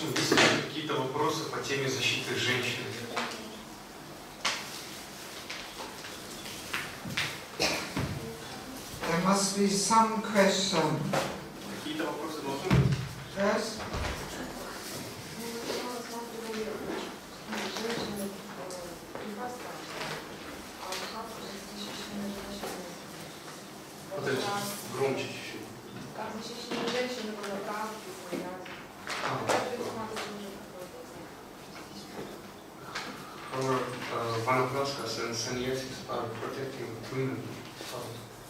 спрашиваем, есть ли какие-то вопросы по теме защиты женщин? There must be some question. Какие-то вопросы должны быть? Yes? Вот это громче чуть-чуть. Как защищены женщины в равноправии, Ванапроскас and саньясис are protecting women.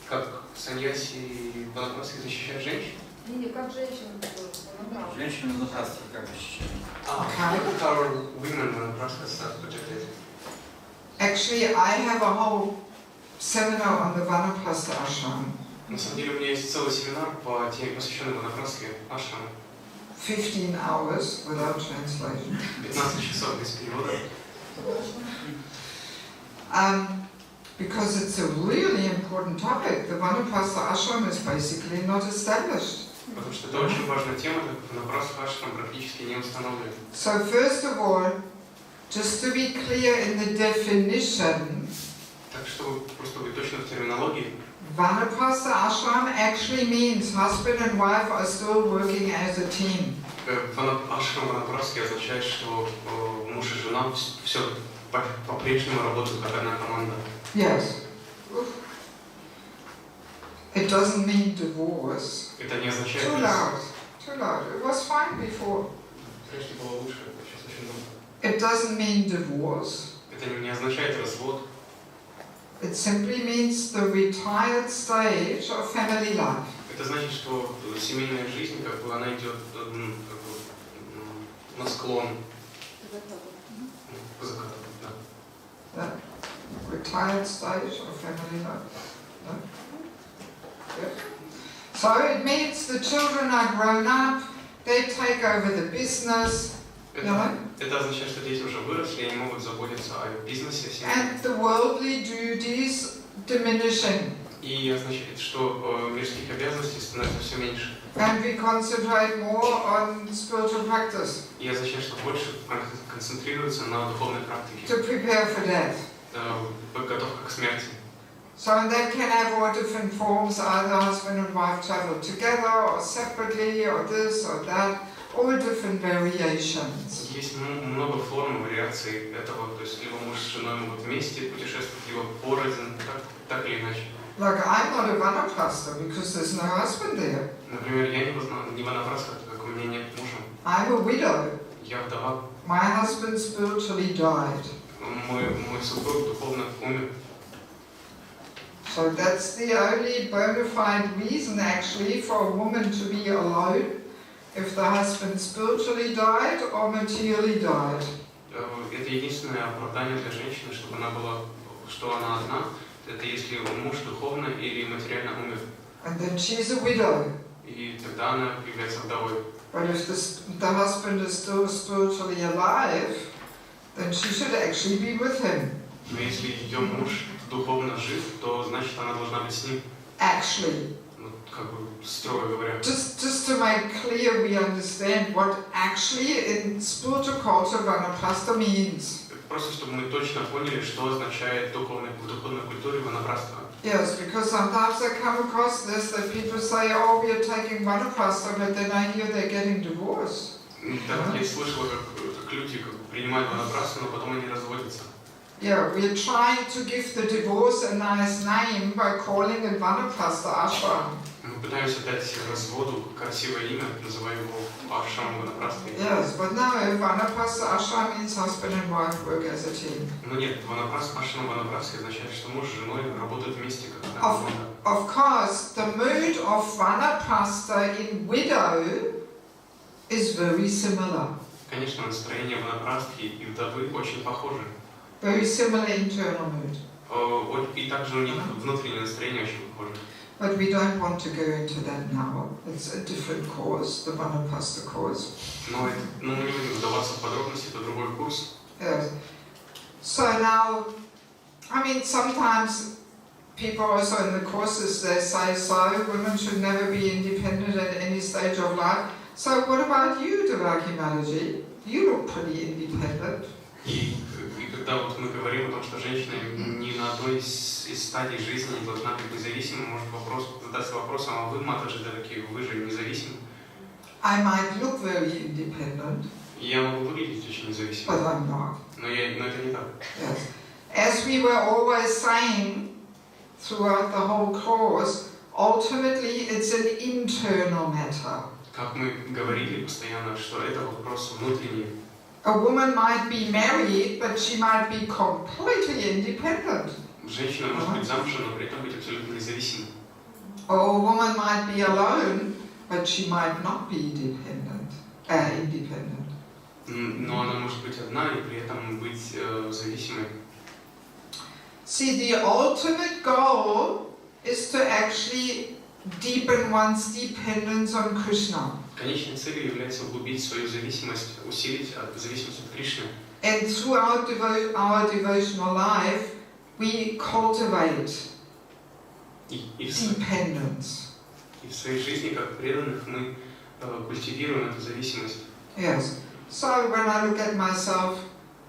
Как саньяси и ванапроски защищают женщин? Не, как женщины в равноправии. Женщины в ванапроске как защищены? How are women ванапроскас are protected? Actually, I have a whole seminar on the Vanaprastha ashram. На самом деле у меня есть целый семинар по теме, посвященный ванапроске ашраму. 15 hours without translation. 15 часов без перевода. Because it's a really important topic. The Vanaprastha ashram is basically not established. Потому что это очень важная тема, так как ванапростха ашрам практически не установлен. So first of all, just to be clear in the definition, Так что просто быть точно в терминологии, Vanaprastha ashram actually means husband and wife are still working as a team. ашрам ванапроски означает, что муж и жена все по-прежнему работают как одна команда. Yes. It doesn't mean divorce. Это не означает... Too loud. Too loud. It was fine before. Прежде было лучше, сейчас очень долго. It doesn't mean divorce. Это не означает развод. It simply means the retired stage of family life. Это значит, что семейная жизнь, как бы, она идет на склон. По закату, да. Yeah. Retired stage of family life. No? Yes. So it means the children are grown up, they take over the business, Это означает, что дети уже выросли, они могут заботиться о бизнесе, о семье. and the worldly duties diminishing. И означает, что мирских обязанностей становится все меньше. And we concentrate more on spiritual practice И означает, что больше концентрируется на духовной практике, to prepare for death. подготовка к смерти. So that can have all different forms, either husband and wife travel together, or separately, or this, or that, all different variations. Есть много форм, вариаций этого, то есть либо муж с женой могут вместе путешествовать, либо порознь, так или иначе. Like I'm not a vanaprastha because there's no husband there. Например, я не ванапростха, так как у меня нет мужа. I'm a widow. Я вдова. My husband spiritually died. Мой супруг духовно умер. So that's the only bona fide reason actually for a woman to be alone, if the husband spiritually died or materially died. Это единственное оправдание для женщины, чтобы она была, что она одна. Это если муж духовно или материально умер. And then she's a widow. И тогда она является вдовой. But if the husband is still spiritually alive, then she should actually be with him. Но если ее муж духовно жив, то значит она должна быть с ним. Actually. Как бы строго говоря. Just to make clear, we understand what actually in spiritual culture vanaprastha means. Просто чтобы мы точно поняли, что означает в духовной культуре ванапростха. Yes, because sometimes I come across this that people say, oh, we are taking vanaprastha, but then I hear they're getting divorced. Так я слышала, как люди принимают ванапростху, но потом они разводятся. Yeah, we are trying to give the divorce a nice name by calling it vanaprastha ashram. Мы пытаемся дать разводу красивое имя, называя его ашрамом ванапростхи. Yes, but no, vanaprastha ashram means husband and wife work as a team. Но нет, ашрам ванапростхи означает, что муж с женой работают вместе как одна команда. Of course, the mood of vanaprastha in widow is very similar. Конечно, настроение ванапростхи и вдовы очень похожи. Very similar internal mood. И также у них внутреннее настроение очень похоже. But we don't want to go into that now. It's a different course, the vanaprastha course. Но мы не будем вдаваться в подробности, это другой курс. Yes. So now, I mean, sometimes people also in the courses they say so, women should never be independent at any stage of life. So what about you, Devaki Mataji? You look pretty independent. И когда вот мы говорим о том, что женщина ни на одной из стадий жизни не должна быть независимой, может задаться вопросом, а вы, Матаджи Деваки, вы же независимы? I might look very independent, И я могу выглядеть очень независимо, but I'm not. но это не так. Yes. As we were always saying throughout the whole course, ultimately it's an internal matter. Как мы говорили постоянно, что это вопрос внутренний. A woman might be married, but she might be completely independent. Женщина может быть замужем, но при этом быть абсолютно независимой. Or a woman might be alone, but she might not be independent. Но она может быть одна и при этом быть зависимой. See, the ultimate goal is to actually deepen one's dependence on Krishna. Конечной целью является углубить свою зависимость, усилить зависимость от Кришны. And throughout our devotional life, we cultivate dependence. И в своей жизни, как преданных, мы культивируем эту зависимость. Yes. So when I look at myself,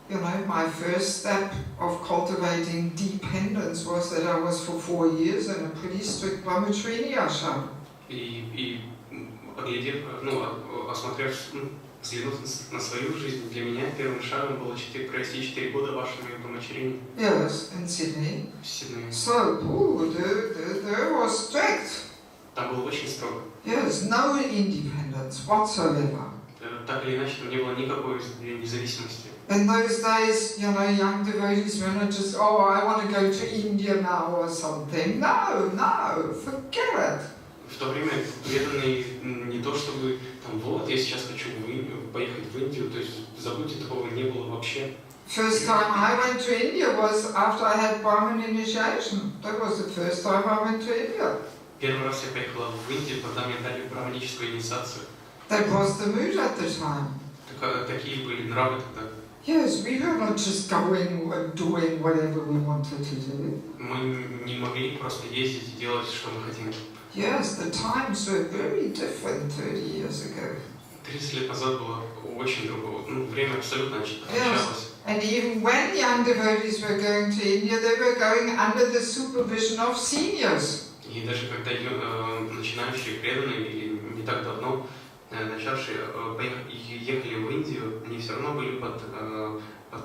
you know, my first step of cultivating dependence was that I was for 4 years in a pretty strict brahmacharya ashram. И поглядев, осмотрев, взглянув на свою жизнь, для меня первым шагом было провести 4 года в ашраме брахмачарьи. Yes, in Sydney. В Сиднее. So, there was strict. Там было очень строго. Yes, no independence whatsoever. Так или иначе, там не было никакой независимости. In those days, you know, young devotees were not just, oh, I want to go to India now or something. No, forget it. В то время преданные не то чтобы там вот я сейчас хочу поехать в Индию, то есть забудьте, такого не было вообще. First time I went to India was after I had Brahmin initiation. That was the first time I went to India. Первый раз я поехала в Индию, когда мне дали браманическую инициацию. That was the mood at the time. Такие были нравы тогда. Yes, we were not just going and doing whatever we wanted to do. Мы не могли просто ездить и делать, что мы хотим. Yes, the times were very different 30 years ago. 30 лет назад было очень другое. Время абсолютно отличалось. And even when young devotees were going to India, they were going under the supervision of seniors. И даже когда начинающие преданные или не так давно начавшие ехали в Индию, они все равно были под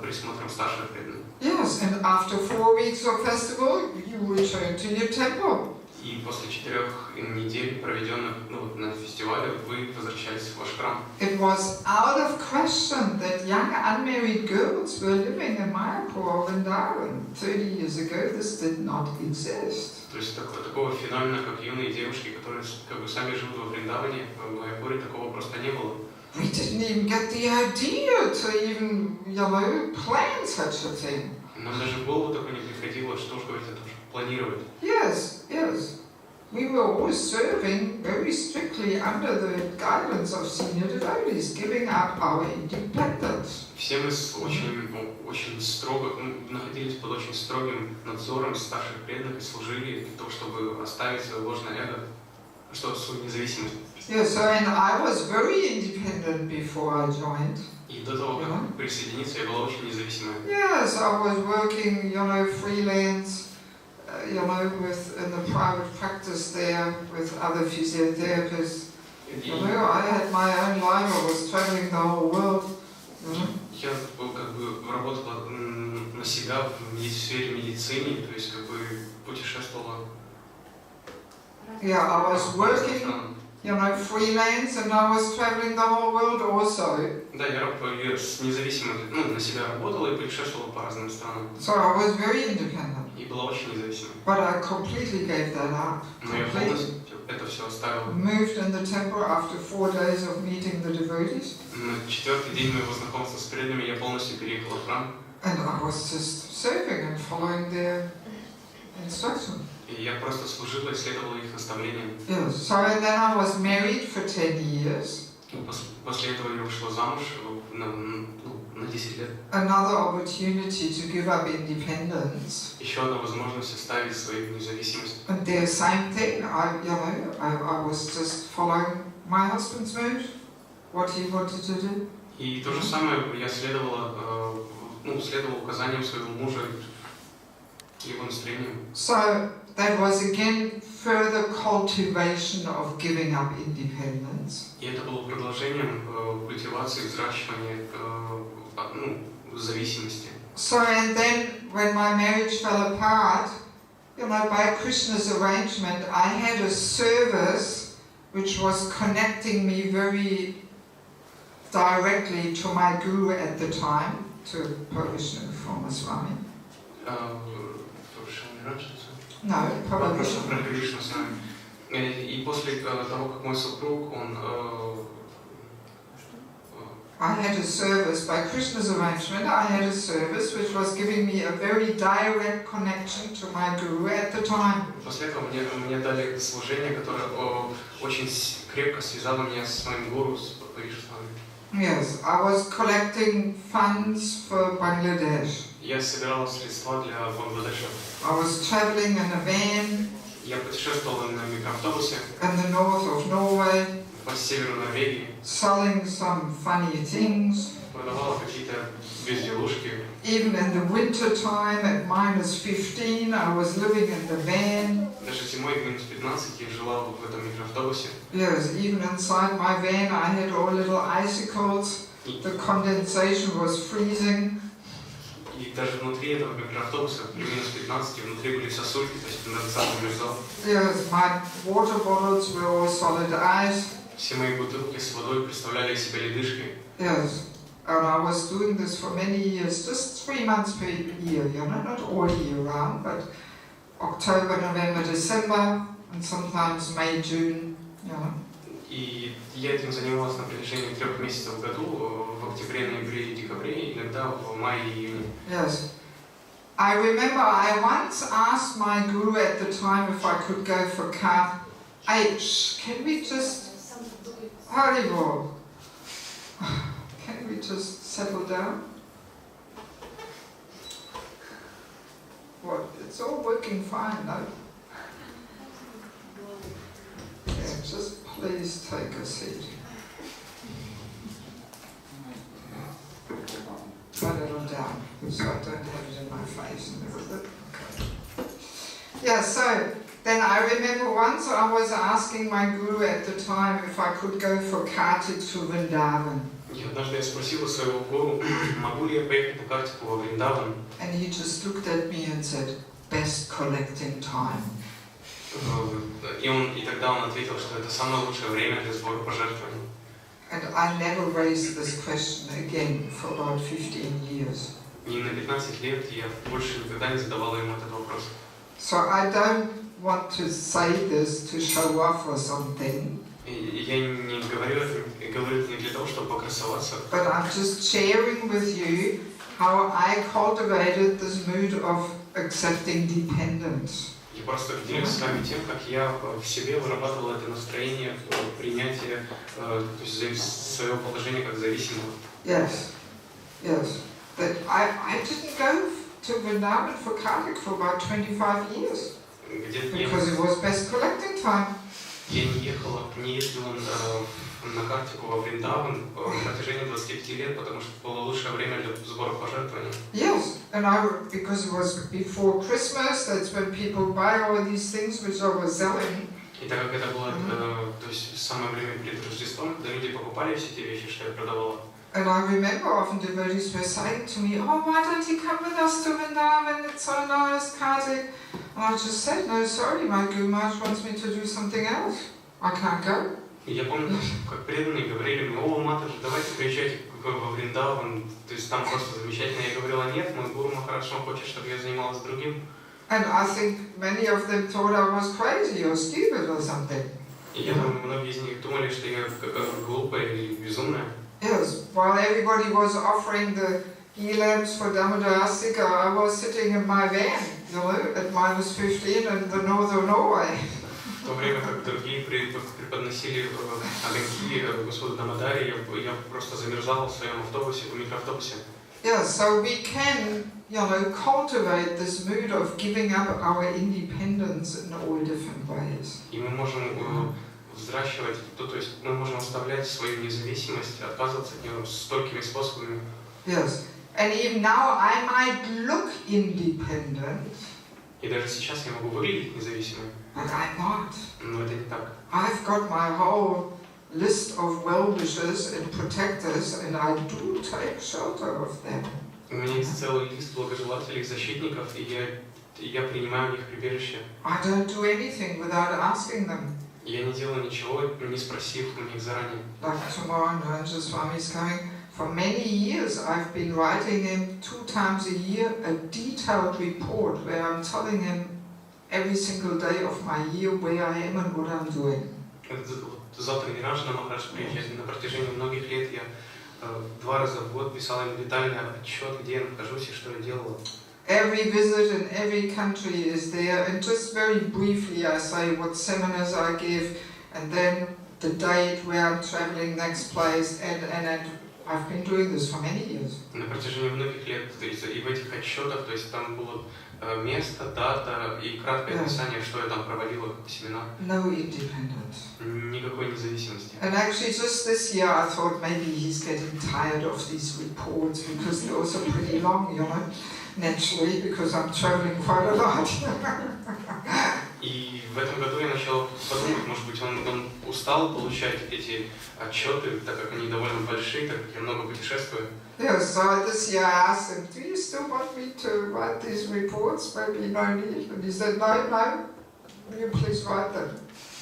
присмотром старших преданных. Yes, and after 4 weeks of festival, you return to your temple. И после 4 недель, проведенных на фестивале, вы возвращались в ваш храм. It was out of question that young unmarried girls were living in Mayapur or Vrindavan. 30 years ago, this did not exist. То есть такого феномена, как юные девушки, которые как бы сами живут во Вриндаване, в Майапуре, такого просто не было. We didn't even get the idea to even, you know, plan such a thing. Нам даже в голову такое не приходило, что уж говорить о том, чтобы планировать. Yes. We were always serving very strictly under the guidance of senior devotees, giving up our independence. Все мы очень строго находились под очень строгим надзором старших преданных и служили для того, чтобы оставить свое ложное эго, свою независимость. Yeah, so and I was very independent before I joined. И до того, как присоединиться, я была очень независимой. Yes, I was working, you know, freelance, you know, in the private practice there with other physiotherapists. You know, I had my own life. I was traveling the whole world. You know? Я как бы работала на себя в сфере медицины, то есть как бы путешествовала. Yeah, I was working, you know, freelance, and I was traveling the whole world also. Да, я независимо, на себя работала и путешествовала по разным странам. So I was very independent. И была очень независимой. But I completely gave that up. Но я полностью это все оставила. Moved in the temple after 4 days of meeting the devotees. На 4-й день моего знакомства с преданными я полностью переехала в храм. And I was just serving and following their instruction. И я просто служила и следовала их наставлениям. Yes. So and then I was married for 10 years. После этого я вышла замуж на 10 лет. Another opportunity to give up independence. Еще одна возможность оставить свою независимость. And the same thing. I was just following my husband's mood. what he wanted to do. И то же самое я следовал указаниям своего мужа, его настроениям. So that was again further cultivation of giving up independence. И это было продолжением культивации, взращивания зависимости. So and then when my marriage fell apart, by Krishna's arrangement, I had a service which was connecting me very directly to my guru at the time, to Polish former Swami. No, probably. И после того, как мой супруг, он I had a service, by Krishna's arrangement, I had a service which was giving me a very direct connection to my guru at the time. После этого мне дали служение, которое очень крепко связало меня с моим гуру, с Паришвами. Yes, I was collecting funds for Bangladesh. Я собирал средства для Бангладеша. I was traveling in a van. Я путешествовал на микроавтобусе. In the north of Norway. По северу Норвегии. Selling some funny things. Продавал какие-то безделушки. Even in the winter time at -15, I was living in the van. Даже зимой -15 я жила в этом микроавтобусе. Yes, even inside my van I had all little icicles. The condensation was freezing. И даже внутри этого микроавтобуса при -15 внутри были сосульки, то есть конденсат замерзал. Yes, my water bottles were all solid ice. Все мои бутылки с водой представляли из себя ледышки. Yes, and I was doing this for many years, just 3 months per year, not all year round, but October, November, December, and sometimes May, June, И я этим занималась на протяжении 3 месяцев в году, в октябре, ноябре и декабре, иногда в мае и июне. Yes. I remember I once asked my guru at the time if I could go for Car H. Can we just Hare. Can we just settle down? What? It's all working fine, no? Yeah, just please take a seat. Put it all down, so I don't have it in my face and everything. Okay. Yeah, so then I remember once I was asking my guru at the time if I could go for kartik to Vrindavan. И однажды я спросила своего гуру, могу ли я поехать на картику во Вриндаван? And he just looked at me and said, best collecting time. И тогда он ответил, что это самое лучшее время для сбора пожертвований. And I never raised this question again for about 15 years. И на 15 лет я больше никогда не задавала ему этот вопрос. So I don't want to say this to show off or something. Я не говорю это не для того, чтобы покрасоваться. But I'm just sharing with you how I cultivated this mood of accepting dependence. Я просто делюсь с вами тем, как я в себе вырабатывал это настроение принятия, то есть своего положения как зависимого. Yes, yes. But I didn't go to Vrindavan for Kartik for about 25 years. Because it was best collecting time. Я не ездил на картику во Вриндаван на протяжении 25 лет, потому что было лучшее время для сбора пожертвований. Yes, and because it was before Christmas, that's when people buy all these things which I was selling. И так как это было, то есть самое время перед Рождеством, когда люди покупали все те вещи, что я продавала. And I remember often devotees were saying to me, oh, why don't you come with us to Vrindavan? It's so nice, Kartik. And I just said, no, sorry, my Guru Maharaj wants me to do something else. I can't go. И я помню, как преданные говорили мне, о, Матаджи, давайте приезжайте во Вриндаван, то есть там просто замечательно. Я говорила, нет, мой Гуру Махарадж хочет, чтобы я занималась другим. And I think many of them thought I was crazy or stupid or something. И я думаю, многие из них думали, что я глупая или безумная. Yes, while everybody was offering the ghee lamps for Dasi, I was sitting in my van, at -15 in the northern Norway. В то время как другие преподносили огоньки Господу Дамадаре, я просто замерзал в своем автобусе, в микроавтобусе. Yeah, so we can, cultivate this mood of giving up our independence in all different ways. И мы можем взращивать, то есть мы можем оставлять свою независимость, отказываться от нее столькими способами. Yes. And even now I might look independent, И даже сейчас я могу выглядеть независимым, but I'm not. но это не так. I've got my whole list of well-wishers and protectors, and I do take shelter of them. У меня есть целый лист благожелателей, защитников, и я принимаю в них прибежище. I don't do anything without asking them. Я не делаю ничего, не спросив у них заранее. Like tomorrow, Narendra Swami is coming. For many years, I've been writing him 2 times a year a detailed report where I'm telling him every single day of my year where I am and what I'm doing. Завтра Ниранджана Махарадж приезжает. На протяжении многих лет я 2 раза в год писал им детальный отчет, где я нахожусь и что я делала. Every visit in every country is there, and just very briefly I say what seminars I give, and then the date where I'm traveling next place, and I've been doing this for many years. На протяжении многих лет, то есть и в этих отчетах, то есть там было место, дата и краткое описание, что я там проводила в семинар. No independence. Никакой независимости. And actually just this year I thought maybe he's getting tired of these reports because they're also pretty long, you know, naturally, because I'm traveling quite a lot. И в этом году я начал подумать, может быть, он устал получать эти отчеты, так как они довольно большие, так как я много путешествую. Yeah, so this year I asked him, do you still want me to write these reports? Maybe no need. And he said, no, you please write them.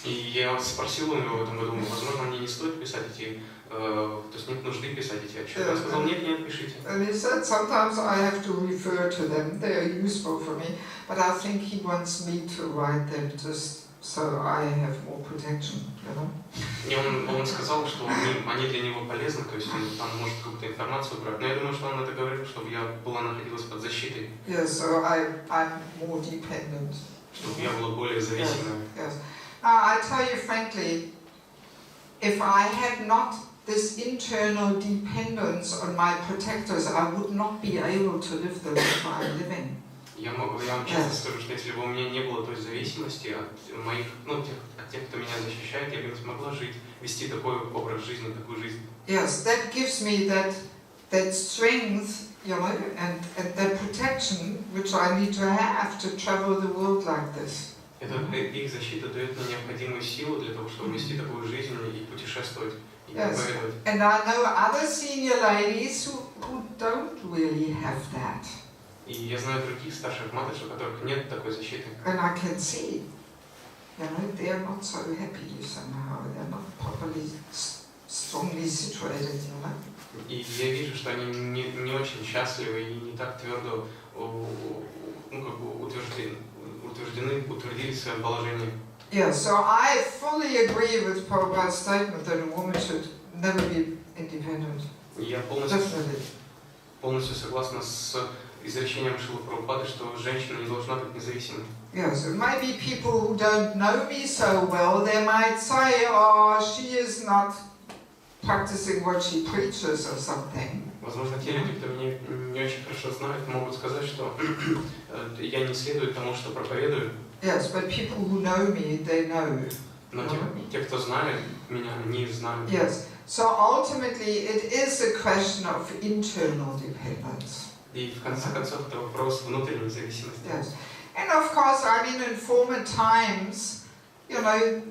И я спросил у него в этом году, возможно, мне не стоит писать эти, то есть нет нужды писать эти отчеты. Он сказал, нет, пишите. And he said, sometimes I have to refer to them, they are useful for me, but I think he wants me to write them just so I have more protection, you know. И он сказал, что они для него полезны, то есть он там может какую-то информацию брать. Но я думаю, что он это говорил, чтобы я находилась под защитой. Yeah, so I'm more dependent. Чтобы я была более зависимой. Yes. I tell you frankly, if I had not this internal dependence on my protectors, I would not be able to live the life I'm living. Я вам честно скажу, что если бы у меня не было той зависимости от моих, от тех, кто меня защищает, я бы не смогла вести такой образ жизни, такую жизнь. Yes, that gives me that strength, you know, and that protection which I need to have to travel the world like this. Их защита дает мне необходимую силу для того, чтобы вести такую жизнь и путешествовать, и проповедовать. And I know other senior ladies who don't really have that. И я знаю других старших матушек, у которых нет такой защиты. And I can see, you know, they are not so happy somehow. They are not properly, strongly situated, you know. И я вижу, что они не очень счастливы и не так твердо, утвердили в своем положении. Yeah, so I fully agree with Prabhupada's statement that a woman should never be independent. Я полностью согласна с изречением Шрилы Прабхупады, что женщина не должна быть независимой. Yes, and maybe people who don't know me so well, they might say, oh, she is not practicing what she preaches or something. Возможно, те люди, кто меня не очень хорошо знает, могут сказать, что я не следую тому, что проповедую. Yes, but people who know me, they know. Но те, кто знает меня, они знают. Yes, so ultimately it is a question of internal dependence. И в конце концов это вопрос внутренней зависимости. Yes, and of course, I mean, in former times, you know,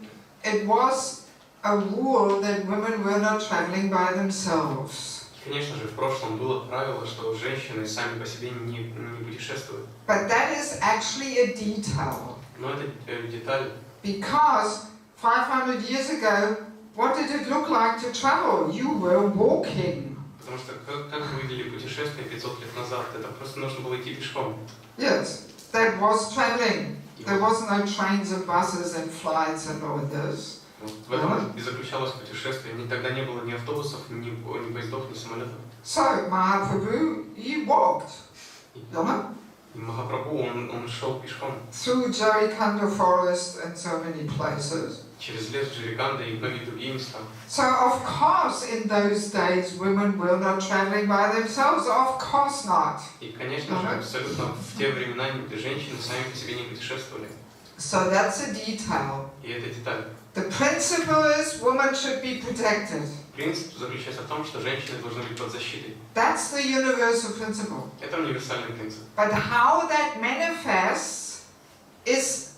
it was a rule that women were not traveling by themselves. Конечно же, в прошлом было правило, что женщины сами по себе не путешествуют. But that is actually a detail. Но это деталь. Because 500 years ago, what did it look like to travel? You were walking. Потому что как выглядели путешествия 500 лет назад? Это просто нужно было идти пешком. Yes, that was traveling. There was no trains and buses and flights and all this. Вот в этом и заключалось путешествие. Тогда не было ни автобусов, ни поездов, ни самолетов. So Mahaprabhu, he walked. И Махапрабху, он шел пешком. Through Jarikanda forest and so many places. Через лес Джариканда и многие другие места. So of course in those days women were not traveling by themselves. Of course not. И конечно же, абсолютно в те времена женщины сами по себе не путешествовали. So that's a detail. И это деталь. The principle is women should be protected. Принцип заключается в том, что женщины должны быть под защитой. That's the universal principle. Это универсальный принцип. But how that manifests is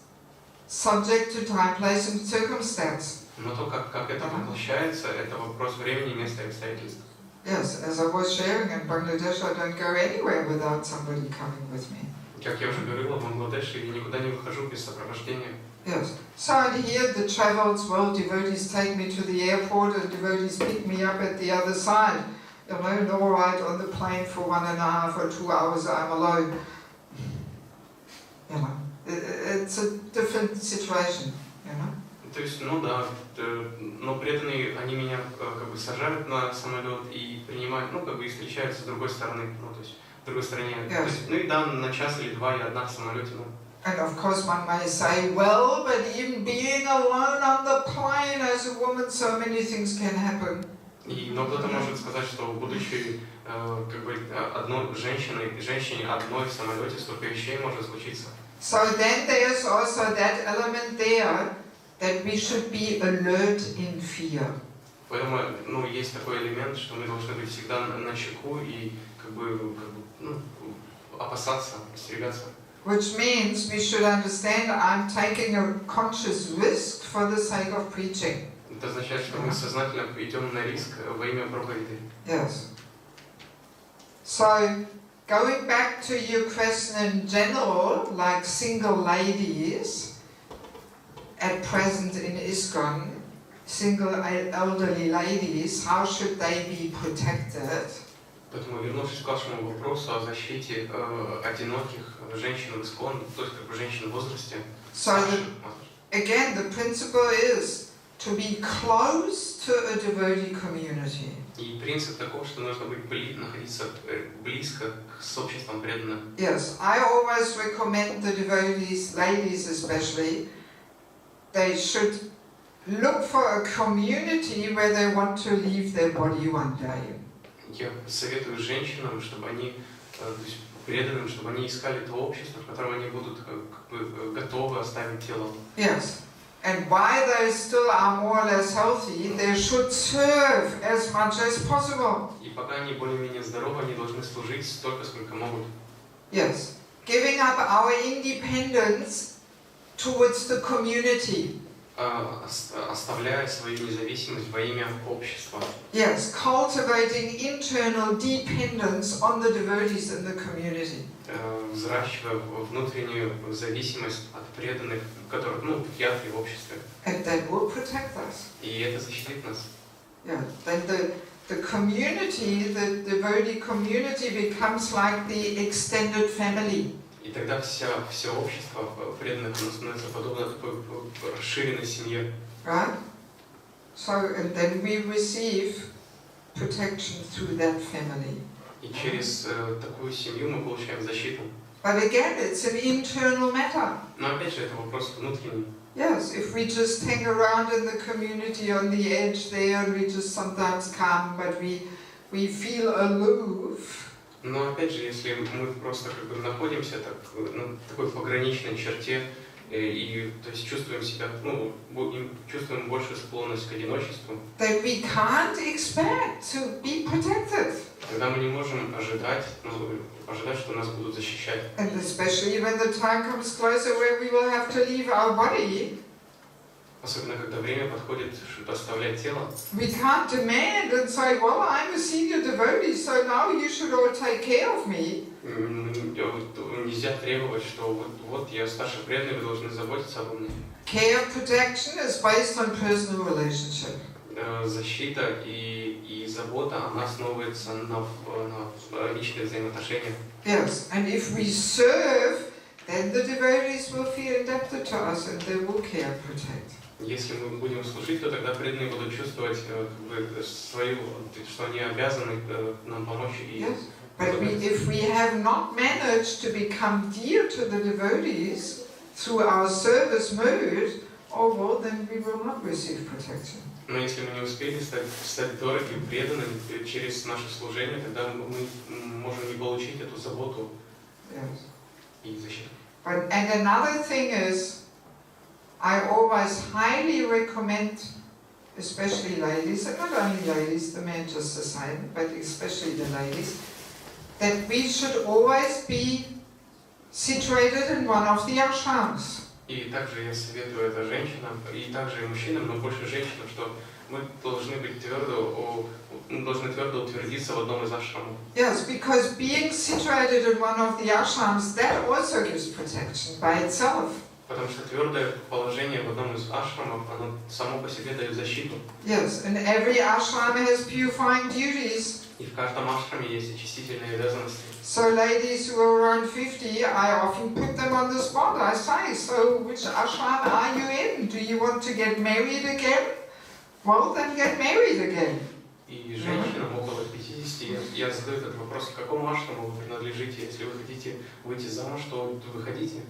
subject to time, place and circumstance. Но то, как это воплощается, это вопрос времени, места и обстоятельств. Yes, as I was sharing in Bangladesh, I don't go anywhere without somebody coming with me. Как я уже говорила, в Бангладеше я никуда не выхожу без сопровождения. Yes. So I'd hear the travels, well, devotees take me to the airport and devotees pick me up at the other side. You know, and all right, on the plane for 1.5 or 2 hours I'm alone. You know, it's a different situation, you know. То есть, ну да, но преданные, они меня как бы сажают на самолет и принимают, ну как бы и встречаются с другой стороны, ну то есть в другой стране. Yes. То есть, ну и да, на час или два я одна в самолете, ну. And of course one may say, well, but even being alone on the plane as a woman, so many things can happen. Но кто-то может сказать, что будучи как бы одной женщине одной в самолете, столько вещей может случиться. So then there's also that element there that we should be alert in fear. Поэтому, ну, есть такой элемент, что мы должны быть всегда на чеку и как бы ну, опасаться, остерегаться. Which means we should understand I'm taking a conscious risk for the sake of preaching. Это означает, что мы сознательно идем на риск во имя проповеди. Yes. So, going back to your question in general, like single ladies at present in ISKCON, single elderly ladies, how should they be protected? Поэтому, вернувшись к вашему вопросу о защите одиноких женщин в ISKCON, то есть как бы женщин в возрасте. So, again, the principle is to be close to a devotee community. И принцип таков, что нужно быть находиться близко к сообществам преданных. Yes, I always recommend the devotees, ladies especially, they should look for a community where they want to leave their body one day. Я советую женщинам, чтобы они, то есть преданным, чтобы они искали то общество, в котором они будут как бы готовы оставить тело. Yes. And while they still are more or less healthy, they should serve as much as possible. И пока они более-менее здоровы, они должны служить столько, сколько могут. Yes. Giving up our independence towards the community. Оставляя свою независимость во имя общества. Yes, cultivating internal dependence on the devotees in the community. Взращивая внутреннюю зависимость от преданных, которых, ну, в ядре в обществе. And that will protect us. И это защитит нас. Yeah, then the community, the devotee community becomes like the extended family. И тогда все общество преданных становится подобно такой расширенной семье. Right? So, and then we receive protection through that family. И через такую семью мы получаем защиту. But again, it's an internal matter. Но опять же, это вопрос внутренний. Yes, if we just hang around in the community on the edge there, and we just sometimes come, but we feel aloof. Но опять же, если мы просто как бы находимся так, на такой пограничной черте и то есть чувствуем себя, ну, чувствуем большую склонность к одиночеству, Then we can't expect to be protected. тогда мы не можем ожидать, что нас будут защищать. And especially when the time comes closer where we will have to leave our body. Особенно, когда время подходит, чтобы оставлять тело. We can't demand and say, well, I'm a senior devotee, so now you should all take care of me. Нельзя требовать, что вот я старший преданный, вы должны заботиться обо мне. Care protection is based on personal relationship. Защита и забота, она основывается на личных взаимоотношениях. Yes, and if we serve, then the devotees will feel indebted to us and they will care protect. Если мы будем служить, то тогда преданные будут чувствовать свою, что они обязаны нам помочь. Yes, but if we have not managed to become dear to the devotees through our service mood, oh well, then we will not receive protection. Но если мы не успели стать дорогим, преданным через наше служение, тогда мы можем не получить эту заботу Yes. и защиту. And another thing is, I always highly recommend, especially ladies, and not only ladies, the men just the same, but especially the ladies, that we should always be situated in one of the ashrams. И также я советую это женщинам, и также и мужчинам, но больше женщинам, что мы должны быть должны твердо утвердиться в одном из ашрамов. Yes, because being situated in one of the ashrams, that also gives protection by itself. Потому что твердое положение в одном из ашрамов, оно само по себе дает защиту. Yes, and every ashram has purifying duties. И в каждом ашраме есть очистительные обязанности. So ladies who are around 50, I often put them on the spot. I say, so which ashram are you in? Do you want to get married again? Well, then get married again. И женщинам около 50, я задаю этот вопрос, к какому ашраму вы принадлежите? Если вы хотите выйти замуж, то выходите.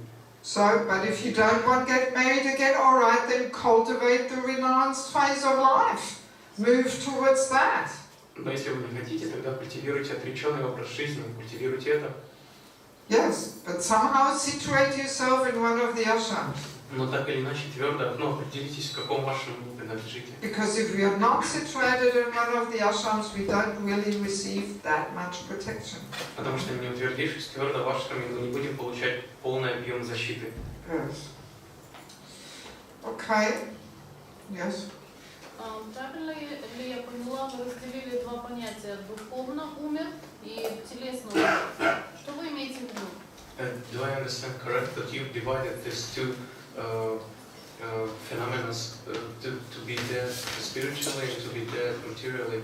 So, but if you don't want to get married again, all right, then cultivate the renounced phase of life. Move towards that. Но если вы не хотите, тогда культивируйте отреченный образ жизни, культивируйте это. Yes, but somehow situate yourself in one of the ashrams. Но так или иначе твердо определитесь, к какому ашраму вы принадлежите. Because if we are not situated in one of the ashrams, we don't really receive that much protection. Потому что не утвердившись твердо в ашраме, мы не будем получать полный объем защиты. Yes. Okay. Yes. Правильно ли я поняла, вы разделили два понятия: духовно умер и телесно умер. Что вы имеете в виду? Do I understand correct that you've divided these two phenomena to be dead spiritually and to be dead materially?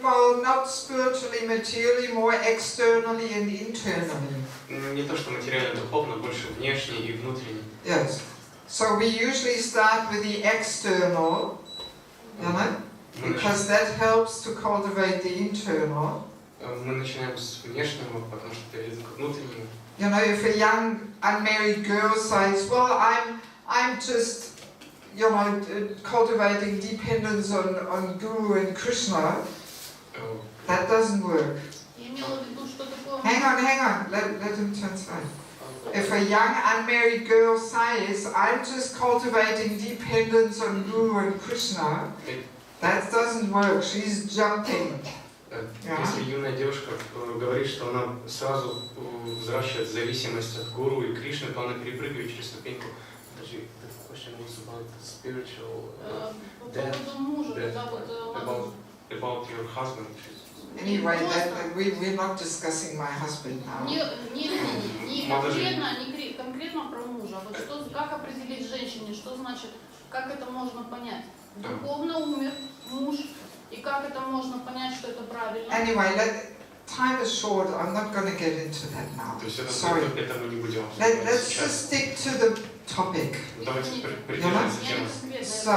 Well, not spiritually, materially, more externally and internally. Не то, что материально, духовно, больше внешне и внутренне. Yes. So we usually start with the external, you know, because that helps to cultivate the internal. Мы начинаем с внешнего, потому что это ведет к внутреннему. You know, if a young unmarried girl says, well, I'm just, you know, cultivating dependence on Guru and Krishna, that doesn't work. Я имела в виду, что такое... Hang on, let him translate. If a young unmarried girl says, I'm just cultivating dependence on Guru and Krishna, that doesn't work, she's jumping. Если юная девушка говорит, что она сразу взращивает зависимость от гуру и Кришны, то она перепрыгивает через ступеньку. The question was about spiritual about your husband. Anyway, we're not discussing my husband now. Не конкретно про мужа. Вот что, как определить женщине, что значит, как это можно понять? Духовно умер муж, и как это можно понять, что это правильно? Anyway, time is short. I'm not going to get into that now. Sorry. Let's just stick to the topic. So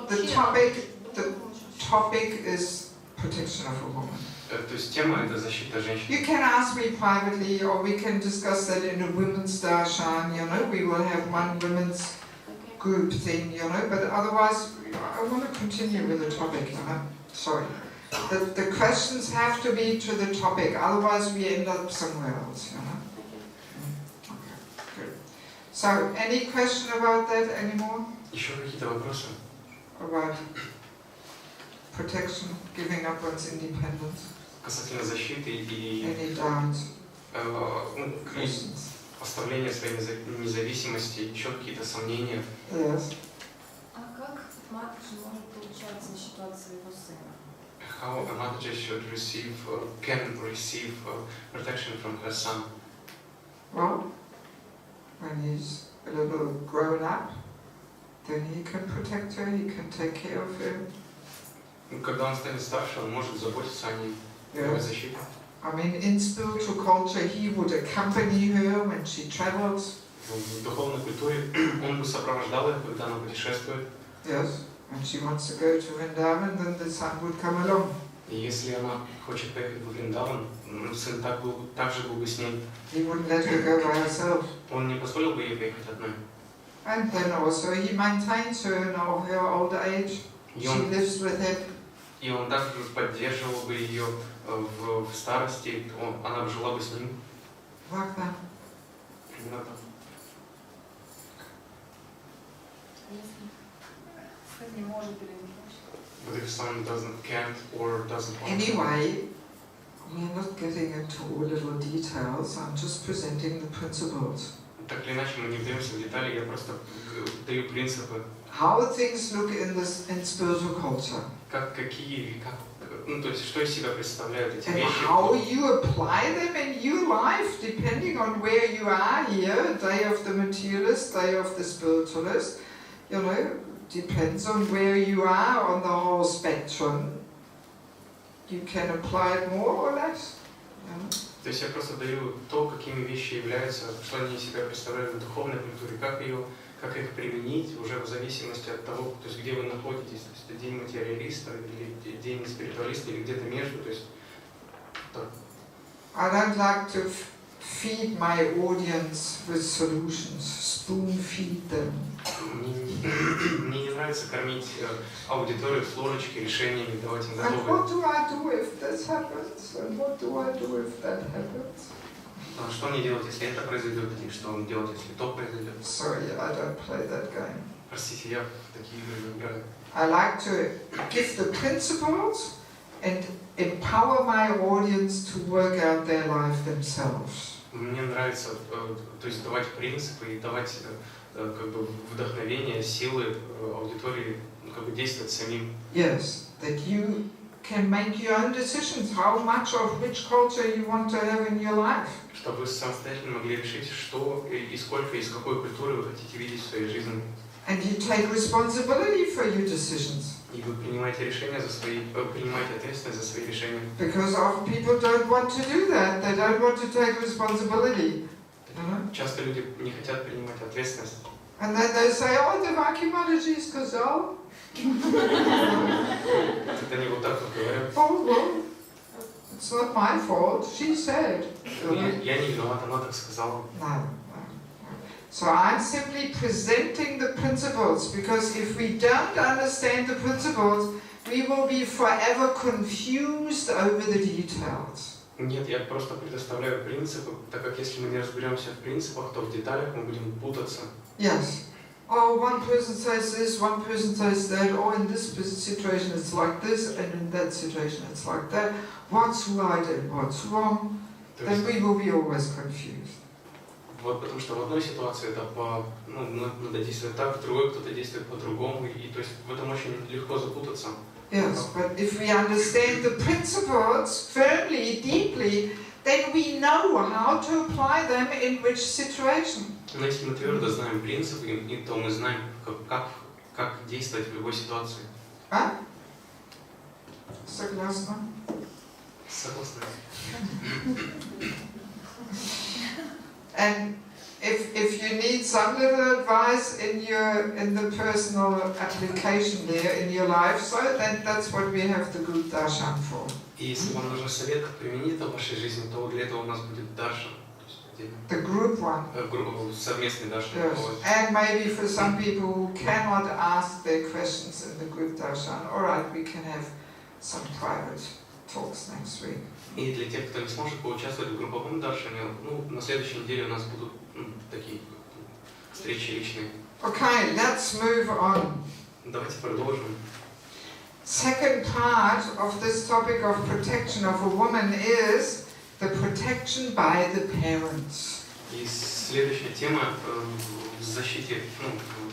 the topic is protection of a woman. То есть тема это защита женщин. You can ask me privately, or we can discuss that in a women's darshan. You know, we will have one women's group thing. You know, but otherwise, I want to continue with the topic. You know, sorry. The questions have to be to the topic. Otherwise, we end up somewhere else. You know. Okay. Good. So, any question about that anymore? Еще какие-то вопросы? About protection, giving up one's independence. Касательно защиты и Any doubts? оставления своей независимости, еще какие-то сомнения. Yes. А как матушка может получать защиту от своего сына? How a mother should receive, can receive protection from her son? Well, when he's a little grown up, then he can protect her, he can take care of her. Когда он станет старше, он может заботиться о ней, давать защиту. I mean, in spiritual culture, he would accompany her when she travels. В духовной культуре он бы сопровождал ее, когда она путешествует. Yes, when she wants to go to Vrindavan, then the son would come along. И если она хочет поехать в Вриндаван, сын также был бы с ней. He wouldn't let her go by herself. Он не позволил бы ей поехать одной. And then also he maintains her in all her old age. She lives with him. И он также поддерживал бы ее в старости, она бы жила бы с ним. Like that. Примерно так. Если не может или не хочет. But if someone can't or doesn't want to. Anyway, we're not getting into all little details, I'm just presenting the principles. Так или иначе, мы не вдаемся в детали, я просто даю принципы. How things look in spiritual culture. То есть, что из себя представляют эти And вещи. how you apply them in your life, depending on where you are here, day of the materialist, day of the spiritualist, depends on where you are on the whole spectrum. You can apply it more or less. То есть я просто даю то, какими вещи являются, что они из себя представляют в духовной культуре, как их применить уже в зависимости от того, то есть где вы находитесь, то есть это день материалиста или день спиритуалиста или где-то между, то есть так. I don't like to feed my audience with solutions, spoon feed them. Мне не нравится кормить аудиторию с ложечки решениями, давать им And готовые. what do I do if this happens? And what do I do if that happens? Что мне делать, если это произойдет, и что мне делать, если то произойдет? Sorry, I don't play that game. Простите, я в такие игры не играю. I like to give the principles and empower my audience to work out their life themselves. Мне нравится, то есть давать принципы и давать как бы вдохновение, силы аудитории, как бы действовать самим. Yes, that you can make your own decisions, how much of which culture you want to have in your life. Чтобы вы самостоятельно могли решить, что и сколько, из какой культуры вы хотите видеть в своей жизни. And you take responsibility for your decisions. И вы принимаете решения принимаете ответственность за свои решения. Because often people don't want to do that. They don't want to take responsibility. Часто люди не хотят принимать ответственность. And then they say, oh, Devaki Mataji is Kazal. Тогда они вот так вот говорят. Oh, well, it's not my fault. She said. Я не виноват, она так сказала. No. So I'm simply presenting the principles, because if we don't understand the principles, we will be forever confused over the details. Нет, я просто предоставляю принципы, так как если мы не разберемся в принципах, то в деталях мы будем путаться. Yes. Oh, one person says this, one person says that, oh, in this situation it's like this, and in that situation it's like that. What's right and what's wrong? Then we will be always confused. Вот, потому что в одной ситуации это надо действовать так, в другой кто-то действует по-другому, и то есть в этом очень легко запутаться. Yes, but if we understand the principles firmly, deeply, then we know how to apply them in which situation. Но если мы твердо знаем принципы, то мы знаем, как действовать в любой ситуации. А? Согласна? Согласна. And if you need some little advice in the personal application there in your life, so then that's what we have the group darshan for. И если вам нужен совет, как применить это в вашей жизни, то для этого у нас будет даршан. The group one. Совместный даршан. Yes. And maybe for some people who cannot ask their questions in the group darshan, all right, we can have some private talks next week. И для тех, кто не сможет поучаствовать в групповом даршане, на следующей неделе у нас будут такие встречи личные. Okay, let's move on. Давайте продолжим. Second part of this topic of protection of a woman is the protection by the parents. И следующая тема в защите,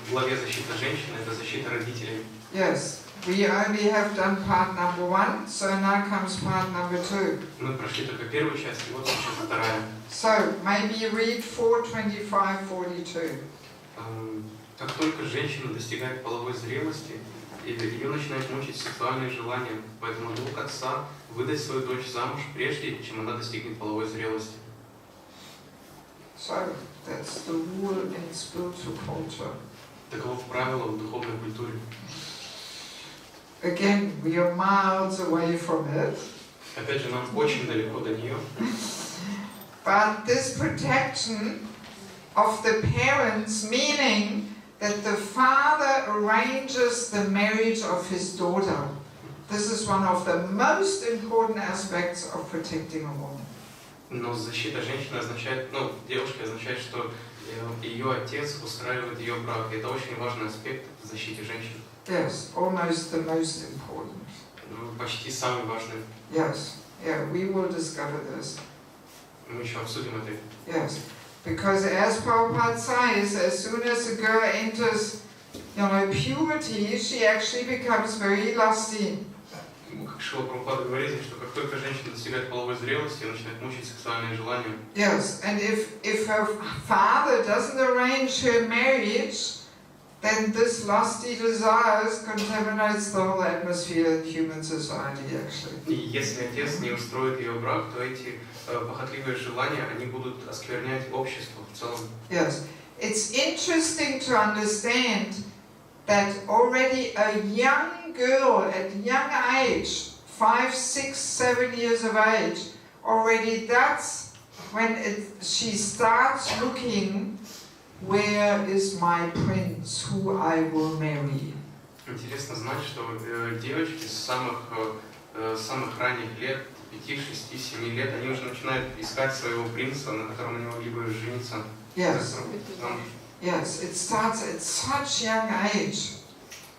в главе защита женщины, это защита родителей. Yes. We only have done part number 1, so now comes part number 2. Мы прошли только первую часть, и вот сейчас вторая. So, maybe read 4:25-42. Как только женщина достигает половой зрелости, ее начинают мучить сексуальные желания, поэтому долг отца выдать свою дочь замуж прежде, чем она достигнет половой зрелости. So, that's the rule in spiritual culture. Таково правило в духовной культуре. Again, we are miles away from it. Опять же, нам очень далеко до нее. But this protection of the parents, meaning that the father arranges the marriage of his daughter. This is one of the most important aspects of protecting a woman. Но защита женщины означает, девушки означает, что ее отец устраивает ее брак. Это очень важный аспект в защите женщин. Yes, almost the most important. Почти самый важный. Yes, yeah, we will discover this. Мы еще обсудим это. Yes, because as Prabhupada says, as soon as a girl enters, puberty, she actually becomes very lusty. Как Шрила Прабхупада говорит, что как только женщина достигает половой зрелости, она начинает мучить сексуальные желания. Yes, and if her father doesn't arrange her marriage, then this lusty desires contaminates the whole atmosphere in human society, actually. И если отец не устроит ее брак, то эти похотливые желания, они будут осквернять общество в целом. Yes, it's interesting to understand that already a young girl at young age, 5, 6, 7 years of age, already that's when she starts looking, where is my prince who I will marry? Интересно знать, что девочки с самых ранних лет, 5, 6, 7 лет, они уже начинают искать своего принца, на котором они могли бы жениться. Yes. Yes, it starts at such young age.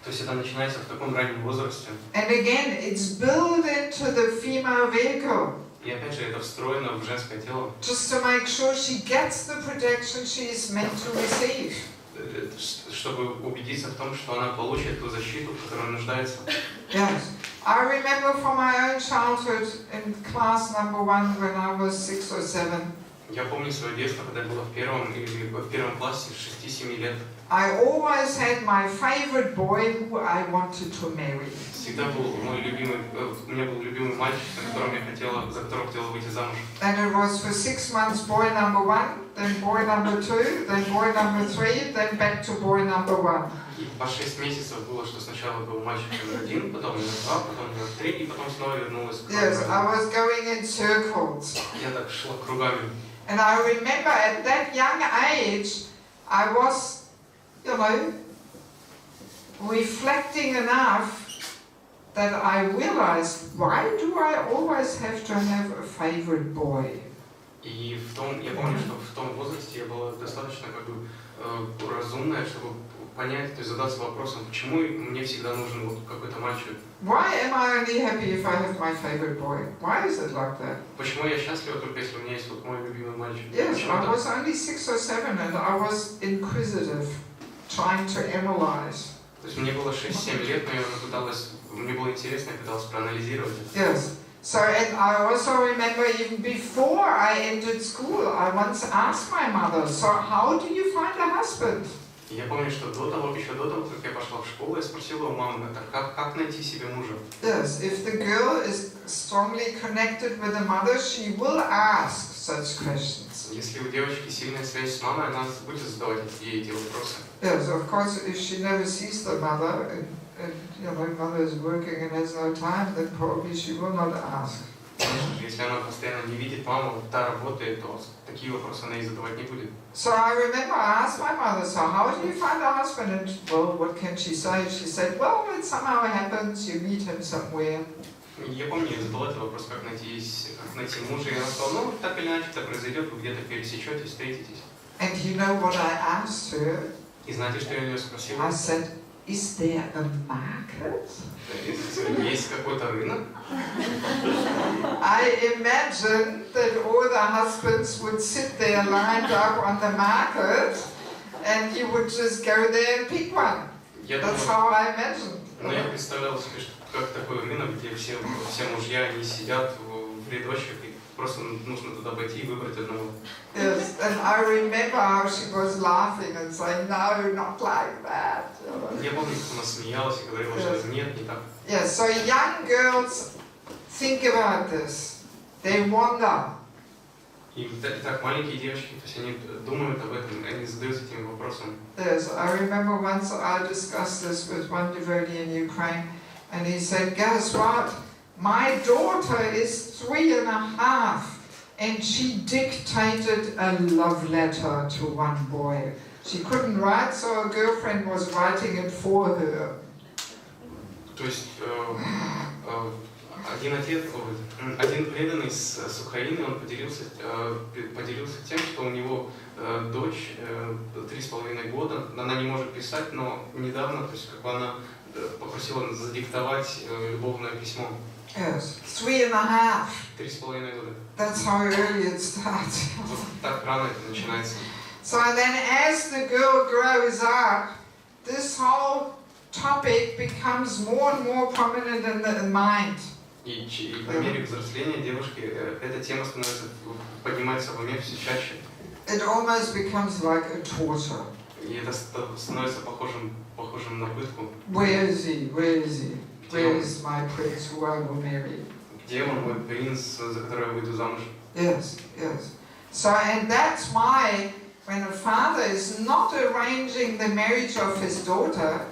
То есть это начинается в таком раннем возрасте. And again, it's built into the female vehicle. И опять же, это встроено в женское тело. Just to make sure she gets the protection she is meant to receive. Чтобы убедиться в том, что она получит ту защиту, в которой нуждается. Yes. I remember from my own childhood in class number 1 when I was 6 or 7. Я помню свое детство, когда я была в первом классе, 6-7 лет. I always had my favorite boy who I wanted to marry. Всегда был мой любимый, у меня был любимый мальчик, за которого хотела выйти замуж. And it was for 6 months boy number 1, then boy number 2, then boy number 3, then back to boy number 1. И по 6 месяцев было, что сначала был мальчик номер 1, потом номер 2, потом номер 3, и потом снова вернулась к Yes, I was going in circles. Я так шла кругами. And I remember at that young age, I was, reflecting enough that I realized, why do I always have to have a favorite boy? И я помню, что в том возрасте я была достаточно разумная, чтобы понять, то есть задаться вопросом, почему мне всегда нужен вот какой-то мальчик. Why am I only happy if I have my favorite boy? Why is it like that? Почему я счастлива только если у меня есть вот мой любимый мальчик? Yes, I was only 6 or 7 and I was inquisitive, trying to analyze. То есть мне было 6-7 лет, но мне было интересно, я пыталась проанализировать. Yes. So, and I also remember even before I entered school, I once asked my mother, so how do you find a husband? Я помню, что еще до того, как я пошла в школу, я спросила у мамы, как найти себе мужа? Yes, if the girl is strongly connected with the mother, she will ask such questions. Если у девочки сильная связь с мамой, она будет задавать ей эти вопросы. Yes, of course, if she never sees the mother, and mother is working and has no time, then probably she will not ask. Если она постоянно не видит маму, та работает, то такие вопросы она ей задавать не будет. So I remember I asked my mother, so how do you find a husband? And well, what can she say? She said, well, it somehow happens, you meet him somewhere. Я помню, я задала этот вопрос, как найти мужа, и она сказала, так или иначе это произойдет, вы где-то пересечетесь, встретитесь. And you know what I asked her? И знаете, что я ее спросила? I said, is there a market? Есть какой-то рынок? I imagine that all the husbands would sit there lined up on the market and you would just go there and pick one. That's how I imagined. Но я представлял себе, как такой рынок, где все мужья, они сидят в рядочках, и просто нужно туда пойти и выбрать одного. Yes, and I remember how she was laughing and saying, no, not like that. Я помню, как она смеялась и говорила, что нет, не так. Yes, so young girls think about this. They wonder. И так маленькие девочки, то есть они думают об этом, они задаются этим вопросом. Yes, I remember once I discussed this with one devotee in Ukraine, and he said, guess what? My daughter is 3.5, and she dictated a love letter to one boy. She couldn't write, so her girlfriend was writing it for her. То есть Один преданный с Украины, он поделился тем, что у него дочь 3,5 года, она не может писать, но недавно, то есть как бы она попросила задиктовать любовное письмо. Yes, 3.5. 3,5 года. That's how early it starts. Вот так рано это начинается. So then as the girl grows up, this whole topic becomes more and more prominent in the mind. И по мере взросления девушки эта тема поднимается в уме все чаще. It almost becomes like a torture. И это становится похожим на пытку. Where is he? Where is he? Where is my prince who I will marry? Где он, мой принц, за которого я выйду замуж? Yes, yes. So, and that's why when a father is not arranging the marriage of his daughter,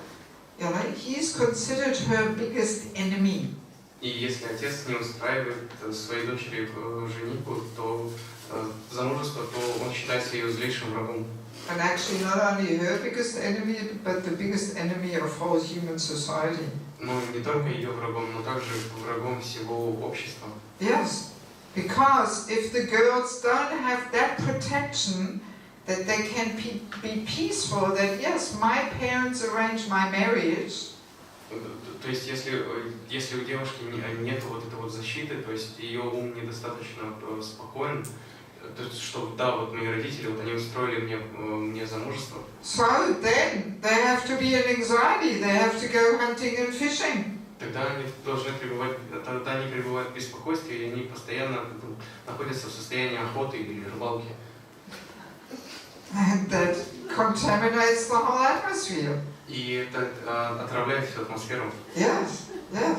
you know, he's considered her biggest enemy. И если отец не устраивает своей дочери женитьбу, то замужество, то он считается ее злейшим врагом. And actually not only her biggest enemy, but the biggest enemy of whole human society. Но не только ее врагом, но также врагом всего общества. Yes, because if the girls don't have that protection, that they can be peaceful, that yes, my parents arranged my marriage. То есть, если у девушки нет вот этой вот защиты, то есть ее ум недостаточно спокоен, то есть, что да, вот мои родители, вот они устроили мне замужество. So then they have to be in anxiety. They have to go hunting and fishing. Тогда они пребывают в беспокойстве, и они постоянно находятся в состоянии охоты или рыбалки. And that contaminates the whole atmosphere. И это отравляет всю атмосферу. Yes, yes.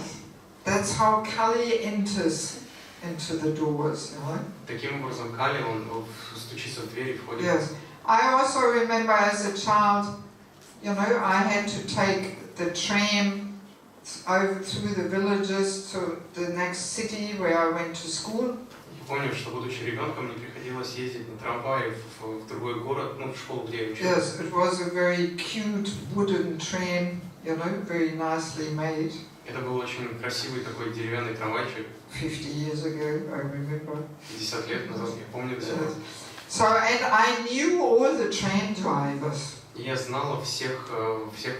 That's how Kali enters into the doors, you know. Таким образом, Кали, он стучится в дверь и входит. Yes. I also remember as a child, you know, I had to take the tram over through the villages to the next city where I went to school. Помню, что будучи ребенком, мне приходилось ездить на трамвае в другой город, ну, в школу, где я учился. Yes, it was a very cute wooden tram, you know, very nicely made. Это был очень красивый такой деревянный трамвайчик. 50 years ago, I remember. 50 лет назад, я помню до сих пор. So, and I knew all the tram drivers. И я знала всех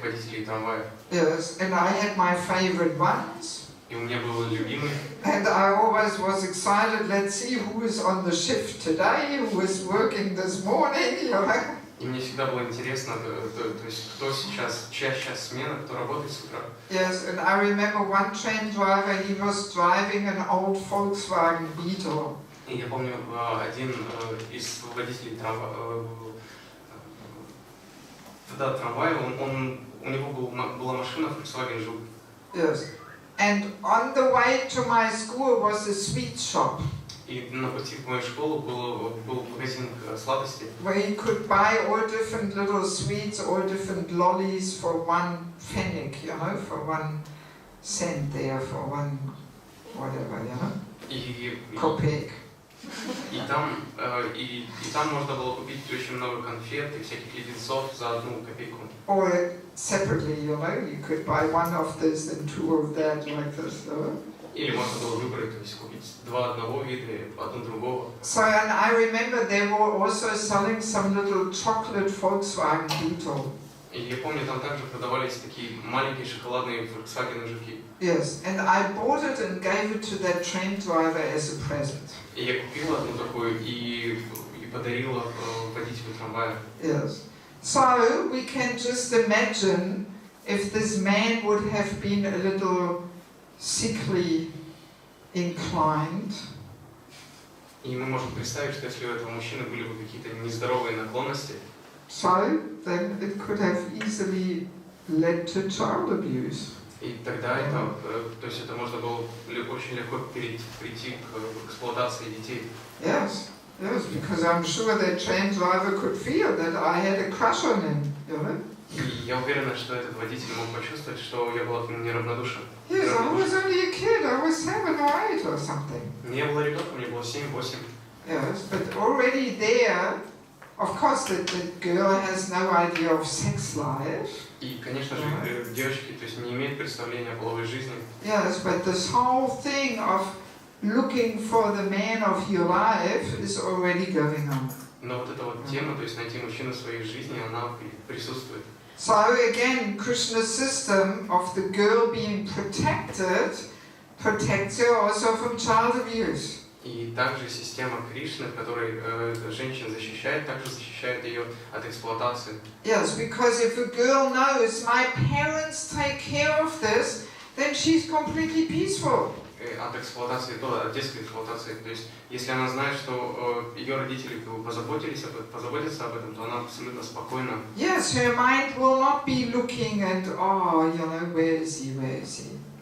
водителей трамваев. Yes, and I had my favorite ones. И у меня был любимый. And I always was excited, let's see who is on the shift today, who is working this morning, you know. И мне всегда было интересно, то есть кто сейчас, чья сейчас смена, кто работает с утра. Yes, and I remember one tram driver, he was driving an old Volkswagen Beetle. И я помню, один из водителей трамвая, у него была машина Volkswagen Жук. Yes. And on the way to my school was a sweet shop. И на пути в мою школу был магазин сладостей. Where you could buy all different little sweets, all different lollies for 1 pfennig, you know, for 1 cent there, for 1 whatever, you know, kopek. И там можно было купить очень много конфет и всяких леденцов за 1 копейку. Or separately, you know, you could buy 1 of this and 2 of that, like this. Или можно было выбрать, то есть купить 2 одного вида и 1 другого. So, and I remember they were also selling some little chocolate Volkswagen Beetle. И я помню, там также продавались такие маленькие шоколадные Volkswagen жуки. Yes, and I bought it and gave it to that tram driver as a present. И я купила одну такую и подарила водителю трамвая. Yes. So we can just imagine if this man would have been a little sickly inclined. И мы можем представить, что если у этого мужчины были бы какие-то нездоровые наклонности, so then it could have easily led to child abuse. И тогда то есть это можно было очень легко прийти к эксплуатации детей. Yes, yes, because I'm sure that train driver could feel that I had a crush on him, you know. И я уверена, что этот водитель мог почувствовать, что я была к нему неравнодушна. Yes, I was only a kid. I was 7 or 8 or something. Мне было ребенком, мне было 7-8. Yes, but already there, of course, the girl has no idea of sex life. И, конечно же, девочки, то есть, не имеют представления о половой жизни. Yes, but this whole thing of looking for the man of your life is already going on. Но вот эта вот тема, то есть найти мужчину в своей жизни, она присутствует. So again, Krishna's system of the girl being protected protects her also from child abuse. И также система Кришны, в которой женщин защищает, также защищает ее от эксплуатации. Yes, because if a girl knows my parents take care of this, then she's completely peaceful. От эксплуатации, от детской эксплуатации. То есть, если она знает, что ее родители позаботятся об этом, то она абсолютно спокойна. Yes, her mind will not be looking and, oh, you know, where is he?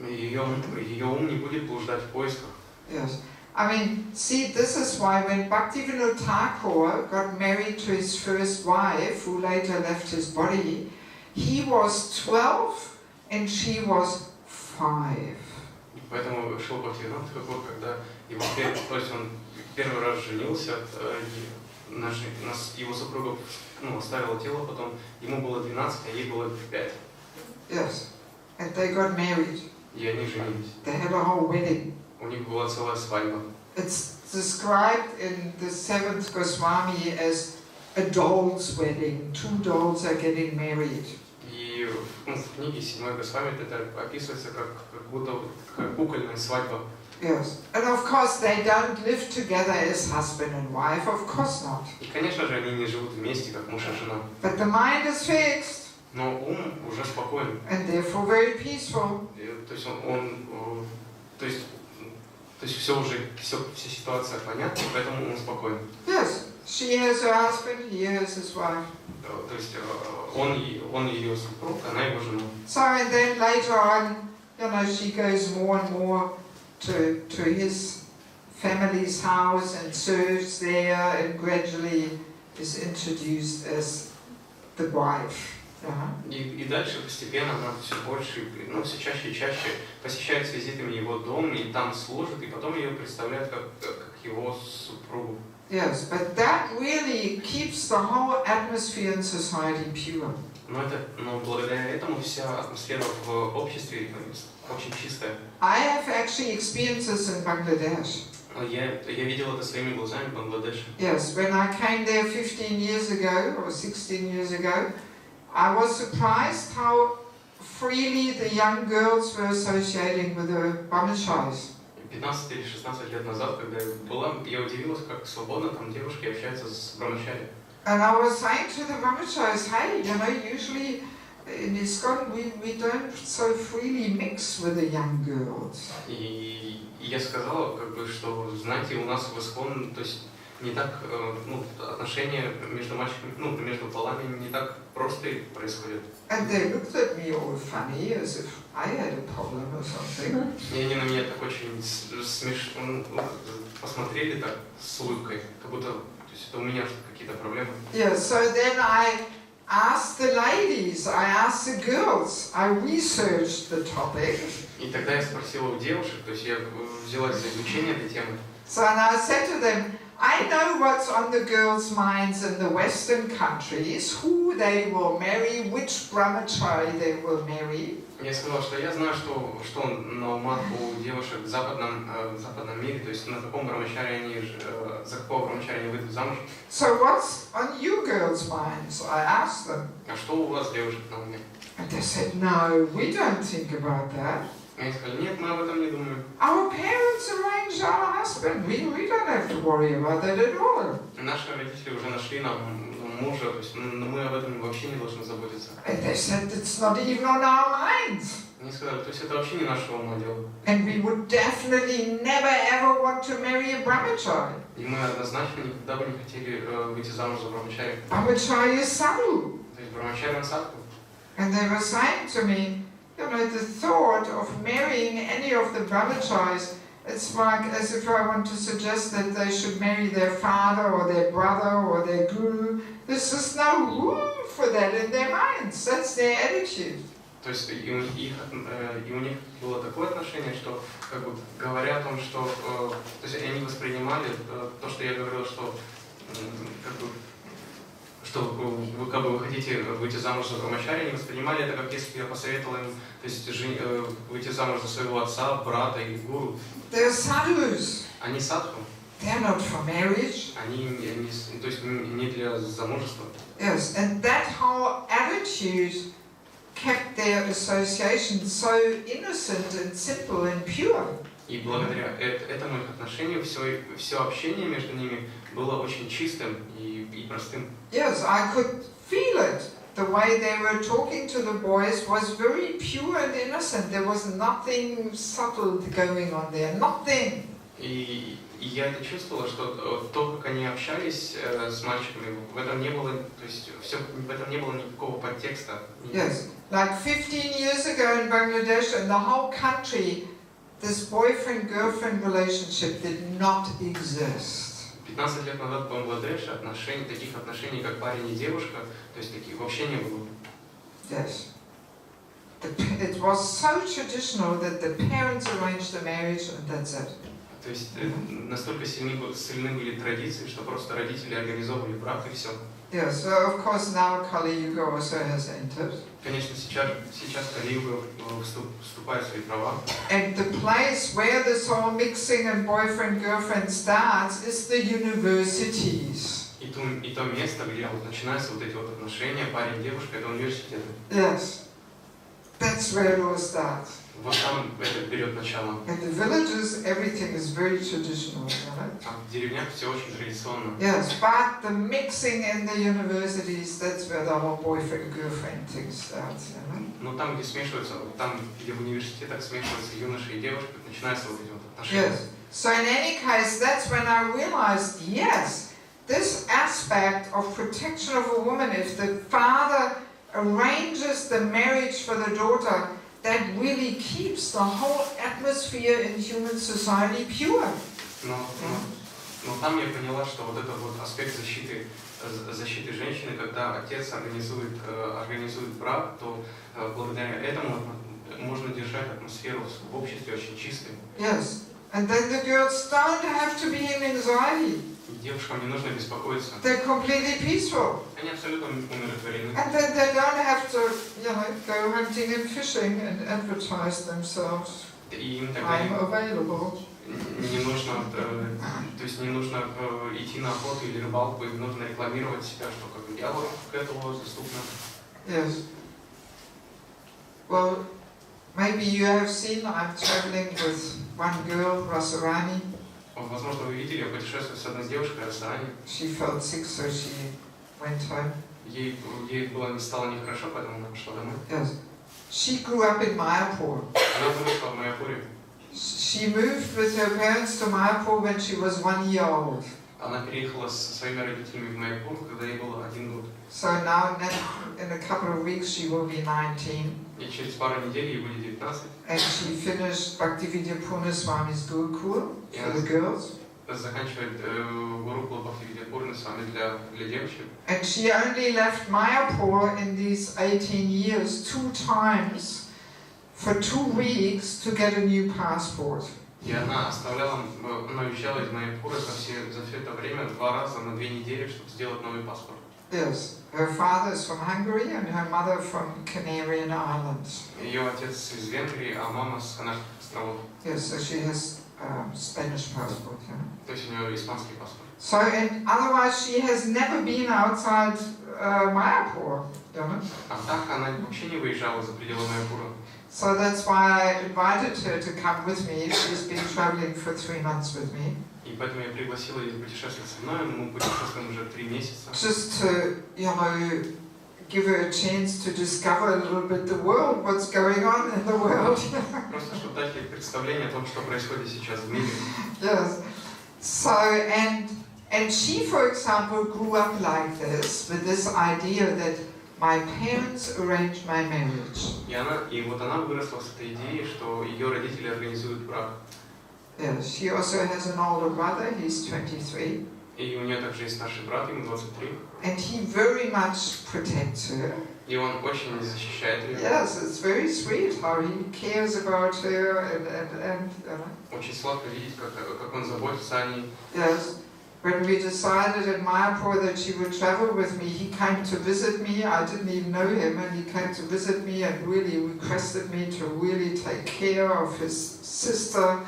Ее ум не будет блуждать в поисках. Yes. I mean, see, this is why when Bhaktivinoda Thakur got married to his first wife, who later left his body, he was 12 and she was 5. Поэтому Шрила Бхактивинода Тхакур, когда он первый раз женился, его супруга оставила тело, потом ему было 12, а ей было 5. Yes, and they got married. И они женились. They had a whole wedding. У них была целая свадьба. It's described in the 7th Goswami as a doll's wedding. 2 dolls are getting married. И в книге 7 Госвами это описывается как будто как кукольная свадьба. Yes, and of course they don't live together as husband and wife. Of course not. И, конечно же, они не живут вместе, как муж и жена. But the mind is fixed. Но ум уже спокоен. And therefore very peaceful. То есть вся ситуация понятна, поэтому он спокоен. Yes, she has her husband, he has his wife. То есть он ее супруг, она его жена. So and then later on, you know, she goes more and more to his family's house and serves there, and gradually is introduced as the wife. И дальше постепенно она все больше, все чаще и чаще посещает с визитами его дом и там служит, и потом ее представляют как его супругу. Yes, but that really keeps the whole atmosphere in society pure. Но благодаря этому вся атмосфера в обществе очень чистая. I have actually experienced this in Bangladesh. Я видел это своими глазами в Бангладеше. Yes, when I came there 15 years ago or 16 years ago, I was surprised how freely the young girls were associating with the brahmacharis. 15 или 16 лет назад, когда я удивилась, как свободно там девушки общаются с брамачари. And I was saying to the brahmacharis, hey, you know, usually in ISKCON we don't so freely mix with the young girls. И я сказала, что, знаете, у нас в ISKCON, то есть не так, отношения между мальчиками, между полами не так просто происходят. And they looked at me all funny, as if I had a problem or something. И они на меня так очень смешно посмотрели так с улыбкой, как будто, то есть это у меня какие-то проблемы. Yeah, so then I asked the ladies, I asked the girls, I researched the topic. И тогда я спросила у девушек, то есть я взялась за изучение этой темы. So and I said to them, I know what's on the girls' minds in the Western countries, who they will marry, which brahmachari they will marry. Я сказал, что я знаю, что на умах у девушек в западном мире, то есть на каком брамачаре за какого брамачари они выйдут замуж. So what's on you girls' minds? I asked them. А что у вас, девушек, на уме? And they said, no, we don't think about that. Они сказали, нет, мы об этом не думаем. Our parents arranged our husband. We don't have to worry about that at all. Наши родители уже нашли нам мужа, то есть мы об этом вообще не должны заботиться. And they said, it's not even on our minds. Они сказали, то есть это вообще не нашего ума дело. And we would definitely never ever want to marry a brahmachari. И мы однозначно никогда бы не хотели выйти замуж за брамачари. Brahmachari is sadhu. То есть брамачари он садху. And they were saying to me, you know, the thought of marrying any of the brahmacharis, it's like as if I want to suggest that they should marry their father or their brother or their guru. There's just no room for that in their minds. That's their attitude. То есть и у них было такое отношение, что как бы говоря о том, что то есть они воспринимали то, что я говорил, что как бы что вы как бы вы хотите выйти замуж за брамачари, они воспринимали это как если бы я посоветовал им, то есть выйти замуж за своего отца, брата или гуру. They're sadhus. Они садху, They're not for marriage. они то есть не для замужества. Yes, and that whole attitude kept their association so innocent and simple and pure. И благодаря этому их отношению все общение между ними было очень чистым и простым. Yes, I could feel it. The way they were talking to the boys was very pure and innocent. There was nothing subtle going on there. Nothing. И я это чувствовала, что то, как они общались с мальчиками, в этом не было, то есть в этом не было никакого подтекста. Yes, like 15 years ago in Bangladesh, and the whole country, this boyfriend-girlfriend relationship did not exist. 15 лет назад в Бангладеше таких отношений, как парень и девушка, то есть таких вообще не было. Yes. It was so traditional that the parents arranged the marriage and that's it. То есть настолько сильны были традиции, что просто родители организовывали брак и все. Yeah, so of course now Kali Yuga also has entered. Конечно, сейчас Кали-юга вступает в свои права. And the place where this whole mixing and boyfriend-girlfriend starts is the universities. И то место, где вот начинаются вот эти вот отношения, парень-девушка, это университеты. Yes, that's where it all starts. Вот там это берет начало. In the villages, everything is very traditional, right? А в деревнях все очень традиционно. Yes, but the mixing in the universities, that's where the whole boyfriend-girlfriend thing starts, you know? Но там, где смешиваются, там, где в университетах смешиваются юноши и девушки, начинаются вот эти вот отношения. Yes. So in any case, that's when I realized, yes, this aspect of protection of a woman, if the father arranges the marriage for the daughter, that really keeps the whole atmosphere in human society pure. Но там я поняла, что вот этот вот аспект защиты женщины, когда отец организует брак, то благодаря этому можно держать атмосферу в обществе очень чистой. Yes, and then the girls don't have to be in anxiety. И девушкам не нужно беспокоиться. They're completely peaceful. Они абсолютно умиротворены. And then they don't have to, go hunting and fishing and advertise themselves. И им I'm тогда available. не нужно, то есть не нужно идти на охоту или рыбалку, им нужно рекламировать себя, что как бы я вот к этому доступна. Yes. Well, maybe you have seen I'm traveling with one girl, Rasarani. Возможно, вы видели, я путешествую с одной девушкой в ресторане. She felt sick, so she went home. Ей стало нехорошо, поэтому она пошла домой. Yes. She grew up in Mayapur. Она выросла в Майяпуре. She moved with her parents to Mayapur when she was 1 year old. Она переехала со своими родителями в Майяпур, когда ей было 1 год. So now, in a couple of weeks, she will be 19. И через пару недель ей будет 19. And she finished Bhaktividya Purna Swami's Gurukul for the girls. Заканчивает Гурукул Бхактивидья Пурна Свами для девочек. And she only left Mayapur in these 18 years 2 times for 2 weeks to get a new passport. И она уезжала из Майяпура за все это время 2 раза на 2 недели, чтобы сделать новый паспорт. Yes, her father is from Hungary and her mother from Canarian Islands. Ее отец из Венгрии, а мама с Канарских островов. Yes, so she has Spanish passport. Yeah. То есть у нее испанский паспорт. So, and otherwise she has never been outside Mayapur. А так она вообще не выезжала за пределы Майяпура. So that's why I invited her to come with me. She's been traveling for 3 months with me. И поэтому я пригласила ее путешествовать со мной. Мы путешествуем уже 3 месяца. Just to, give her a chance to discover a little bit the world, what's going on in the world. Просто чтобы дать ей представление о том, что происходит сейчас в мире. Yes. So, and she, for example, grew up like this, with this idea that my parents arranged my marriage. И вот она выросла с этой идеей, что ее родители организуют брак. Yes, she also has an older brother, he's 23. И у нее также есть старший брат, ему 23. And he very much protects her. И он очень защищает ее. Yes, it's very sweet how he cares about her and Очень сладко видеть, как он заботится о ней. Yes, when we decided in Mayapur that she would travel with me, he came to visit me. I didn't even know him, and he came to visit me and really requested me to really take care of his sister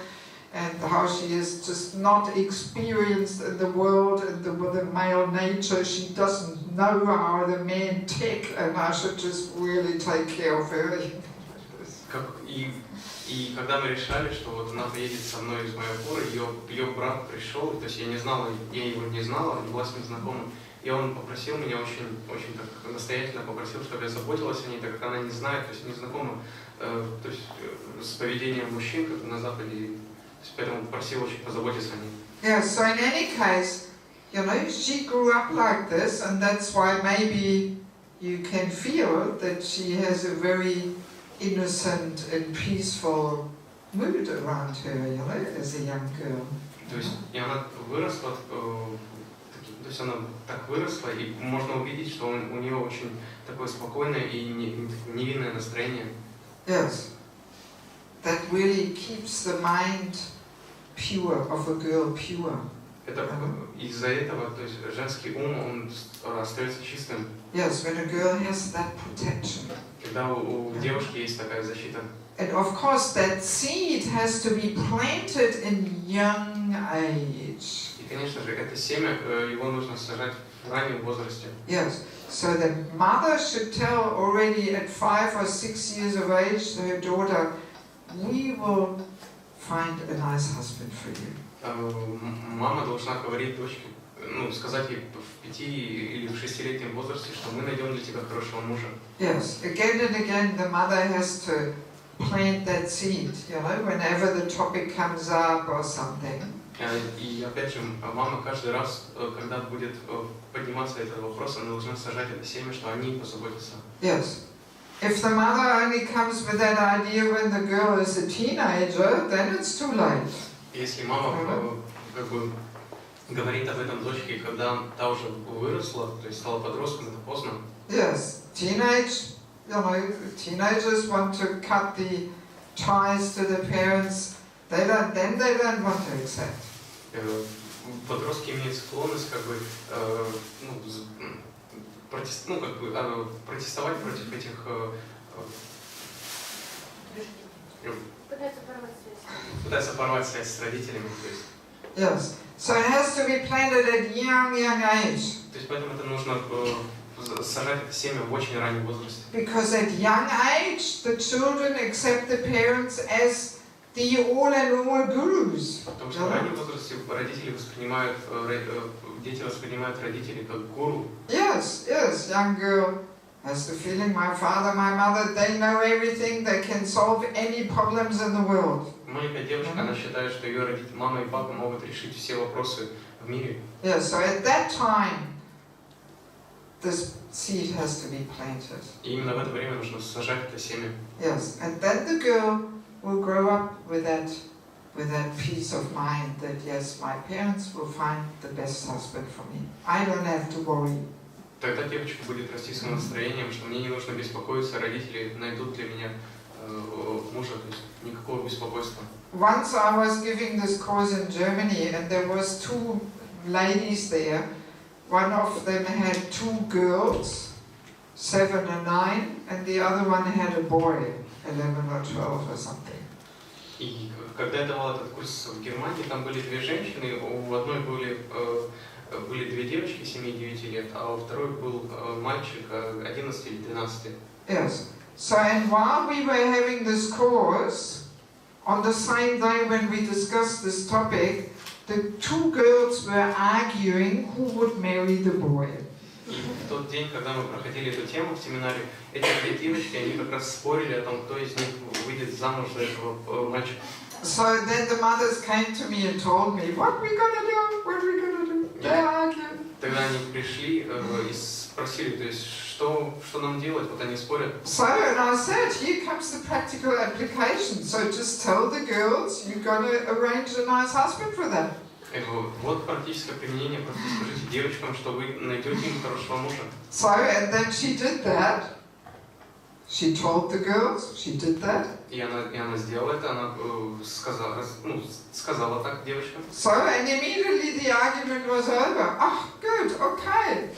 and how she is just not experienced in the world and with the male nature. She doesn't know how the men tick, and I should just really take care of her. И когда мы решали, что вот она поедет со мной из Майапура, ее брат пришел, то есть я его не знала, не была с ним знакома, и он попросил меня очень так настоятельно попросил, чтобы я заботилась о ней, так как она не знает, то есть не знакома, то есть с поведением мужчин, как на Западе, то есть поэтому попросил очень позаботиться о ней. Yeah, so in any case, you know, she grew up like this, and that's why maybe you can feel that she has a very innocent and peaceful mood around her, you know, as a young girl. То есть и она выросла, то есть она так выросла, и можно увидеть, что у нее очень такое спокойное и невинное настроение. Yes, that really keeps the mind pure of a girl pure. Это из-за этого, то есть женский ум, он остается чистым. Yes, when a girl has that protection. Когда у девушки есть такая защита. And of course that seed has to be planted in young age. И, конечно же, это семя, его нужно сажать в раннем возрасте. Yes, so the mother should tell already at 5 or 6 years of age to her daughter, we will find a nice husband for you. Мама должна говорить дочке, сказать ей в 5 или в 6-летнем возрасте, что мы найдем для тебя хорошего мужа. Yes, again and again the mother has to plant that seed, you know, whenever the topic comes up or something. И опять же, мама каждый раз, когда будет подниматься этот вопрос, она должна сажать это семя, что они позаботятся. Yes. If the mother only comes with that idea when the girl is a teenager, then it's too late. Если мама как бы говорит об этом дочке, когда та уже выросла, то есть стала подростком, это поздно. Yes, teenagers want to cut the ties to the parents. They don't want to accept. Подростки имеют склонность протестовать против этих. Пытаются порвать связь с родителями, то есть. Yes. So it has to be planted at young age. То есть поэтому это нужно сажать это семя в очень раннем возрасте. Because at young age, the children accept the parents as the all-and-all gurus. Потому что в раннем возрасте дети воспринимают родителей как гуру. Yes, young girl has the feeling my father, my mother, they know everything, they can solve any problems in the world. Маленькая девушка, она считает, что ее родители, мама и папа могут решить все вопросы в мире. Yeah, so at that time, this seed has to be planted. И именно в это время нужно сажать это семя. Yes, and then the girl will grow up with that peace of mind that yes, my parents will find the best husband for me. I don't have to worry. Тогда девочка будет расти с настроением, что мне не нужно беспокоиться, родители найдут для меня мужа, то есть никакого беспокойства. Once I was giving this course in Germany, and there was 2 ladies there. One of them had 2 girls, 7 and 9, and the other one had a boy, 11 or 12 or something. И когда я давал этот курс в Германии, там были 2 женщины, у одной были 2 девочки 7-9 лет, а у второй был мальчик 11 или 12. Yes. So, and while we were having this course, on the same day when we discussed this topic, the 2 girls were arguing who would marry the boy. И в тот день, когда мы проходили эту тему в семинаре, эти 2 девочки, они как раз спорили о том, кто из них выйдет замуж за этого мальчика. So then the mothers came to me and told me, what we gonna do? What we gonna do? They argued. Тогда они пришли и спросили, то есть, что нам делать? Вот они спорят. So, and I said, here comes the practical application. So just tell the girls you're gonna arrange a nice husband for them. Вот практическое применение, просто скажите девочкам, что вы найдете им хорошего мужа. So, and then she did that. She told the girls, she did that. И она сделала это, она сказала так девочкам. So, and immediately the argument was over. Oh, good, okay.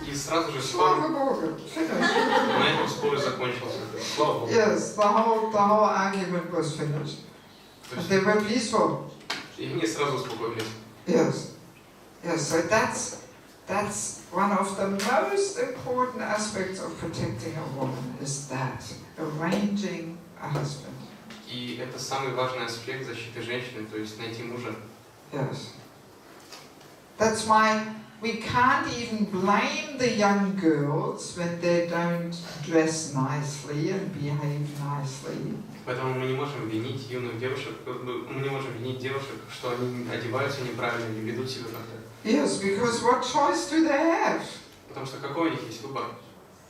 И сразу же спор, Slava Boga, finished. на этом спор закончился. Слава Богу. Yes, the whole argument was finished. То And есть, they were peaceful. и они сразу успокоились. Yes. Yes, so that's one of the most important aspects of protecting a woman, is that, arranging a husband. И это самый важный аспект защиты женщины, то есть найти мужа. Yes. That's why we can't even blame the young girls when they don't dress nicely and behave nicely. Поэтому мы не можем винить юных девушек, мы не можем винить девушек, что они одеваются неправильно или ведут себя как-то. Yes, because what choice do they have? Потому что какой у них есть выбор?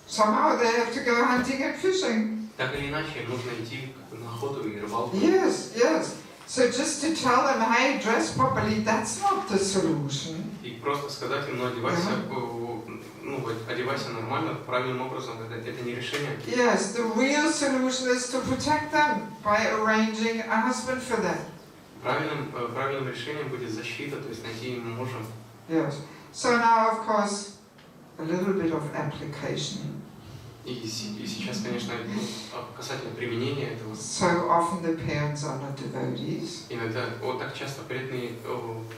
Somehow they have to go hunting and fishing. Так или иначе, им нужно идти на охоту и рыбалку. Yes, yes. So just to tell them, hey, dress properly, that's not the solution. И просто сказать им, одевайся, одевайся нормально, правильным образом, это не решение. Yes, the real solution is to protect them by arranging a husband for them. Правильным решением будет защита, то есть найти им мужа. Yes. So now, of course, a little bit of application. И сейчас, конечно, касательно применения этого. So often the parents are not devotees. Иногда так часто преданные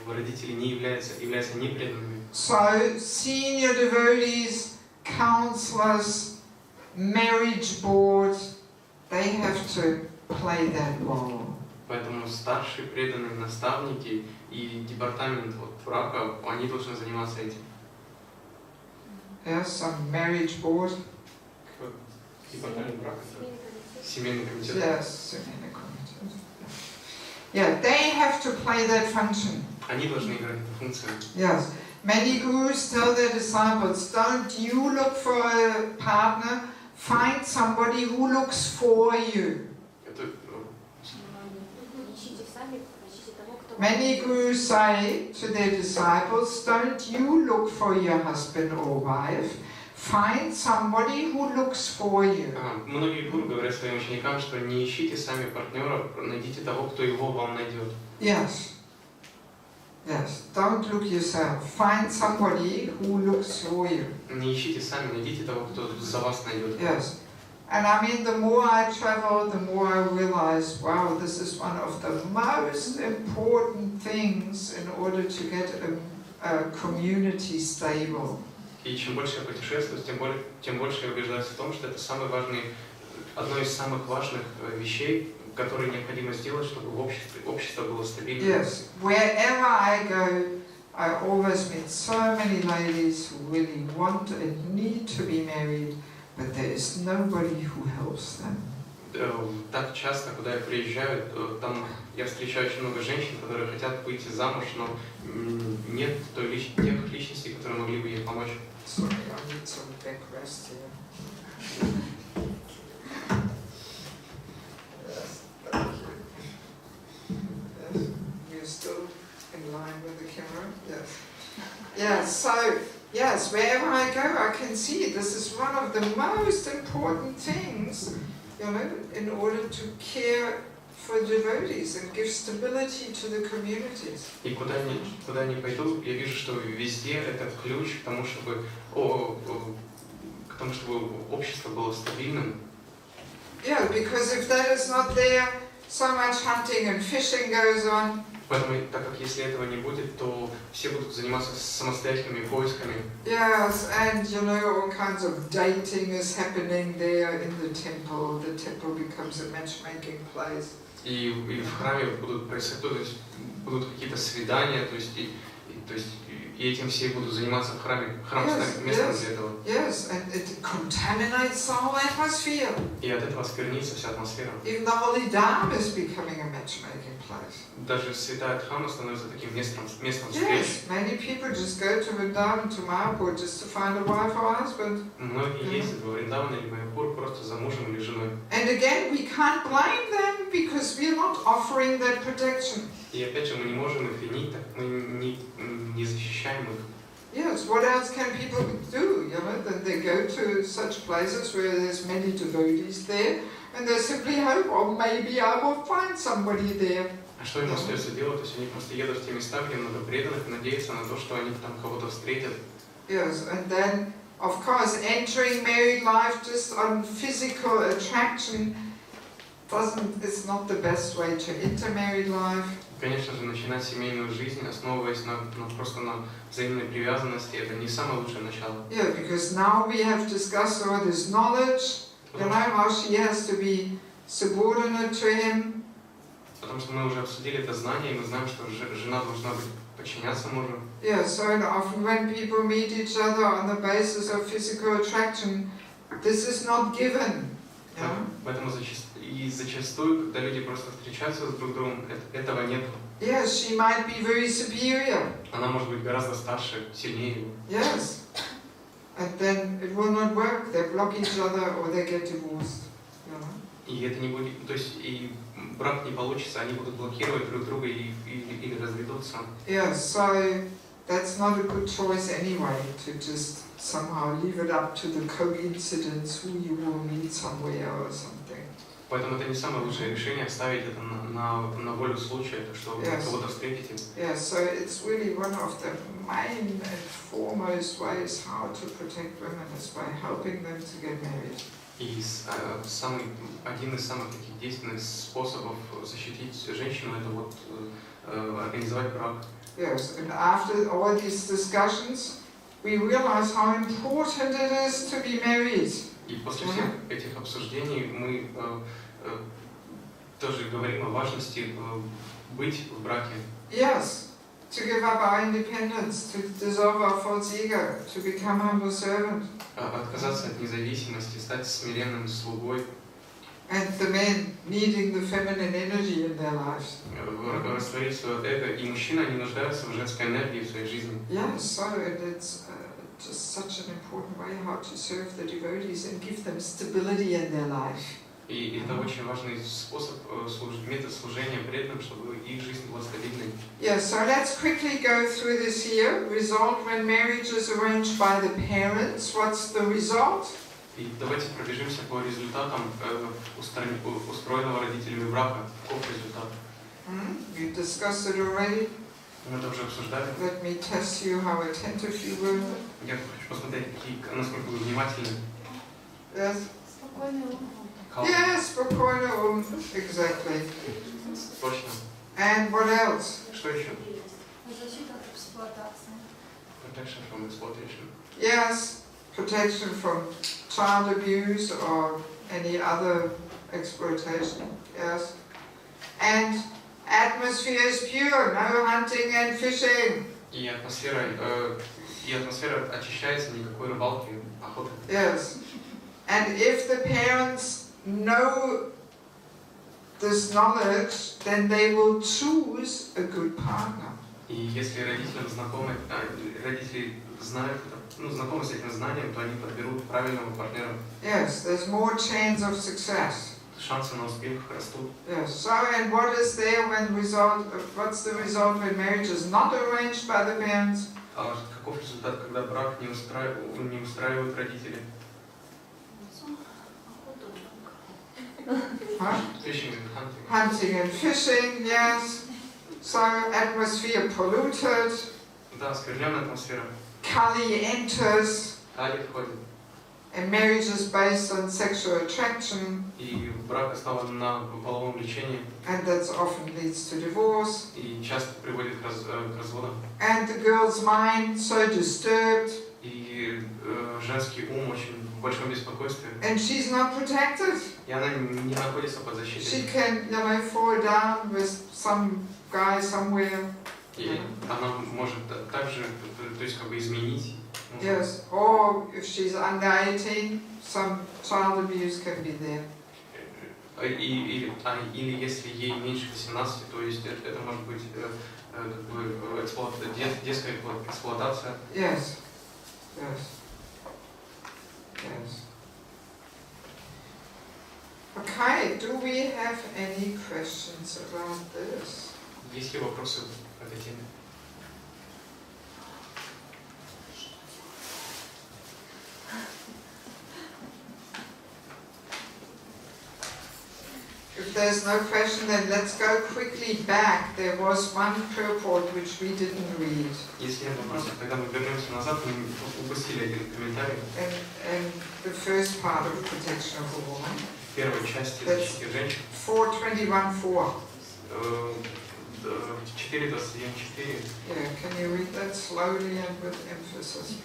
родители не являются непреданными. So senior devotees, counselors, marriage board, they have to play that role. Поэтому старшие преданные наставники и департамент брака, они должны заниматься этим. Yes, some marriage board. Департамент брака, семейный комитет. Yes, семейный комитет. Yeah, they have to play that function. Они должны играть эту функцию. Yes. Many gurus tell their disciples, don't you look for a partner, find somebody who looks for you. Many gurus say to their disciples, don't you look for your husband or wife, find somebody who looks for you. Многие гуру говорят своим ученикам, что не ищите сами партнера, найдите того, кто его вам найдет. Yes. Yes. Don't look yourself. Find somebody who looks for you. Не ищите сами, найдите того, кто за вас найдет. Yes. And I mean, the more I travel, the more I realize, wow, this is one of the most important things in order to get a community stable. И чем больше я путешествую, тем больше я убеждаюсь в том, что это одно из самых важных вещей, которые необходимо сделать, чтобы общество было стабильным. Yes. Wherever I go, I always meet so many ladies who really want and need to be married, but there is nobody who helps them. Так часто, куда я приезжаю, там я встречаю очень много женщин, которые хотят выйти замуж, но нет тех личностей, которые могли бы ей помочь. Sorry, I need some back rest here. Yes, thank you. Yes, we're still in line with the camera. Yes. Yes. So yes, wherever I go, I can see this is one of the most important things, in order to care for devotees and give stability to the communities. И куда ни пойду, я вижу, что везде это ключ к тому, чтобы общество было стабильным. Yeah, because if that is not there, so much hunting and fishing goes on. Поэтому, так как если этого не будет, то все будут заниматься самостоятельными поисками. Yes, and all kinds of dating is happening there in the temple. The temple becomes a matchmaking place. И в храме будут какие-то свидания, то есть и этим все будут заниматься в храме. Храм станет местом для этого. Yes, and it contaminates the whole atmosphere. И от этого осквернится вся атмосфера. Even the holy Dham is becoming a matchmaking place. Даже святая Дхамма становится таким местом встреч. Yes, many people just go to Vrindavan, to Mayapur, just to find a wife or husband. Многие ездят во Вриндаван или Майяпур просто за мужем или женой. And again, we can't blame them because we are not offering that protection. И опять же, мы не можем их винить, так мы не защищаем их. Yes, Yes, what else can people do? You know, that they go to such places where there's many devotees there, and they simply hope, oh, maybe I will find somebody there. А что им остается делать? То есть они просто едут в те места, где много преданных, и надеются на то, что они там кого-то встретят. Yes, and then, of course, entering married life just on physical attraction it's not the best way to enter married life. Конечно же, начинать семейную жизнь, основываясь просто на взаимной привязанности, это не самое лучшее начало. Yeah, because now we have discussed all this knowledge, you know, how she has to be subordinate to him. Потому что мы уже обсудили это знание, и мы знаем, что жена должна подчиняться мужу. Yeah, so often when people meet each other on the basis of physical attraction, this is not given. Yeah? Поэтому зачастую, когда люди просто встречаются с друг другом, этого нет. Yes, she might be very superior. Она может быть гораздо старше, сильнее его. Yes. And then it will not work. They block each other or they get divorced. You know? И это не будет, то есть и брак не получится, они будут блокировать друг друга или разведутся. Yeah, so that's not a good choice anyway, to just somehow leave it up to the coincidence who you will meet somewhere or something. Поэтому это не самое лучшее решение, оставить это на волю случая, то что вы кого-то встретите. Yeah, so it's really one of the main and foremost ways how to protect women is by helping them to get married. И один из самых таких действенных способов защитить женщину это вот организовать брак. Yes, and after all these discussions, we realize how important it is to be married. И после всех этих обсуждений мы тоже говорим о важности быть в браке. Yes, to give up our independence, to dissolve our false ego, to become humble servant. Отказаться от независимости, стать смиренным слугой. And the men needing the feminine energy in their lives. Растворить свое эго, и мужчины они нуждаются в женской энергии в своей жизни. Yes, so it's just such an important way how to serve the devotees and give them stability in their life. И это очень важный способ, метод служения преданным, чтобы их жизнь была стабильной. Yeah, so let's quickly go through this here. Result when marriage is arranged by the parents. What's the result? И давайте пробежимся по результатам устроенного родителями брака. Каков результат? You discussed it already. Мы это уже обсуждали. Let me test you how attentive you were. Я хочу посмотреть, насколько вы внимательны. Yes. Спокойный ум. Yes, спокойно, exactly. Точно. And what else? Что еще? Защита от эксплуатации. Protection from exploitation. Yes, protection from child abuse or any other exploitation. Yes. And atmosphere is pure, no hunting and fishing. И атмосфера очищается, никакой рыбалки, охоты. Yes. And if the parents know this knowledge, then they will choose a good partner. И если родители знают, знакомы с этим знанием, то они подберут правильного партнера. Yes, there's more chance of success. Шансы на успех растут. Yes. So, and what is there when what's the result when marriage is not arranged by the parents? А каков результат, когда брак не устраивают родители? Huh? Fishing and hunting. Hunting and fishing, yes. So, atmosphere polluted. Да, оскверненная атмосфера. Kali enters. Кали входит. And marriage is based on sexual attraction. И брак основан на половом влечении. And that often leads to divorce. И часто приводит к разводам. And the girl's mind so disturbed. И женский ум очень в большом беспокойстве. And she's not protected. И она не находится под защитой. She can, fall down with some guy somewhere. И она может также, то есть как бы изменить. Yes, or if she's under 18, some child abuse can be there. Или если ей меньше 18, то есть это может быть как бы детская эксплуатация. Yes, yes, yes. Okay, do we have any questions around this? Есть ли вопросы по этой теме? there's no question, then let's go quickly back. There was one purport which we didn't read. Если нет вопросов, тогда мы вернемся назад, мы упустили один комментарий. And the first part of protection of a woman. В первой части защиты женщин. 4:21:4. 4:21:4. Yeah, can you read that slowly and with emphasis?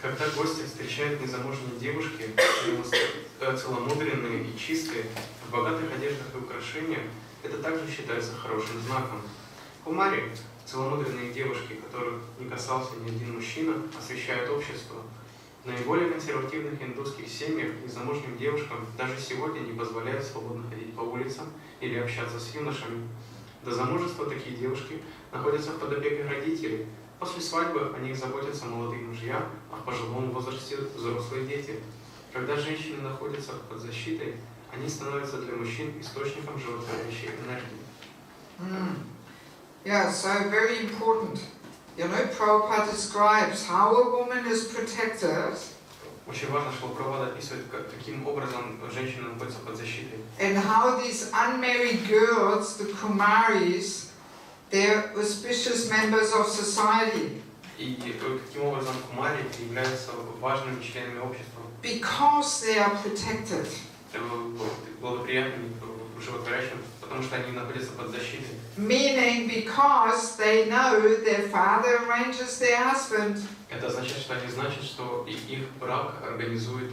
Когда гости встречают незамужние девушки, целомудренные и чистые, в богатых одеждах и украшениях, это также считается хорошим знаком. Кумари, целомудренные девушки, которых не касался ни один мужчина, освещают общество. В наиболее консервативных индусских семьях незамужним девушкам даже сегодня не позволяют свободно ходить по улицам или общаться с юношами. До замужества такие девушки находятся под опекой родителей. После свадьбы о них заботятся молодые мужья, а в пожилом возрасте взрослые дети. Когда женщины находятся под защитой, они становятся для мужчин источником животворящей энергии. Yeah, so very important. You know, Prabhupada describes how a woman is protected. Очень важно, что Прабхупада описывает, каким образом женщина находится под защитой. And how these unmarried girls, the Kumaris, they're auspicious members of society. И каким образом кумари являются важными членами общества. Because they are protected. Благоприятными, животворящим, потому что они находятся под защитой. Meaning because they know their father arranges their husband. Это означает, что они знают, что их брак организует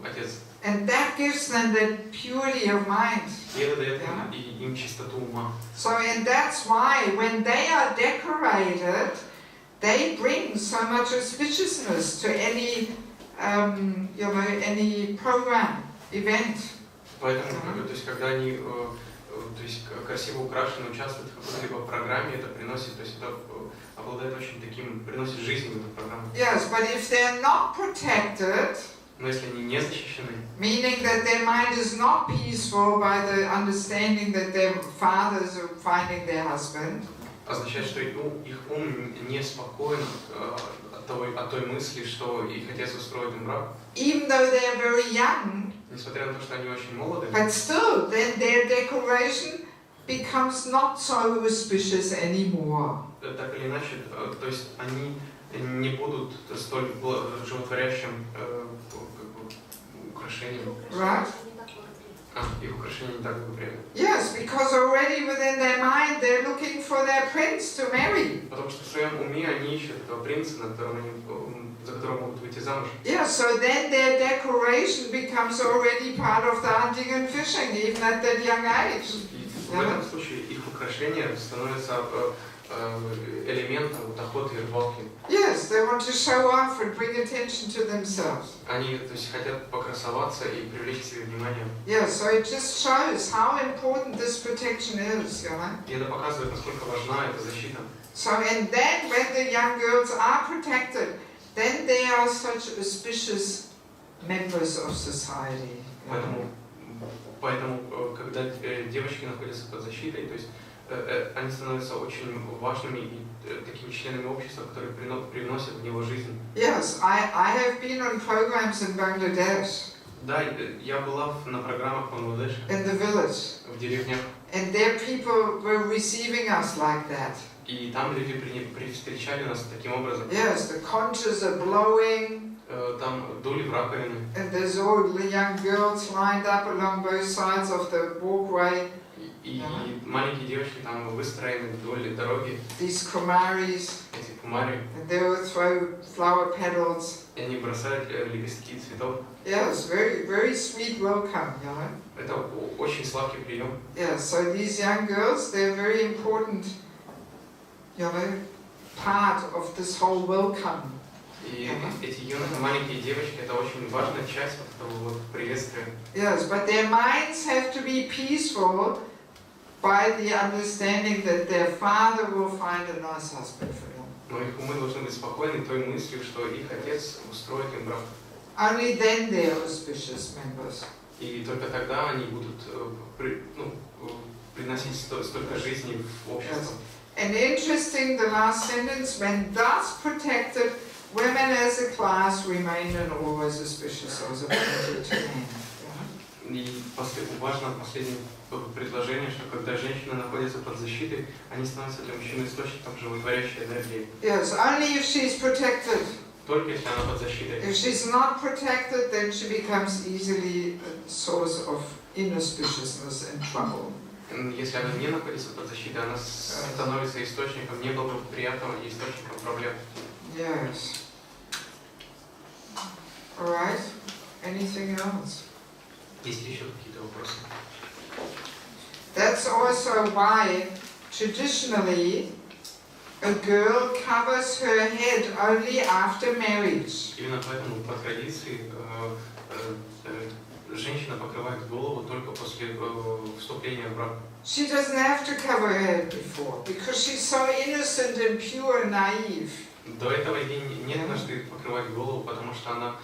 отец. And that gives them the purity of mind. И это дает им чистоту ума. So, and that's why when they are decorated, they bring so much auspiciousness to any, any program, event. Поэтому, то есть, когда они, то есть, красиво украшены, участвуют в какой-либо программе, это приносит, то есть, это обладает очень таким, приносит жизнь в эту программу. Yes, but if they're not protected, но если они не защищены, meaning that their mind is not peaceful by the understanding that their fathers are finding their husband, означает, что их ум не спокоен от той мысли, что их отец устроит им брак. Even though they are very young, несмотря на то, что они очень молоды, but still, then their decoration becomes not so auspicious anymore. Так или иначе, то есть они не будут столь животворящим украшением. Right? Их украшения не так благоприятны. Yes, because already within their mind they're looking for their prince to marry. Потому что в своем уме они ищут этого принца, за которого могут выйти замуж. Yeah, so then their decoration becomes already part of the hunting and fishing, even at that young age. В этом случае их украшения становятся элементом охоты и рыбалки. Yes, they want to show off and bring attention to themselves. Они, то есть, хотят покрасоваться и привлечь к себе внимание. Yeah, so it just shows how important this protection is, you know. И это показывает, насколько важна эта защита. So, and then when the young girls are protected, then they are such auspicious members of society. Поэтому, когда девочки находятся под защитой, то есть они становятся очень важными и такими членами общества, которые привносят в него жизнь. Yes, I have been on programs in Bangladesh. Да, я была на программах в Бангладеше. In the village. В деревнях. And there people were receiving us like that. И там люди встречали нас таким образом. Yes, the conches are blowing. Там дули в раковины. And there's all the young girls lined up along both sides of the walkway. И маленькие девочки там выстроены вдоль дороги. These Kumaris. Эти кумари. And they will throw flower petals. И они бросают лепестки цветов. Yes, very, very sweet welcome, you know. Это очень сладкий прием. Yeah, so these young girls, they're very important, you know, part of this whole welcome. И эти юные маленькие девочки, это очень важная часть этого вот приветствия. Yes, but their minds have to be peaceful by the understanding that their father will find a nice husband for them. Но их умы должны быть спокойны той мыслью, что их отец устроит им брак. Only then they are auspicious members. И только тогда они будут приносить столько жизни в общество. And interesting, the last sentence, when thus protected, women as a class remain and always auspicious as a to men. И важно последнее предложение, что когда женщина находится под защитой, они становятся для мужчины источником животворящей энергии. Yes, only if she's protected. Только если она под защитой. If she's not protected, then she becomes easily a source of inauspiciousness and trouble. Если она не находится под защитой, она становится источником неблагоприятного и источником проблем. Yes. All right. Anything else? Есть ли еще какие-то вопросы? That's also why traditionally a girl covers her head only after marriage. Именно поэтому по традиции женщина покрывает голову только после вступления в брак. She doesn't have to cover her head before because she's so innocent and pure and naive. До этого ей нет нужды покрывать голову, потому что она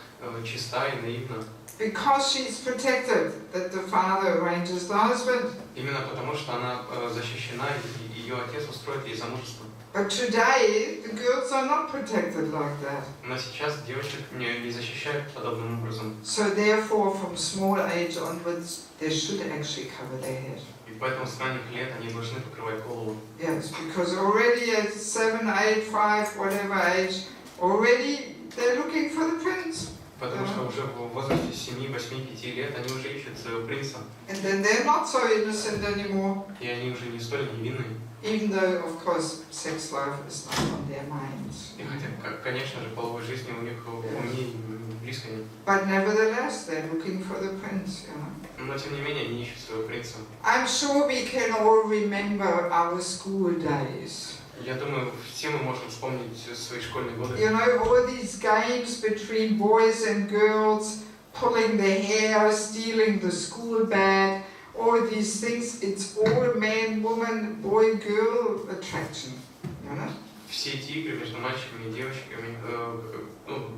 чиста и наивна. Because she's protected, that the father arranges the husband. Именно потому что она защищена, и ее отец устроит ей замужество. But today, the girls are not protected like that. Но сейчас девочек не защищают подобным образом. So therefore, from small age onwards, they should actually cover their head. И поэтому с ранних лет они должны покрывать голову. Yes, because already at 7, 8, 5, whatever age, already they're looking for the prince. Потому что уже в возрасте 7, 8, 5 лет они уже ищут своего принца. And then they're not so innocent anymore. И они уже не столь невинны. Even though, of course, sex life is not on their minds. И хотя, конечно же, половой жизни у них умнее близко нет. But nevertheless, they're looking for the prince, you know. Но тем не менее они ищут своего принца. I'm sure we can all remember our school days. Я думаю, все мы можем вспомнить свои школьные годы. You know, all these games between boys and girls, pulling their hair, stealing the school bag, all these things, it's all man, woman, boy, girl attraction, you know? Все эти игры между мальчиками и девочками,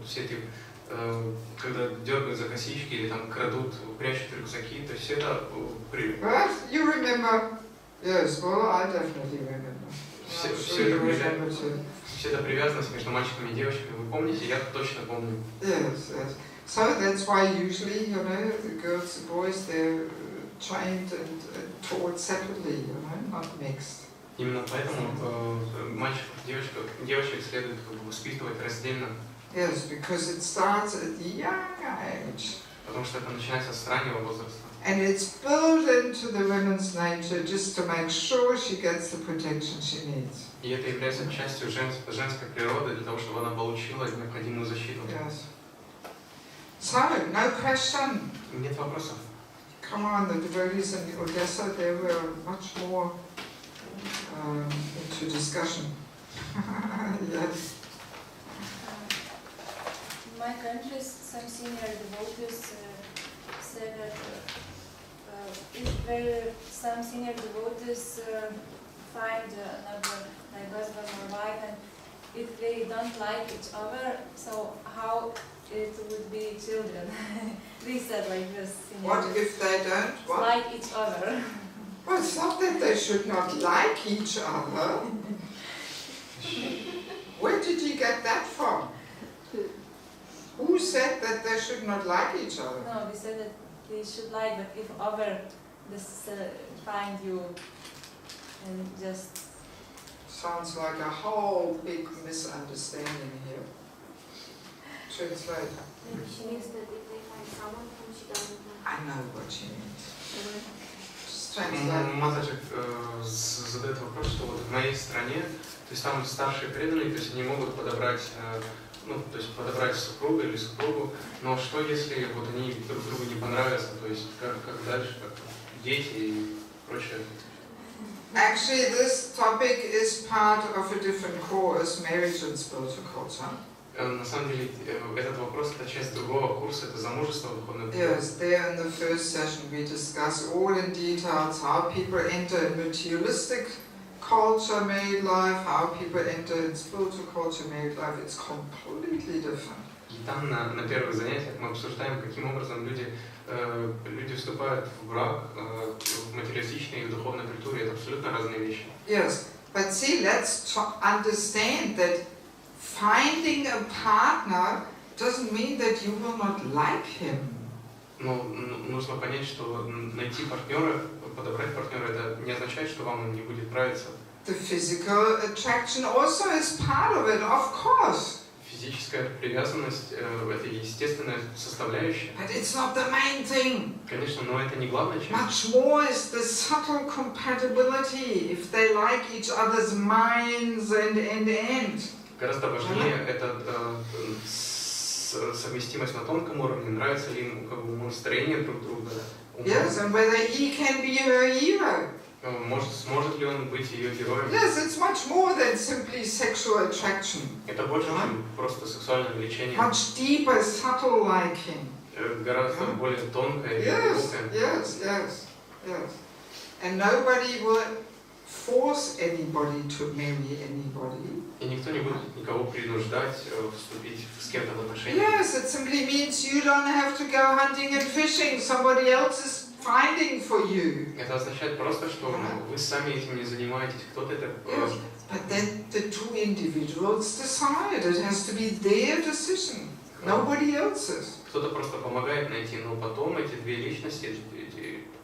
все эти, когда дергают за косички или там крадут, прячут рюкзаки, то все это... Right? You remember? Yes, well, I definitely remember. Все это привязанность между мальчиками и девочками. Вы помните? Я точно помню. Yes, yes. So that's why usually, you know, the girls and boys, they're trained and taught separately, you know, not mixed. Именно поэтому мальчиков и девочек следует воспитывать раздельно. Yes, because it starts at the young age. Потому что это начинается с раннего возраста. And it's built into the woman's nature just to make sure she gets the protection she needs. И это является частью женской природы для того, чтобы она получила необходимую защиту. Yes. So, no question. Нет вопросов. Come on, the devotees in Odessa, they were much more into discussion. Yes. In my country, some senior devotees said that if some senior devotees find another like husband or wife, and if they don't like each other, so how it would be children? They said like this. What if they don't what? Like each other? Well, it's not that they should not like each other. Where did you get that from? Who said that they should not like each other? No, they said that they should like, but if other find you and just... Sounds like a whole big misunderstanding here. Translate. She means that if they find someone whom she doesn't like. I know what she means. Just translate. Матаджик задает вопрос, что вот в моей стране, то есть там старшие преданные, то есть они могут подобрать, то есть подобрать супруга или супругу, но что если вот они друг другу не понравятся, то есть как дальше, как дети и прочее. Actually, this topic is part of a different course, marriage and spiritual culture. На самом деле, этот вопрос – это часть другого курса, это замужество духовное. Yes, there in the first session we discuss all in details how people enter in materialistic culture married life, how people enter in spiritual culture married life. It's completely different. И там на первых занятиях мы обсуждаем, каким образом люди вступают в брак в материалистичной и в духовной культуре. Это абсолютно разные вещи. Yes, but see, let's understand that finding a partner doesn't mean that you will not like him. Но нужно понять, что найти партнера, подобрать партнера, это не означает, что вам он не будет нравиться. The physical attraction also is part of it, of course. Физическая привязанность это естественная составляющая. But it's not the main thing. Конечно, но это не главная часть. Much more is the subtle compatibility, if they like each other's minds and. Гораздо важнее это совместимость на тонком уровне, нравится ли ему настроение друг друга. Yes, and whether he can be her hero. Сможет ли он быть ее героем? Yes, it's much more than simply sexual attraction. Это больше, чем просто сексуальное влечение. Much deeper, subtle liking. Гораздо более тонкое и глубокое. Yes. And nobody will force anybody to marry anybody. И никто не будет никого принуждать вступить с кем-то в отношения. Yes, it simply means you don't have to go hunting and fishing. Somebody else is finding for you. Это означает просто, что вы сами этим не занимаетесь, кто-то это. Yes. But then the two individuals decide. It has to be their decision, nobody else's. Кто-то просто помогает найти, но потом эти две личности,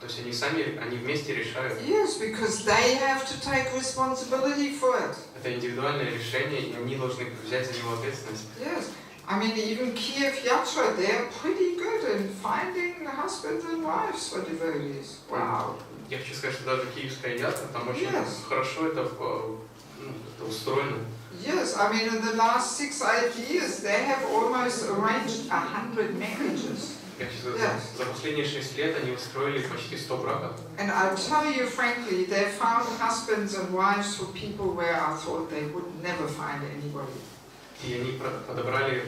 то есть они сами, они вместе решают. Yes, because they have to take responsibility for it. Это индивидуальное решение, и они должны взять за него ответственность. Yes. I mean, even Kiev Yatra, they're pretty good in finding husbands and wives for devotees. Wow. Я хочу сказать, что даже киевская ятра, там очень хорошо это устроено. Yes, I mean, in the last 6-8 years, they have almost arranged 100 marriages. Я хочу сказать, за последние 6 лет они устроили почти 100 браков. And I'll tell you frankly, they found husbands and wives for people where I thought they would never find anybody. И они подобрали,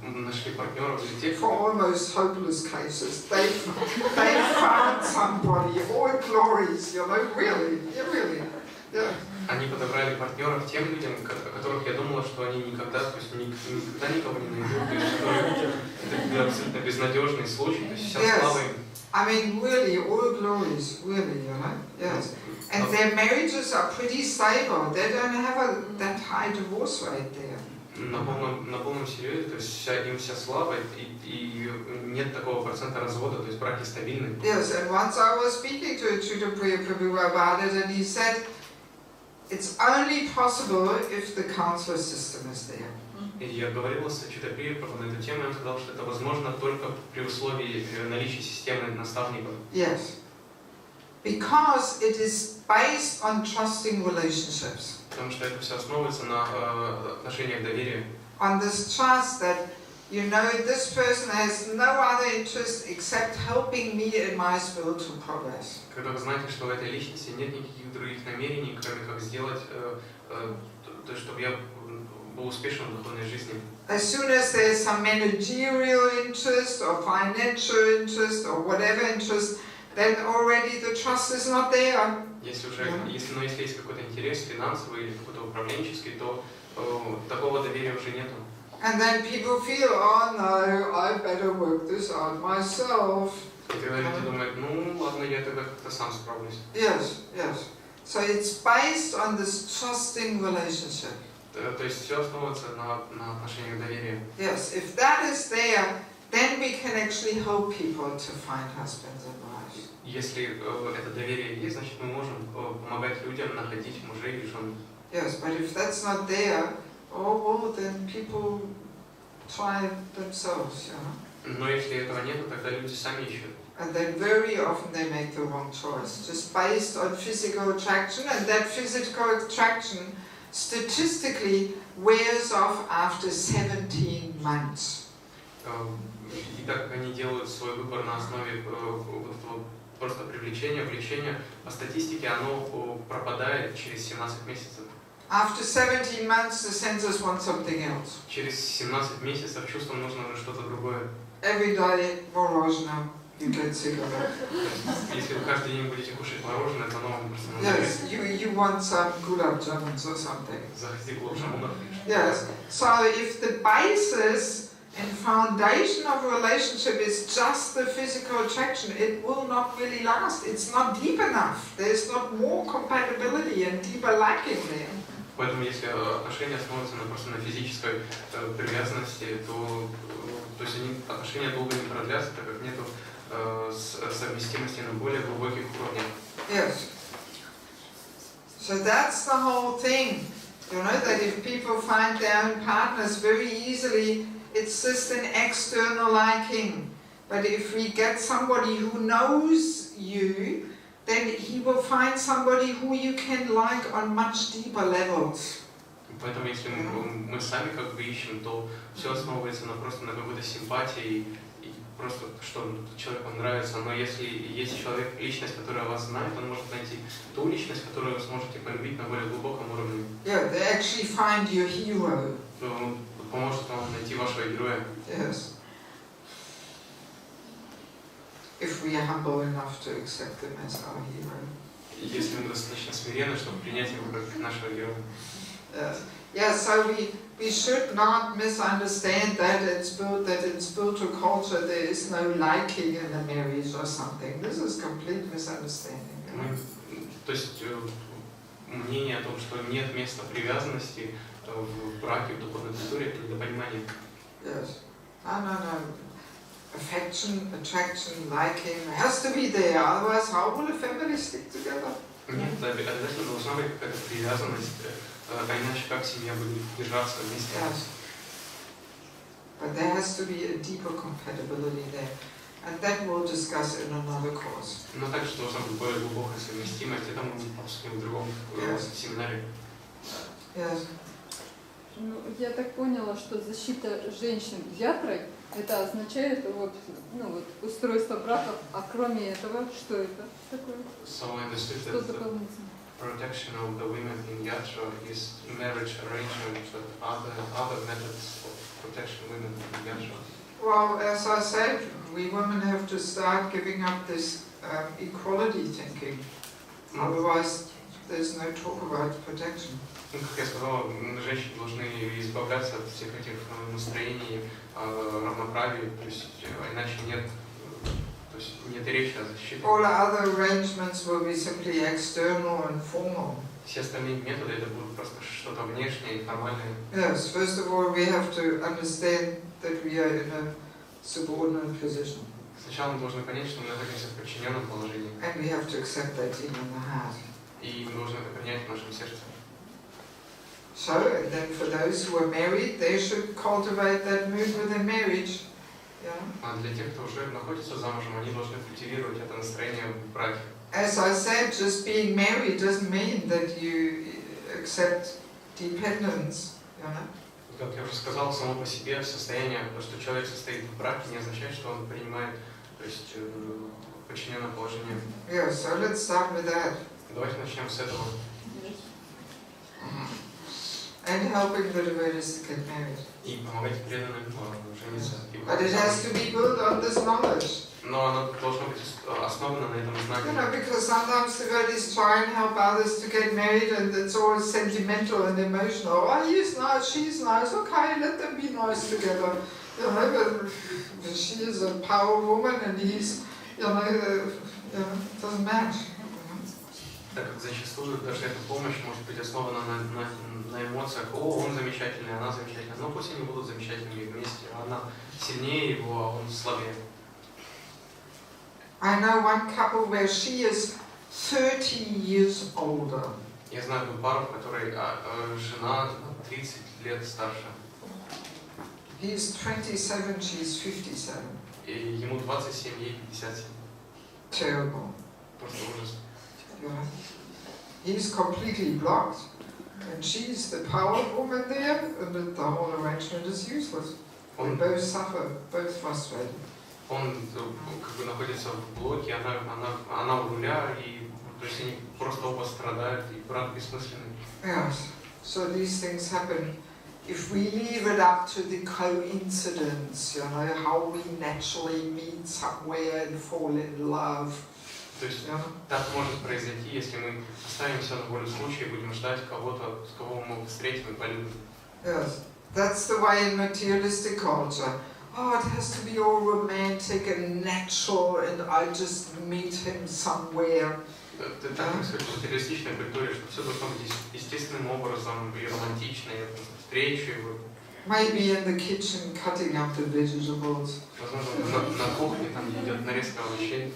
нашли партнеров для тех. For almost hopeless cases, they found somebody, all glories, you know, really. Yeah. Они подобрали партнеров тем людям, о которых я думала, что они никогда, то есть никогда никого не найдут, то есть это абсолютно безнадежный случай, то есть вся слава им. I mean, really, all glories, really, you know, yes. And their marriages are pretty stable. They don't have that high divorce rate there. На полном серьезе, то есть им вся слава, и нет такого процента развода, то есть браки стабильны. Yes, and once I was speaking to Chudapriya Prabhu about it, and he said, it's only possible if the counselor system is there. И я говорил с Чудаприей на эту тему, и он сказал, что это возможно только при условии наличия системы наставников. Yes, because it is based on trusting relationships. Потому что это все основывается на отношениях доверия. On this trust that, you know, this person has no other interest except helping me in my spiritual progress. Когда вы знаете, что в этой личности нет никаких других намерений, кроме как сделать, то, чтобы я был успешен в духовной жизни. As soon as there's some managerial interest or financial interest or whatever interest, then already the trust is not there. Если есть какой-то интерес финансовый или какой-то управленческий, то такого доверия уже нету. And then people feel, oh no, I better work this out myself. И тогда люди думают, ну ладно, я тогда как-то сам справлюсь. Yes. So it's based on this trusting relationship. То есть все основывается на отношениях доверия. Yes, if that is there, then we can actually help people to find husbands and wives. Если это доверие есть, значит мы можем помогать людям находить мужей и жен. Yes, but if that's not there, oh well, then people try themselves, you know. Но если этого нет, тогда люди сами ищут. And then very often they make the wrong choice, just based on physical attraction, and that physical attraction statistically wears off after 17 months. И так как они делают свой выбор на основе просто привлечения, влечения, по статистике оно пропадает через 17 месяцев. After 17 months, the senses want something else. Через 17 месяцев чувствам нужно уже что-то другое. Every day, мороженое. You get sick of it. Если вы каждый день будете кушать мороженое, то оно вам просто Yes, you want some gulab jamuns or something. захотите гулab-жамуна. Yes. So if the basis and foundation of a relationship is just the physical attraction, it will not really last. It's not deep enough. There's not more compatibility and deeper liking there. Поэтому если отношения основываются просто на физической привязанности, то есть отношения долго не продлятся, так как нету совместимости на более глубоких уровнях. Yes. So that's the whole thing. You know, that if people find their own partners very easily, it's just an external liking. But if we get somebody who knows you, then he will find somebody who you can like on much deeper levels. Поэтому если мы сами как бы ищем, то все основывается просто на какой-то симпатии и просто что человеку нравится. Но если есть человек, личность, которая вас знает, он может найти ту личность, которую вы сможете полюбить на более глубоком уровне. Yeah, they actually find your hero. Поможет вам найти вашего героя. Yes. If we are humble enough to accept them as our hero. Если мы достаточно смиренны, чтобы принять его как нашего героя. Yes. Yeah, so we should not misunderstand that in spiritual culture there is no liking in a marriage or something. This is complete misunderstanding. То есть мнение о том, что нет места привязанности в браке, в духовной культуре, это недопонимание. Yes. No. Affection, attraction, liking has to be there. Otherwise, how will a family stick together? Нет, обязательно должна быть какая-то привязанность, а иначе как семья будет держаться вместе. Yes. But there has to be a deeper compatibility there. And that we'll discuss in another course. Но также должна быть более глубокая совместимость, это мы обсудим в другом семинаре. Yes. Ну, я так поняла, что защита женщин ятрой, это означает устройство браков, а кроме этого, что это такое? So I understood Что that the дополнительно? protection of the women in Yatra is marriage arrangement, but other methods of protection of women in Yatra. Well, as I said, we women have to start giving up this equality thinking. Otherwise, there's no talk about protection. Как я сказал, женщины должны избавляться от всех этих настроений равноправия, то есть иначе нет речи о защите. All other arrangements will be simply external and formal. Все остальные методы это будут просто что-то внешнее и формальное. Yes, first of all, we have to understand that we are in a subordinate position. Сначала мы должны понять, что мы находимся в подчиненном положении. And we have to accept that in the heart. И мы должны это принять в нашем сердце. So, and then for those who are married, they should cultivate that mood within marriage. Yeah. А для тех, кто уже находится замужем, они должны культивировать это настроение в браке. As I said, just being married doesn't mean that you accept dependence. You know? Как я уже сказал, само по себе состояние, то, что человек состоит в браке, не означает, что он принимает, то есть подчиненное положение. Yeah, so let's start with that. Давайте начнем с этого. And helping the devotees to get married. И помогать преданным жениться. But it has to be built on this knowledge. Но оно должно быть основано на этом You знании. know, because sometimes devotees try and help others to get married and it's all sentimental and emotional. Oh, he's nice, she's nice, okay, let them be nice together. You know, but she is a power woman and he's, it doesn't match. Так как зачастую даже эта помощь может быть основана на эмоциях. О, он замечательный, она замечательная. Но пусть они будут замечательными вместе. Она сильнее его, а он слабее. I know one couple where she is 30 years older. Я знаю одну пару, в которой жена 30 лет старше. He's 27, she's 57. И ему 27, ей 57. Terrible. Просто ужас. He's completely blocked, and she's the power woman there, and the whole arrangement is useless. They both suffer, both frustrated. Он как бы находится в блоке, она у руля, и то есть они просто оба страдают, и брак бессмысленный. Yes. So these things happen if we leave it up to the coincidence, how we naturally meet somewhere and fall in love. То есть так может произойти, если мы оставим все на волю случая и будем ждать кого-то, с кого мы встретим и полюбим. Yes, that's the way in materialistic culture. Oh, it has to be all romantic and natural, and I just meet him somewhere. Это так происходит в материалистичной культуре, что все должно быть естественным образом и романтично, я просто встречу его. Maybe in the kitchen cutting up the vegetables. Возможно, на кухне, там, где идет нарезка овощей.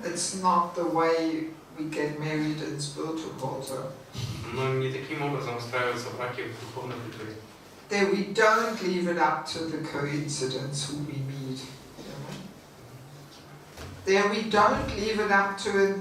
It's not the way we get married in spiritual culture. Но не таким образом устраиваются браки в духовной культуре. There we don't leave it up to the coincidence who we meet. There we don't leave it up to a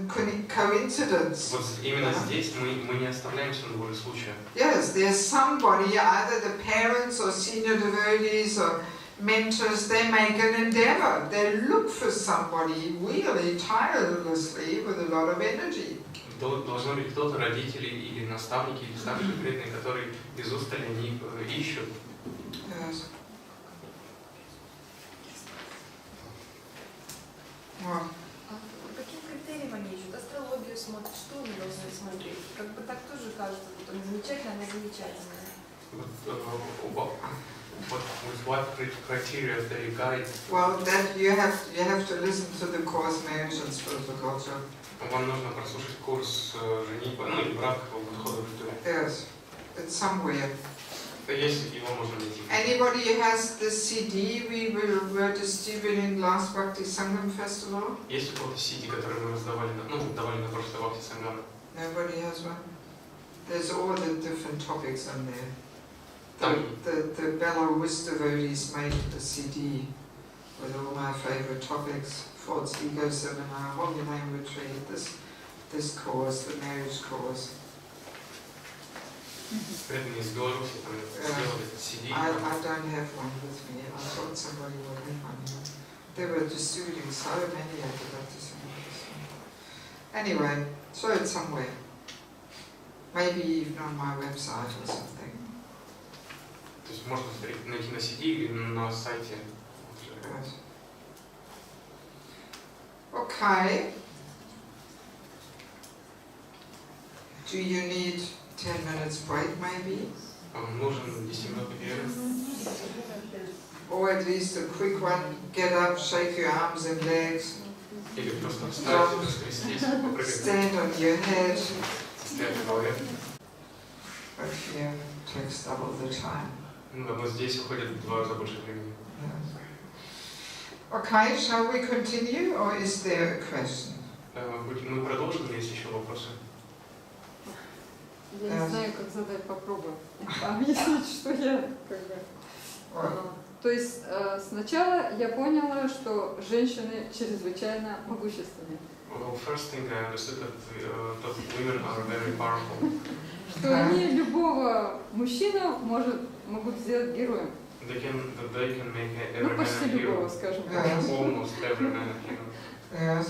coincidence. Вот именно здесь мы не оставляем все на волю случая. Yes, there's somebody, either the parents or senior devotees or mentors, they make an endeavor. They look for somebody really tirelessly with a lot of energy. Должны быть кто-то, родители или наставники, или старшие преданные, которые без устали они ищут. Yes. Well. По каким критериям они ищут? Астрологию смотрят, что они должны смотреть? Как бы так тоже кажется, вот он замечательный, она замечательная. With what criteria they guide? Well, then you have to listen to the course Marriage and Spiritual Culture. Вам нужно прослушать курс женитьба, ну или брак в духовной культуре. Yes, it's somewhere. Есть, его можно найти. Anybody has the CD we were distributing last Bhakti Sangam Festival? Есть у кого-то CD, который мы давали на прошлой Бхакти Сангаме? Nobody has one? There's all the different topics in there. The Belarus devotees made a CD with all my favorite topics. False Ego Seminar, Holy Name Retreat, this course, the marriage course. Преданные из Беларуси там сделали CD. I don't have one with me. I thought somebody would have one. They were distributing so many at the Bhakti Sangha. Anyway, so it's somewhere. Maybe even on my website or something. То есть можно найти на CD или на сайте. Right. Okay. Do you need 10 minutes break maybe? Нужен 10-минутный перерыв. Or at least a quick one. Get up, shake your arms and legs. Или просто встать, растрястись, попрыгать. Stand on your head. Стоять на голове. But here takes double the time. Но здесь уходит в 2 раза больше времени. Okay, shall we continue or is there a question? Мы продолжим, или есть еще вопросы? Я не знаю, как задать, попробую объяснить, что я как бы... То есть сначала я поняла, что женщины чрезвычайно могущественны. Well, first thing I understood that women are very powerful. Что они любого мужчину могут сделать героем. They can make every Ну, man почти a hero. любого, скажем так. Almost every man a hero. Yes.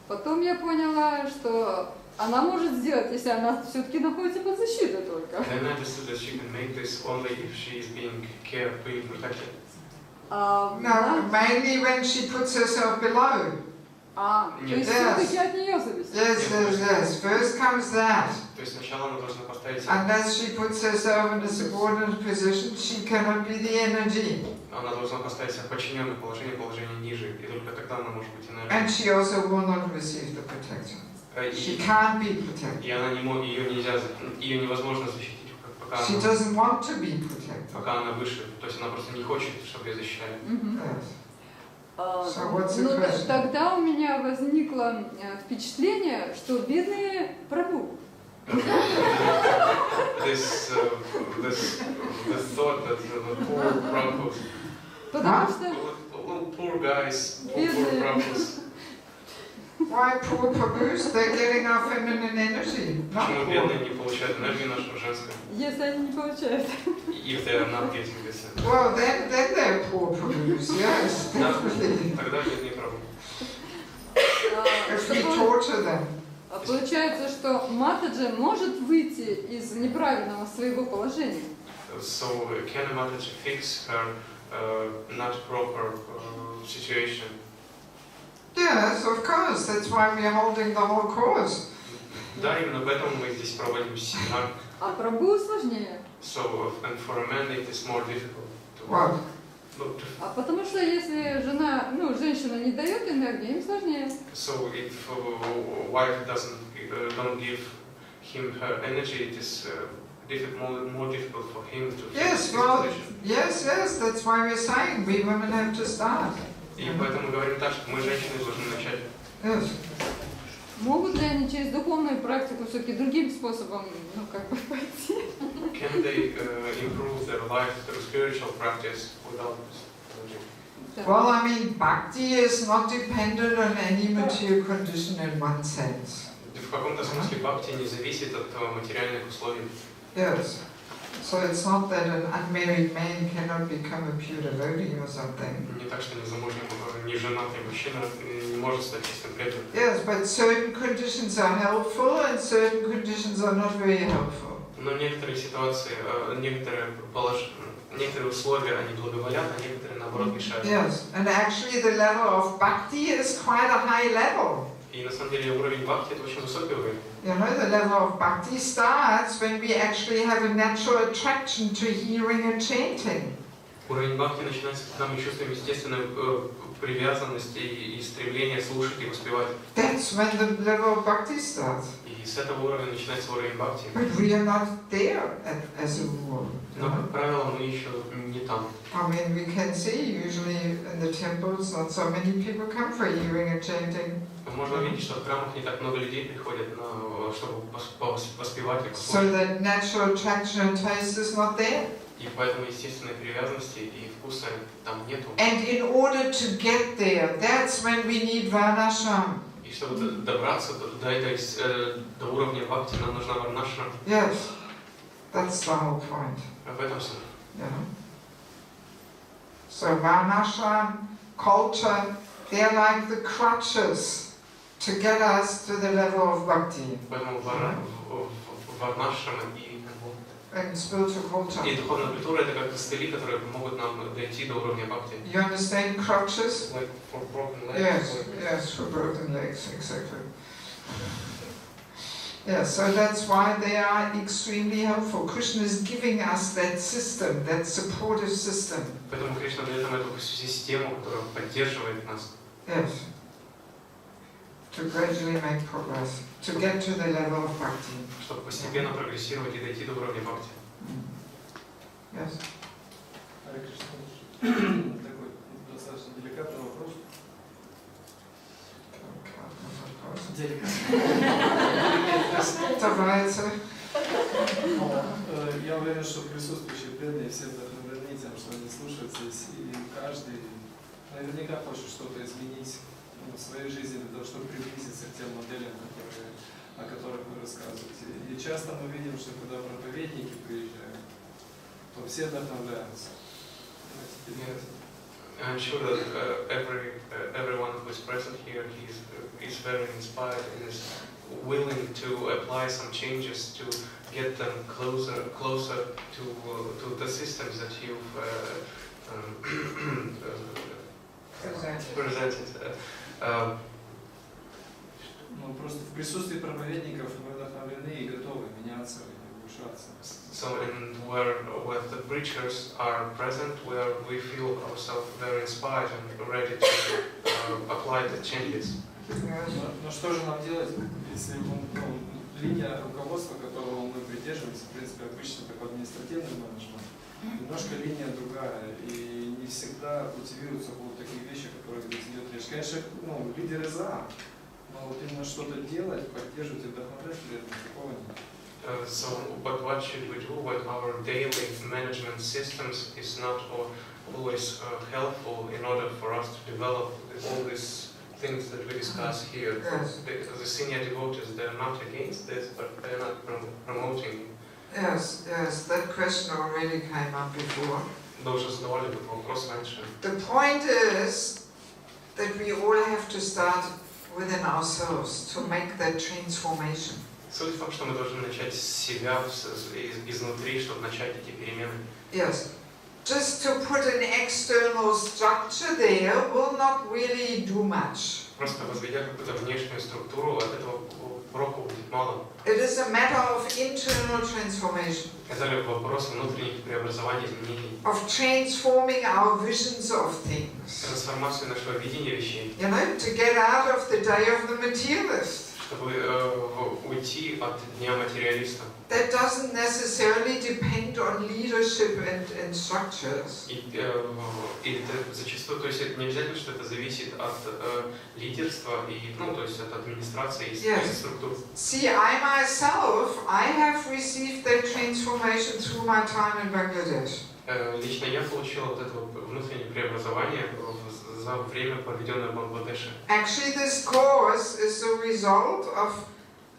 Потом я поняла, что она может сделать, если она все-таки находится под защитой только. Then I understood that she can make this only if she is being protected. No, mainly when she puts herself below. То есть все-таки от нее зависит. Yes. First comes that. То есть сначала она должна поставить... Unless she puts herself in a subordinate position, she cannot be the energy. Она должна поставить себя в подчиненное положение ниже, и только тогда она может быть энергией. And she also will not receive the protection. She can't be protected. И она ее невозможно защитить, пока She doesn't want to be protected. пока она выше. То есть она просто не хочет, чтобы ее защищали. Ну, тогда у меня возникло впечатление, что бедные прабу. This thought that the poor prabhus, Потому что poor guys, poor prabhus. Why poor prabhus? They're getting our feminine energy. Почему бедные не получают энергию нашу женскую? Если они не получают. If they are not getting this. Well, then they're poor prabhus. Yes, definitely. Тогда бедные прабху. If we torture them. Получается, что Матаджи может выйти из неправильного своего положения. So can Mataji fix her not proper situation? Yes, of course. That's why we're holding the whole course. Да, именно поэтому мы здесь проводим семинар. А прабху сложнее. So, and for a man it is more difficult to What? А потому что если женщина не дает энергии, им сложнее. So if wife don't give him her energy, it more difficult for him to fit Yes, his well, position. yes, that's why we're saying we women have to start. И поэтому говорим так, что мы, женщины, должны начать. Yes. Могут ли они через духовную практику все-таки другим способом, ну, как бы пойти? Can they improve their life through spiritual practice without this? Well, I mean, bhakti is not dependent on any material condition in one sense. В каком-то смысле бхакти не зависит от материальных условий. Yes. So it's not that an unmarried man cannot become a pure devotee or something. Не так, что незамужний, неженатый мужчина не может стать чистым преданным. Yes, but certain conditions are helpful and certain conditions are not very helpful. Но некоторые ситуации, некоторые условия, они благоволят, а некоторые, наоборот, мешают. Yes, and actually the level of bhakti is quite a high level. И на самом деле уровень бхакти – это очень высокий уровень. You know, the level of bhakti starts when we actually have a natural attraction to hearing and chanting. Уровень бхакти начинается, когда мы чувствуем естественную привязанность и стремление слушать и воспевать. That's when the level of bhakti starts. И с этого уровня начинается уровень бхакти. But we are not there as a rule. Но, как правило, мы еще не там. I mean, we can see usually in the temples not so many people come for hearing and chanting. Можно видеть, что в храмах не так много людей приходят, чтобы воспевать и So послушать. that natural attraction and taste is not there. И поэтому естественной привязанности и вкуса там нету. And in order to get there, that's when we need varnashram. И чтобы добраться до уровня бхакти, нам нужна варнашрам. Yes, that's the whole point. В этом смысле. Yeah. So varnashram, culture, they're like the crutches to get us to the level of bhakti. Поэтому варнашрам And spiritual culture. и духовная культура это как костыли, которые помогут нам дойти до уровня бхакти. You understand crutches? Like for broken legs. Yes, yes, for broken legs, exactly. Yes, so that's why they are extremely helpful. Krishna is giving us that system, that supportive system. Поэтому Кришна дает нам эту систему, которая поддерживает нас. Yes. To gradually make progress, to get to the level of bhakti. Чтобы постепенно прогрессировать и дойти до уровня бхакти. Yes. Харе Кришна, такой достаточно деликатный вопрос. Давайте. Я уверен, что присутствующие преданные все вдохновлены тем, что они слушают здесь, и каждый наверняка хочет что-то изменить в своей жизни для того, чтобы приблизиться к тем моделям, о которых вы рассказываете. И часто мы видим, что когда проповедники приезжают, то все вдохновляются. I'm sure that everyone who is present here is very inspired and is willing to apply some changes to get them closer to the systems that you've presented. Ну, просто в присутствии проповедников мы вдохновлены и готовы меняться и улучшаться. So, and where the preachers are present, where we feel ourselves very inspired and ready to apply the changes. Но что же нам делать, если линия руководства, которого мы придерживаемся, в принципе, обычно такой административный менеджмент, немножко линия другая, и не всегда культивируются вот такие вещи, о которых здесь идет речь. Конечно, лидеры за, но вот именно что-то делать, поддерживать и вдохновлять при этом такого нет. So, but what should we do when our daily management systems is not always helpful in order for us to develop all these things that we discuss here? Yes. The senior devotees, they're not against this, but they're not promoting. Yes, that question already came up before. Мы уже задавали этот вопрос раньше. The point is that we all have to start within ourselves to make that transformation. Суть в том, что мы должны начать с себя, изнутри, чтобы начать эти перемены. Yes. Just to put an external structure there will not really do much. Просто возведя какую-то внешнюю структуру, от этого проку будет мало. It is a matter of internal transformation. Это вопрос внутренних преобразований, изменений. Of transforming our visions of things. Трансформацию нашего видения вещей. You know, to get out of the day of the materialist. чтобы уйти от дня материалиста. That doesn't necessarily depend on leadership and structures. И зачастую, то есть это не обязательно, что это зависит от лидерства и, ну, то есть от администрации и структур. See, I myself, I have received that transformation through my time in Bangladesh. Лично я получил вот это внутреннее преобразование за время, проведенное в Бангладеше. Actually, this course is the result of,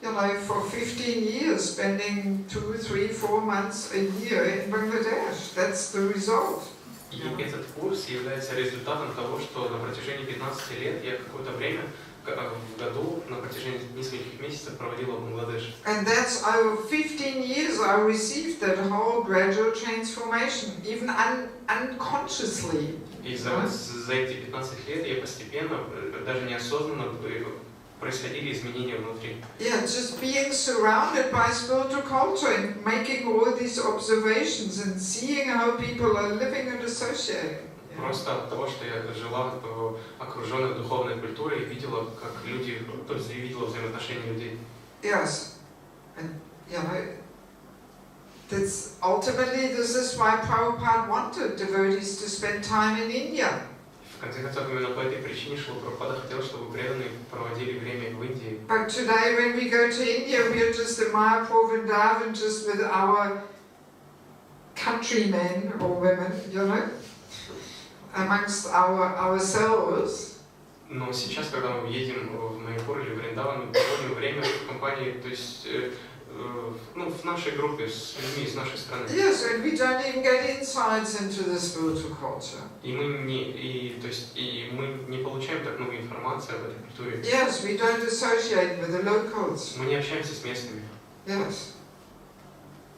you know, for 15 years spending 2, 3, 4 months a year in Bangladesh. That's the result. И этот курс является результатом того, что на протяжении 15 лет я какое-то время в году на протяжении нескольких месяцев проводила в Бангладеше. And that's over 15 years I received that whole gradual transformation, even unconsciously. И за эти 15 лет я постепенно, даже неосознанно, происходили изменения внутри. Yeah, just being surrounded by spiritual culture and making all these observations and seeing how people are living and associating. Просто от того, что я жила окруженной духовной культурой и видела, как люди, то есть видела взаимоотношения людей. Yes, and you know, that's ultimately this is why Prabhupada wanted devotees to spend time in India. В конце концов, именно по этой причине Шрила Прабхупада хотел, чтобы преданные проводили время в Индии. But today, when we go to India, we are just in Mayapur, Vrindavan, just with our countrymen or women, you know, amongst ourselves. Но сейчас, когда мы едем в Майяпур или Вриндаван, мы проводим время в компании, то есть, ну, в нашей группе с людьми из нашей страны. Yes, and we don't even get insights into the spiritual culture. И мы не получаем так много информации об этой культуре. Yes, we don't associate with the locals. Мы не общаемся с местными. Yes.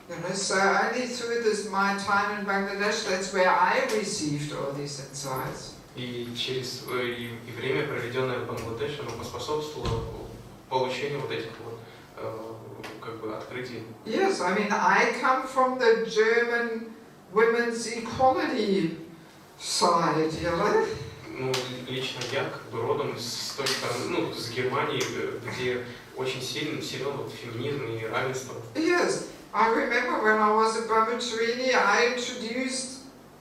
You know, so only through this my time in Bangladesh, that's where I received all these insights. И через и время, проведенное в Бангладеше, оно поспособствовало получению вот этих вот как бы открытий. Yes, I mean I come from the German women's equality side, you know. Ну, лично я как бы родом с той стороны, ну, с Германии, где очень силен вот феминизм и равенство. Yes, I remember when I was a brahmacharini, I introduced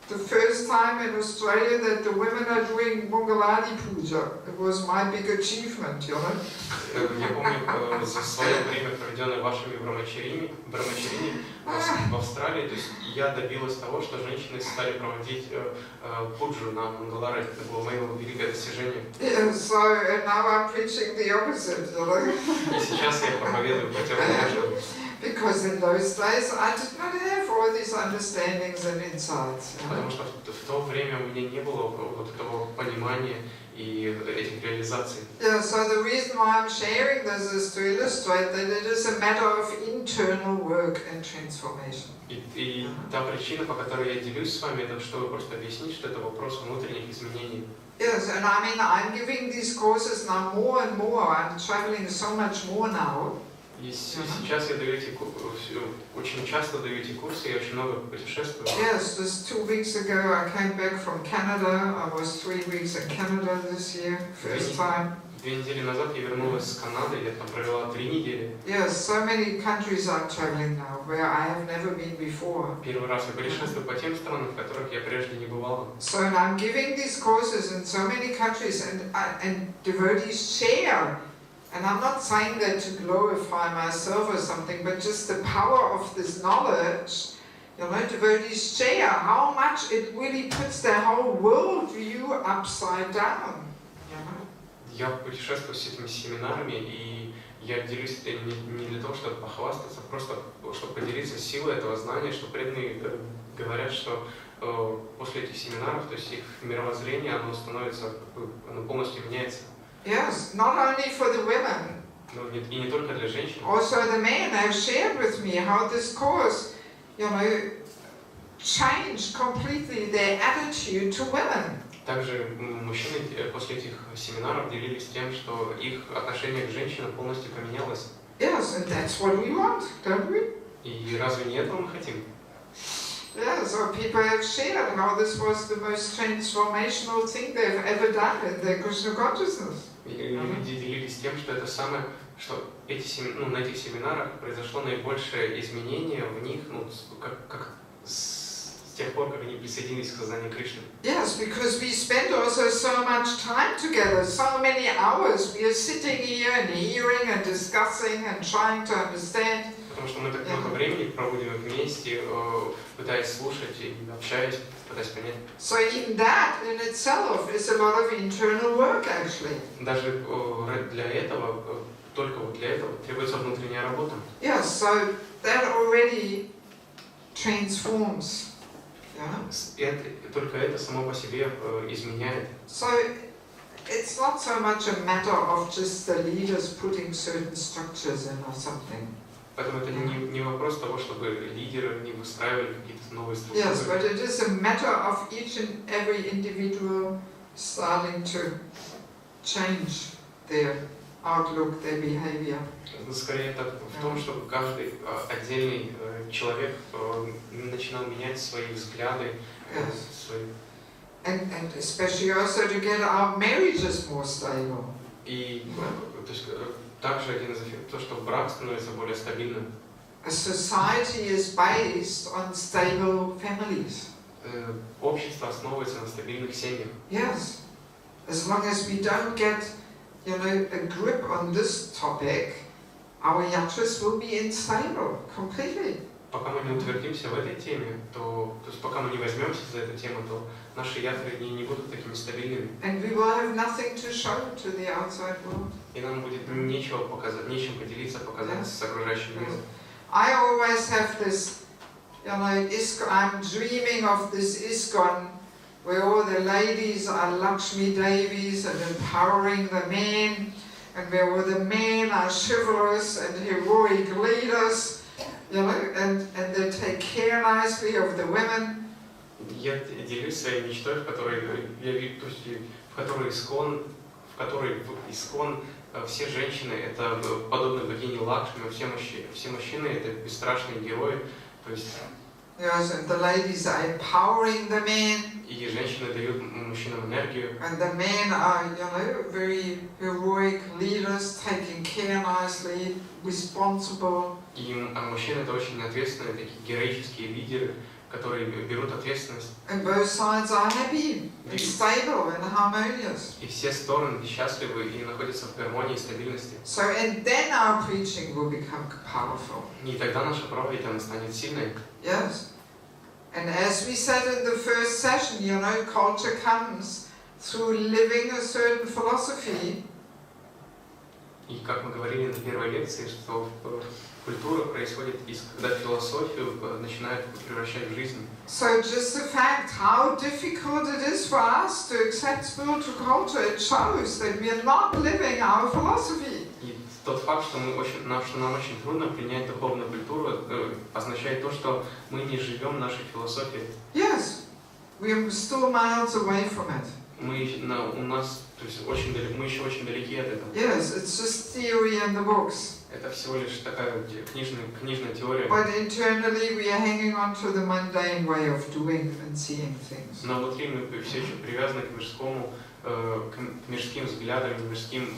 the first time in Australia that the women are doing Mongaladi Puja. It was my big achievement, you know. Я помню за свое время, проведенное вашими брамачарини в Австралии, то есть я добилась того, что женщины стали проводить пуджу на Мангаларе. Это было мое великое достижение. Yeah, so now I'm preaching the opposite, you know. И сейчас я проповедую противоположное. Because in those days I did not have all these understandings and insights. Потому что в то время у меня не было вот этого понимания и этих реализаций. Yeah, so the reason why I'm sharing this is to illustrate that it is a matter of internal work and transformation. И та причина, по которой я делюсь с вами, это чтобы просто объяснить, что это вопрос внутренних изменений. Yes, and I mean I'm giving these courses now more and more. I'm traveling so much more now. И сейчас я даю эти очень часто даю эти курсы, я очень много путешествую. Yes, just 2 weeks ago I came back from Canada. I was 3 weeks in Canada this year, first time. 2 недели назад я вернулась с Канады, я там провела 3 недели. Yes, so many countries I'm traveling now where I have never been before. Первый раз я путешествую по тем странам, в которых я прежде не бывала. So I'm giving these courses in so many countries, and devotees share. And I'm not saying that to glorify myself or something, but just the power of this knowledge. You know, devotees share how much it really puts their whole world view upside down. You know? Я путешествую с этими семинарами, и я делюсь не для того, чтобы похвастаться, просто чтобы поделиться силой этого знания, что преданные говорят, что после этих семинаров, то есть их мировоззрение, оно становится, оно полностью меняется. Yes, not only for the women. И не только для женщин. Also the men have shared with me how this course, you know, changed completely their attitude to women. Также мужчины после этих семинаров делились тем, что их отношение к женщинам полностью поменялось. Yes, and that's what we want, don't we? И разве не этого мы хотим? Yeah, so people have shared how this was the most transformational thing they've ever done in their Krishna consciousness. И люди делились тем, что это самое, что на этих семинарах произошло наибольшее изменение в них, как с тех пор, как они присоединились к сознанию Кришны. Yes, because we spend also so much time together, so many hours. We are sitting here and hearing and discussing and trying to understand. Потому что мы так много времени проводим вместе, пытаясь слушать и общаясь, пытаясь понять. So even that in itself is a lot of internal work, actually. Даже для этого, только вот для этого требуется внутренняя работа. Yes, so that already transforms. Yeah? Только это само по себе изменяет. So it's not so much a matter of just the leaders putting certain structures in or something. Поэтому это не вопрос того, чтобы лидеры не выстраивали какие-то новые структуры. Yes, but it is a matter of each and every individual starting to change their outlook, their behavior. Скорее это в том, чтобы каждый отдельный человек начинал менять свои взгляды, свои. And especially also to get our marriages more stable. И то есть также один из эффектов, то, что брак становится более стабильным. A society is based on stable families. Общество основывается на стабильных семьях. Yes, as long as we don't get, a grip on this topic, our yatras will be unstable completely. Пока мы не утвердимся в этой теме, то есть пока мы не возьмемся за эту тему, то наши ятры не будут такими стабильными. And we will have nothing to show to the outside world. И нам будет нечего показать, нечем поделиться, показать с окружающим миром. I always have this, I'm dreaming of this ISKCON where all the ladies are Lakshmi Devis and empowering the men, and where all the men are chivalrous and heroic leaders. And they take care nicely of the women. Я делюсь своей мечтой, в которой я вижу, то есть в которой ISKCON все женщины это подобно богине Лакшми, все мужчины это бесстрашные герои, то есть. Yes, and the ladies are empowering the men. И женщины дают мужчинам энергию. And the men are, very heroic leaders, taking care nicely, responsible. И мужчины это очень ответственные, такие героические лидеры, которые берут ответственность. And both sides are happy, and stable, and harmonious. И все стороны счастливы и находятся в гармонии и стабильности. So, and then our preaching will become powerful. И тогда наша проповедь она станет сильной. Yes. And as we said in the first session, culture comes through living a certain philosophy. И как мы говорили на первой лекции, что культура происходит когда философию начинают превращать в жизнь. So just the fact how difficult it is for us to accept spiritual culture, it shows that we are not living our philosophy. И тот факт, что нам очень трудно принять духовную культуру, означает то, что мы не живем нашей философией. Yes, we are still miles away from it. Мы еще очень далеки от этого. Yes, it's just theory in the books. Это всего лишь такая книжная теория. But internally we are hanging on to the mundane way of doing and seeing things. Но внутри мы все еще привязаны к мирским взглядам, к мирским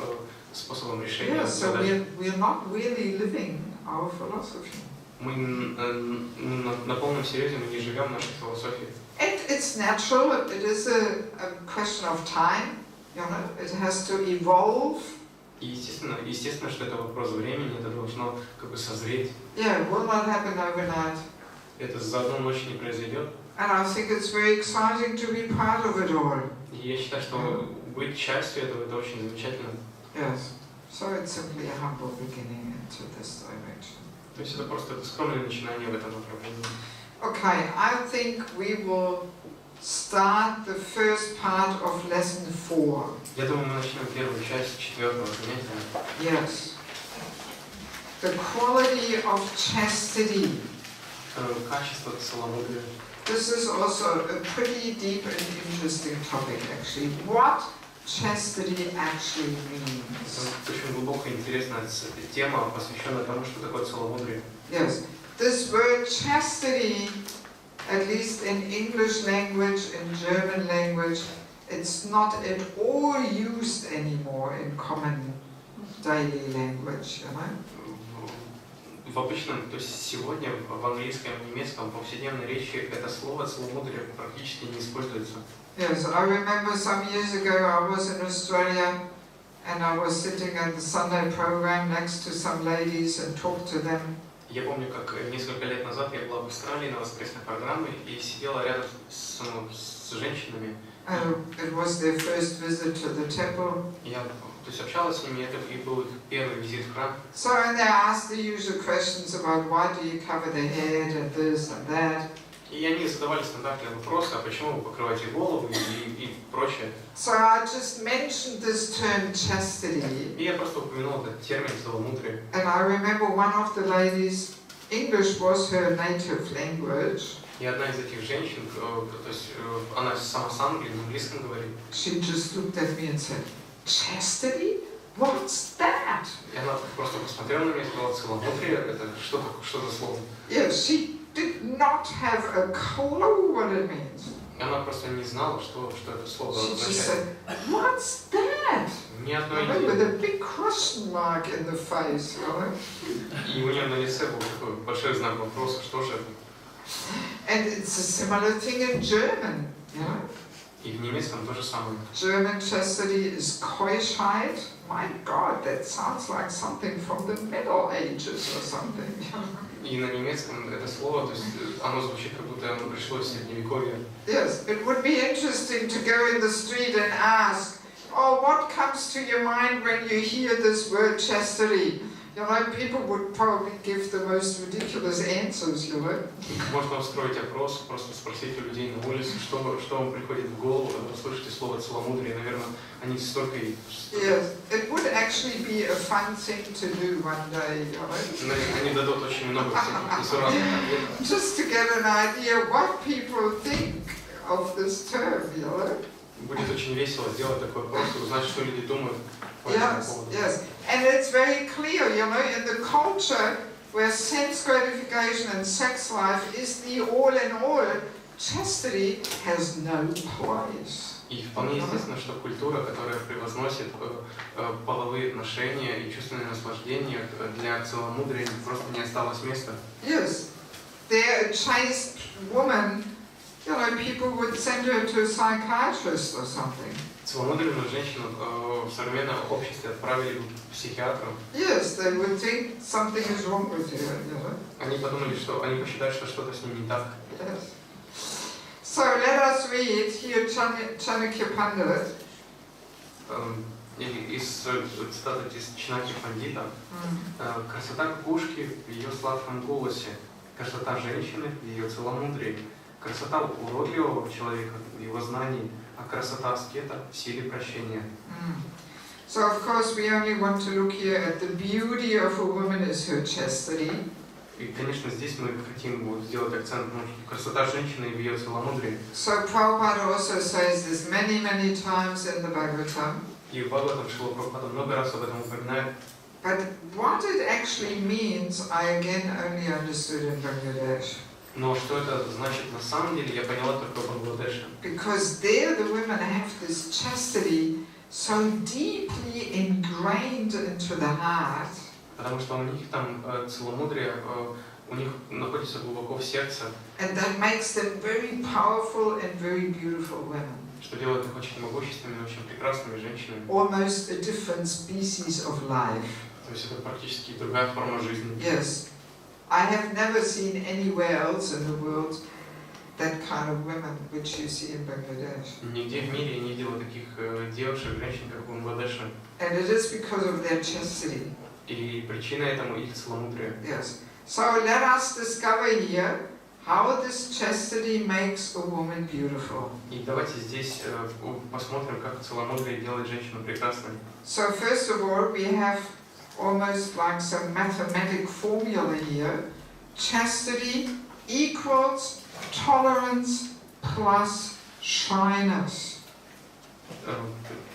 способам решения. Yes, so we are not really living our philosophy. Мы на полном серьезе мы не живем нашей философией. It's natural. It is a question of time. It has to evolve. И естественно, что это вопрос времени, это должно созреть. Yeah, it will not happen overnight. Это за одну ночь не произойдет. And I think it's very exciting to be part of it all. И я считаю, что быть частью этого это очень замечательно. Yes. So it's simply a humble beginning into this direction. То есть это просто скромное начинание в этом направлении. Okay, I think we will start the first part of lesson 4. Я думаю, мы начнем первую часть 4-го занятия. Yes. The quality of chastity. Качество целомудрия. This is also a pretty deep and interesting topic, actually. What chastity actually means? Очень глубокая и интересная тема, посвященная тому, что такое целомудрие. Yes. This word chastity, at least in English language, in German language, it's not at all used anymore in common daily language, you know. В обычном, то есть сегодня в английском, немецком, повседневной речи это слово целомудрие практически не используется. Yes, I remember some years ago I was in Australia and I was sitting at the Sunday program next to some ladies and talked to them. Я помню, как несколько лет назад я была в Австралии на воскресной программе и сидела рядом с женщинами. It was their first visit to the temple. Я, то есть, общалась с ними, это и был их первый визит в храм. So and they asked the usual questions about why do you cover the head and this and that. И они задавали стандартные вопросы, а почему вы покрываете голову и прочее. So I just mentioned this term chastity. И я просто упомянул этот термин целомудрие. And I remember one of the ladies, English was her native language. И одна из этих женщин, то есть она сама с Англии, на английском говорит. She just looked at me and said, "Chastity? What's that?" И она просто посмотрела на меня и сказала, целомудрие, это что за слово? Yes, she did not have a clue what it means. Она просто не знала, что это слово She just означает. said, "What's that?" Ни одной With идеи. a big question mark in the face, you know? И у нее на лице был такой большой знак вопроса, что же это? And it's a similar thing in German, you know? И в немецком то же самое. German chastity is Keuschheit. My God, that sounds like something from the Middle Ages or something. И на немецком это слово, то есть оно звучит, как будто оно пришло из Средневековья. Yes, it would be interesting to go in the street and ask, "Oh, what comes to your mind when you hear this word chastity?" You know, people would probably give the most ridiculous answers, you know. Можно устроить опрос, просто спросить у людей на улице, что вам приходит в голову, когда слышите слово целомудрие. Наверное, они столько и... Yes, it would actually be a fun thing to do one day, you know. Они дадут очень много всяких несуразных ответов. Just to get an idea what people think of this term, you know. Будет очень весело сделать такой опрос и узнать, что люди думают по этому поводу. Yes, and it's very clear, you know, in the culture where sense gratification and sex life is the all-in-all, chastity has no place. И вполне естественно, что культура, которая превозносит половые отношения и чувственное наслаждение, для целомудрия просто не осталось места. Yes, there a chaste woman, you know, people would send her to a psychiatrist or something. Целомудренную женщину в современном обществе отправили к психиатру. Yes, they would think something is wrong with her, you know. Они подумали, что они посчитают, что что-то с ним не так. Yes. So let us read here Chanakya Pandit. Из цитаты из Чанакьи Пандита. Красота кукушки в ее сладком голосе, красота женщины в ее целомудрии, красота уродливого человека в его знании, а красота аскета в силе прощения. So of course we only want to look here at the beauty of a woman is her chastity. И, конечно, здесь мы хотим сделать акцент на красота женщины в ее целомудрии. So Prabhupada also says this many times in the Bhagavatam. И в Бхагаватам Шрила Прабхупада много раз об этом упоминает. But what it actually means, I again only understood in Bangladesh. Но что это значит на самом деле, я поняла только в Бангладеше. Because there the women have this chastity so deeply ingrained into the heart. Потому что у них там целомудрие, у них находится глубоко в сердце. And that makes them very powerful and very beautiful women. Что делает их очень могущественными, очень прекрасными женщинами. Almost a different species of life. То есть это практически другая форма жизни. Yes. I have never seen anywhere else in the world that kind of women which you see in Bangladesh. Нигде в мире я не видела таких девушек, женщин, как в Бангладеше. And it is because of their chastity. И причина этому их целомудрие. Yes. So let us discover here how this chastity makes a woman beautiful. И давайте здесь посмотрим, как целомудрие делает женщину прекрасной. So first of all, we have almost like some mathematic formula here. Chastity equals tolerance plus shyness.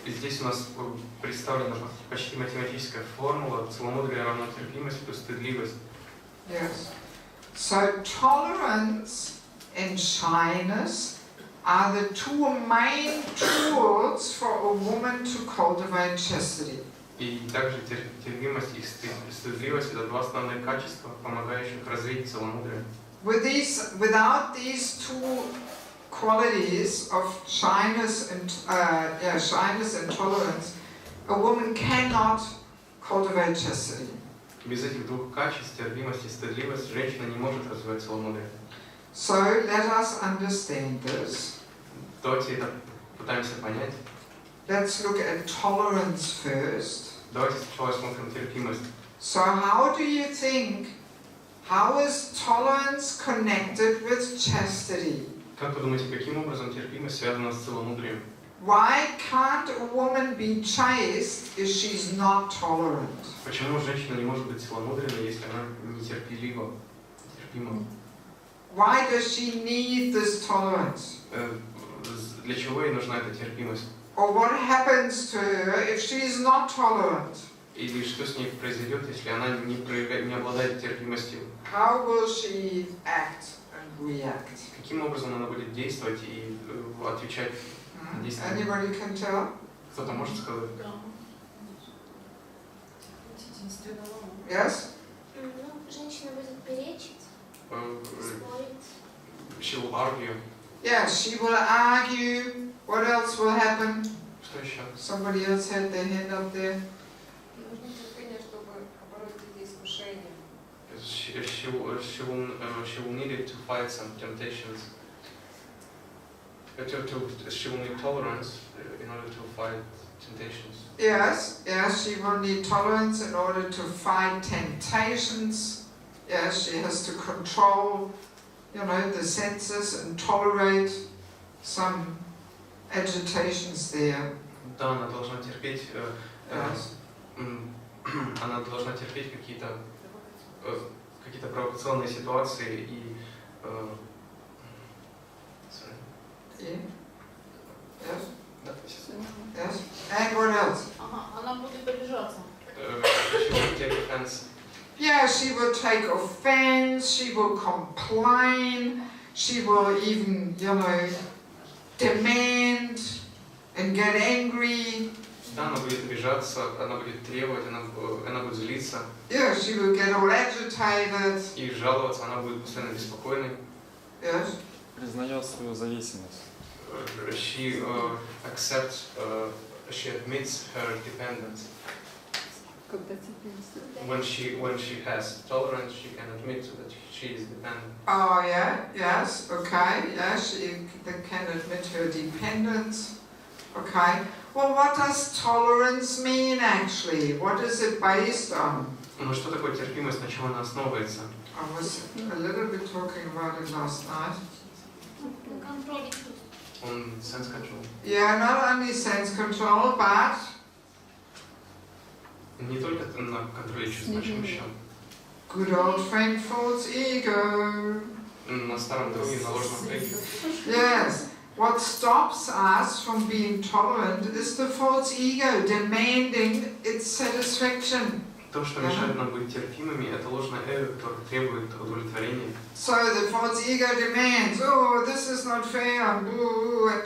Здесь у нас представлена почти математическая формула. Целомудрие равно терпимость плюс стыдливость. Yes. So tolerance and shyness are the two main tools for a woman to cultivate chastity. И также терпимость и стыдливость — это два основных качества, помогающих развить целомудрие. Without these two qualities of shyness and tolerance, a woman cannot cultivate chastity. Без этих двух качеств, терпимость и стыдливость, женщина не может развивать целомудрие. So let us understand this. Давайте это пытаемся понять. Let's look at tolerance first. Давайте сначала смотрим терпимость. So how do you think, how is tolerance connected with chastity? Как вы думаете, каким образом терпимость связана с целомудрием? Why can't a woman be chaste if she's not tolerant? Почему женщина не может быть целомудренной, если она нетерпелива, терпима? Why does she need this tolerance? Для чего ей нужна эта терпимость? Or what happens to her if she is not tolerant? Или что с ней произойдет, если она не обладает терпимостью? How will she act and react? Каким образом она будет действовать и отвечать? Anybody can tell? Кто-то может сказать? Yes? Ну, женщина будет перечить, спорить. She will argue. Yes, she will argue. What else will happen? Что еще? Somebody else had their hand up there. Нужно терпение, чтобы побороть эти искушения. She will need it to fight some temptations. She will need tolerance in order to fight temptations. Yes, she will need tolerance in order to fight temptations. Yes, she has to control, the senses and tolerate some agitations there. Да, она должна терпеть. Yes. Она должна терпеть какие-то провокационные ситуации и. Yeah. Yes. Да, Yes. And what else? Она будет обижаться. She will take offense. Yeah, she will take offense, she will complain, she will even, demand and get angry. Да, она будет обижаться, она будет требовать, она будет злиться. Yeah, she will get all agitated. И жаловаться, она будет постоянно беспокойной. Yes. Признает свою зависимость. She admits her dependence. When she has tolerance, she can admit that she is dependent. Oh yeah, yes, okay, yes, she can admit her dependence. Okay. Well, what does tolerance mean actually? What is it based on? Ну что такое терпимость, на чем она основывается? I was a little bit talking about it last night. Контроль. On sense control. Yeah, not only sense control, but Не только на контроле чувств, на чем еще? good old friend false ego. На старом друге, на ложном эго. Yes. What stops us from being tolerant is the false ego demanding its satisfaction. То, что мешает нам быть терпимыми, это ложное эго, которое требует удовлетворения. So the false ego demands, oh, this is not fair, and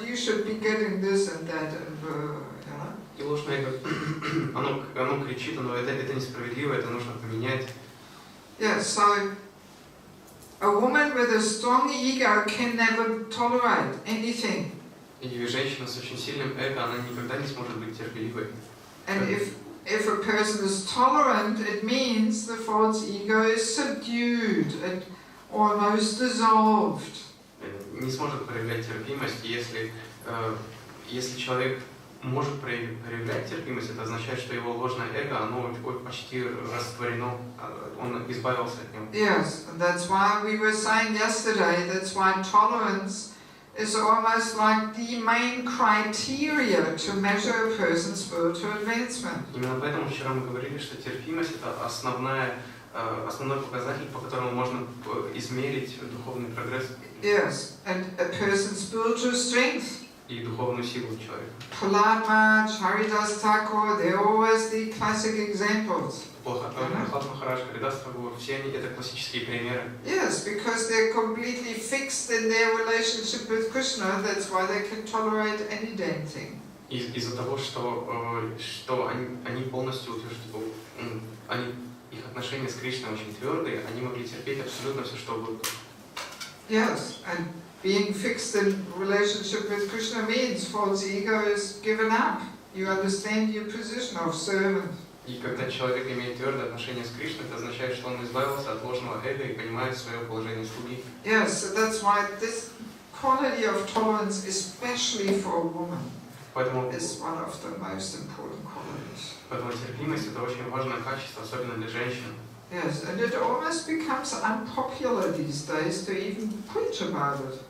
you should be getting this and that, and И ложное эго, оно кричит, это несправедливо, это нужно поменять. Yes, so a woman with a strong ego can never tolerate anything. И женщина с очень сильным эго, она никогда не сможет быть терпеливой. And if a person is tolerant, it means the false ego is subdued and almost dissolved. Не сможет проявлять терпимость, если человек может проявлять терпимость, это означает, что его ложное эго, оно почти растворено, он избавился от него. Yes, and that's why we were saying yesterday, that's why tolerance is almost like the main criteria to measure a person's spiritual advancement. Именно поэтому вчера мы говорили, что терпимость – это основной показатель, по которому можно измерить духовный прогресс. Yes, and a person's spiritual strength. И духовную силу человека. Prahlad, Haridas Thakur, they're always the classic examples. Prahlad Maharaj, Haridas Thakur, все они это классические примеры. Yes, because they're completely fixed in their relationship with Krishna, that's why they can tolerate any damn thing. из-за того, что они полностью их отношения с Кришной очень твердые, они могли терпеть абсолютно все, что угодно. Yes, and being fixed in relationship with Krishna means false ego is given up. You understand your position of servant. И когда человек имеет твердое отношение с Кришной, это означает, что он избавился от ложного эго и понимает свое положение слуги. Yes, so that's why this quality of tolerance, especially for a woman, is one of the most important qualities. Поэтому терпимость это очень важное качество, особенно для женщин. Yes, and it almost becomes unpopular these days to even preach about it.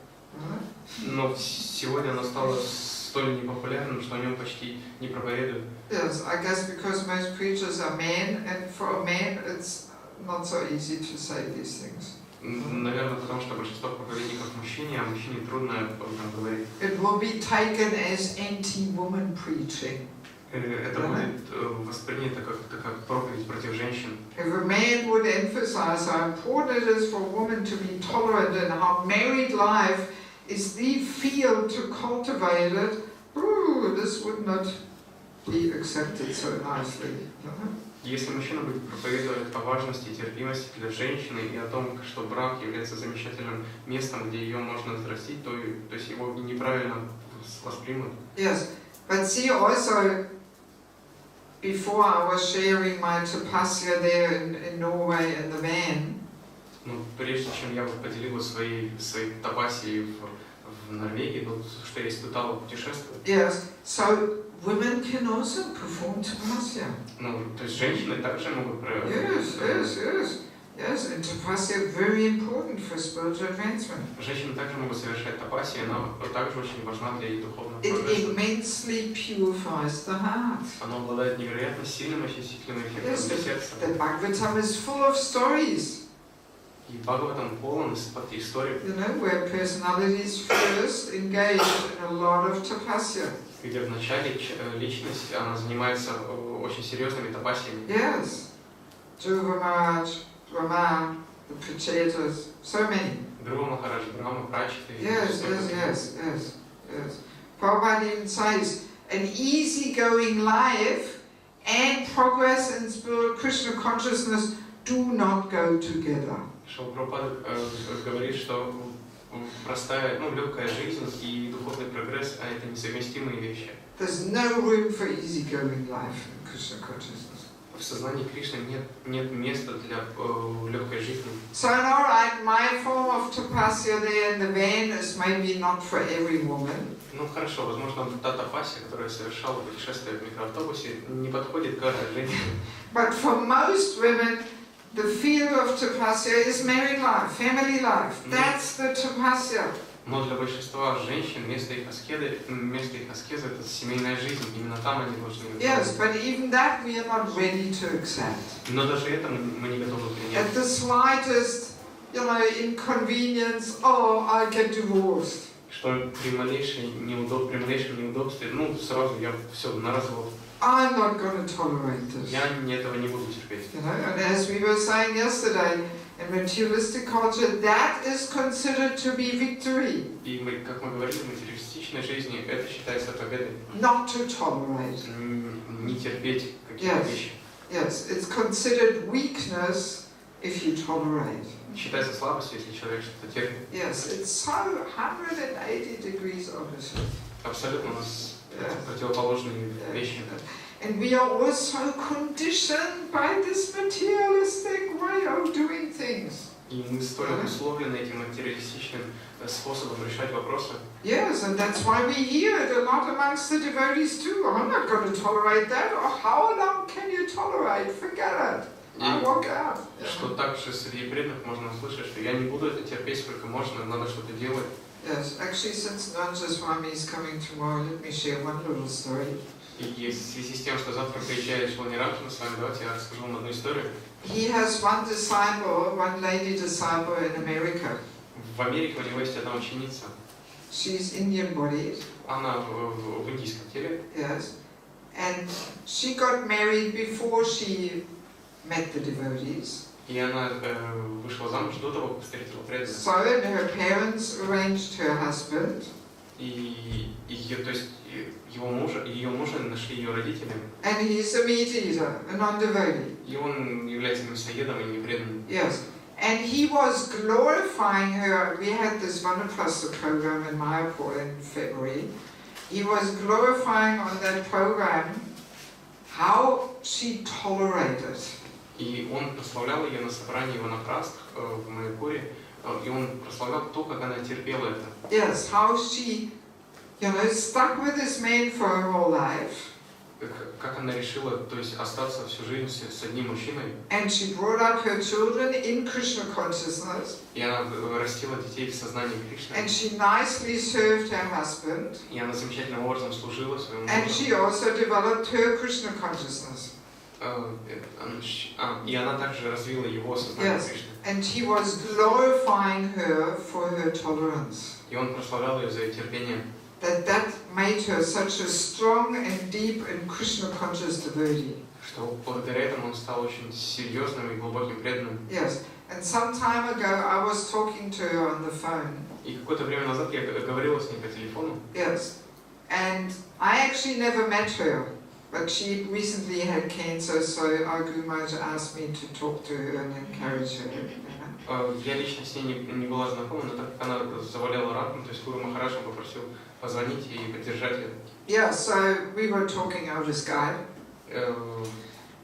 Но сегодня оно стало столь непопулярным, что о нем почти не проповедуют. Yes, I guess because most preachers are men, and for a man it's not so easy to say these things. Наверное, потому что большинство проповедников мужчине, а мужчине трудно об этом говорить. It will be taken as anti-woman preaching. Это будет воспринято как проповедь против женщин. If a man would emphasize how important it is for a woman to be tolerant and how married life is the field to cultivate it, this would not be accepted so nicely. Если мужчина будет проповедовать о важности и терпимости для женщины и о том, что брак является замечательным местом, где ее можно взрастить, то есть его неправильно воспримут. Yes, but see also, before I was sharing my tapasya there in Norway in the van, прежде чем я поделил своей тапасией в Норвегии, что я испытал путешествие. Yes, so women can also perform tapasya. То есть женщины также могут Yes, and tapasya is very important for spiritual advancement. Женщины также могут совершать тапасию, она также очень важна для их духовного It прогресса. immensely purifies the heart. Она обладает невероятно сильным очистительным эффектом для сердца. The Bhagavatam is full of stories. И Бхагаватам полон историй, Where personalities first engage in a lot of tapasya. где вначале личность она занимается очень серьезными тапасиями. Yes, Dhruva Maharaj, Brahma, the Prachetas, so many. Dhruva Maharaj, Brahma, Pracheta. Yes. Prabhupada even says, an easygoing life and progress in spiritual Krishna consciousness do not go together. Прабхупада говорит, что простая, легкая жизнь и духовный прогресс, это несовместимые вещи. There's no room for easygoing life in Krishna consciousness. В сознании Кришны нет места для легкой жизни. So, all right, my form of tapasya there in the van is maybe not for every woman. Хорошо, возможно, та тапасия, которую я совершал в путешествии в микроавтобусе, не подходит каждой женщине. But for most women, the field of tapasya is married life, family life. That's the tapasya. Но для большинства женщин место их аскезы это семейная жизнь. Именно там они должны. Yes, but even that we are not ready to accept. Но даже это мы не готовы принять. At the slightest, inconvenience, I'll get divorced. Что при малейшем неудобстве, сразу я все на развод. I'm not going to tolerate this. Я этого не буду терпеть. And as we were saying yesterday, in materialistic culture, that is considered to be victory. И как мы говорили, в материалистичной жизни это считается победой. Not to tolerate. Не терпеть какие-то вещи. Yes, it's considered weakness if you tolerate. Считается слабостью, если человек что-то терпит. Yes, it's so 180 degrees opposite. Абсолютно у нас противоположные вещи. And we are also conditioned by this materialistic way of doing things. И мы столь обусловлены этим материалистичным способом решать вопросы. Yes, and that's why we hear it a lot amongst the devotees too. I'm not going to tolerate that. Or how long can you tolerate? Forget it. I walk out. Что также среди преданных можно услышать, что я не буду это терпеть сколько можно, надо что-то делать. Yes, actually, since Nanja Swami is coming tomorrow, let me share one little story. И в связи с тем, что завтра приезжает Швани Раджана с вами, давайте я расскажу вам одну историю. He has one disciple, one lady disciple in America. В Америке у него есть одна ученица. She's Indian bodied. Она в индийском теле. Yes, and she got married before she met the devotees. И она вышла замуж до того, как встретила преданных. So her parents arranged her husband. то есть ее мужа нашли ее родители. And he's a meat eater, a non-devotee. И он является мясоедом и непреданным. Yes. And he was glorifying her. We had this Vanaprastha program in Mayapur in February. He was glorifying on that program how she tolerated. И он прославлял ее на собрании Ванапраст в Майяпуре, и он прославлял то, как она терпела это. Yes, how she, stuck with this man for her whole life. Как она решила, то есть остаться всю жизнь с одним мужчиной. And she brought up her children in Krishna consciousness. И она растила детей в сознании Кришны. And she nicely served her husband. И она замечательным образом служила своему мужу. And she also developed her Krishna consciousness. И она также развила его сознание Кришны. And he was glorifying her for her tolerance. И он прославлял ее за ее терпение. That made her such a strong and deep and Krishna conscious devotee. Что благодаря этому он стал очень серьезным и глубоким преданным. Yes. And some time ago I was talking to her on the phone. И какое-то время назад я говорила с ней по телефону. Yes. And I actually never met her. But she recently had cancer, so our Guru Maharaj asked me to talk to her and encourage her. Я лично с ней не была знакома, но так как она заболела раком, то есть Гуру Махарадж попросил позвонить и поддержать ее. Yeah, so we were talking over Skype. То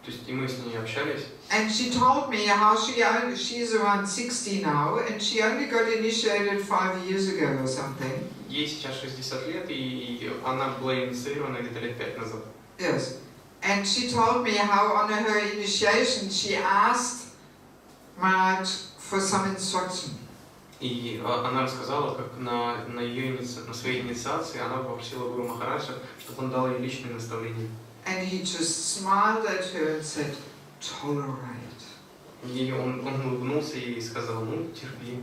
есть и мы с ней общались. And she told me how she's around 60 now, and she only got initiated 5 years ago or something. Ей сейчас 60 лет, и она была инициирована где-то лет 5 назад. Yes. And she told me how on her initiation she asked Maharaj for some instruction. И она рассказала, как на своей инициации она попросила Гуру Махараджа, чтобы он дал ей личные наставления. And he just smiled at her and said, tolerate. И он улыбнулся и сказал, ну, терпи.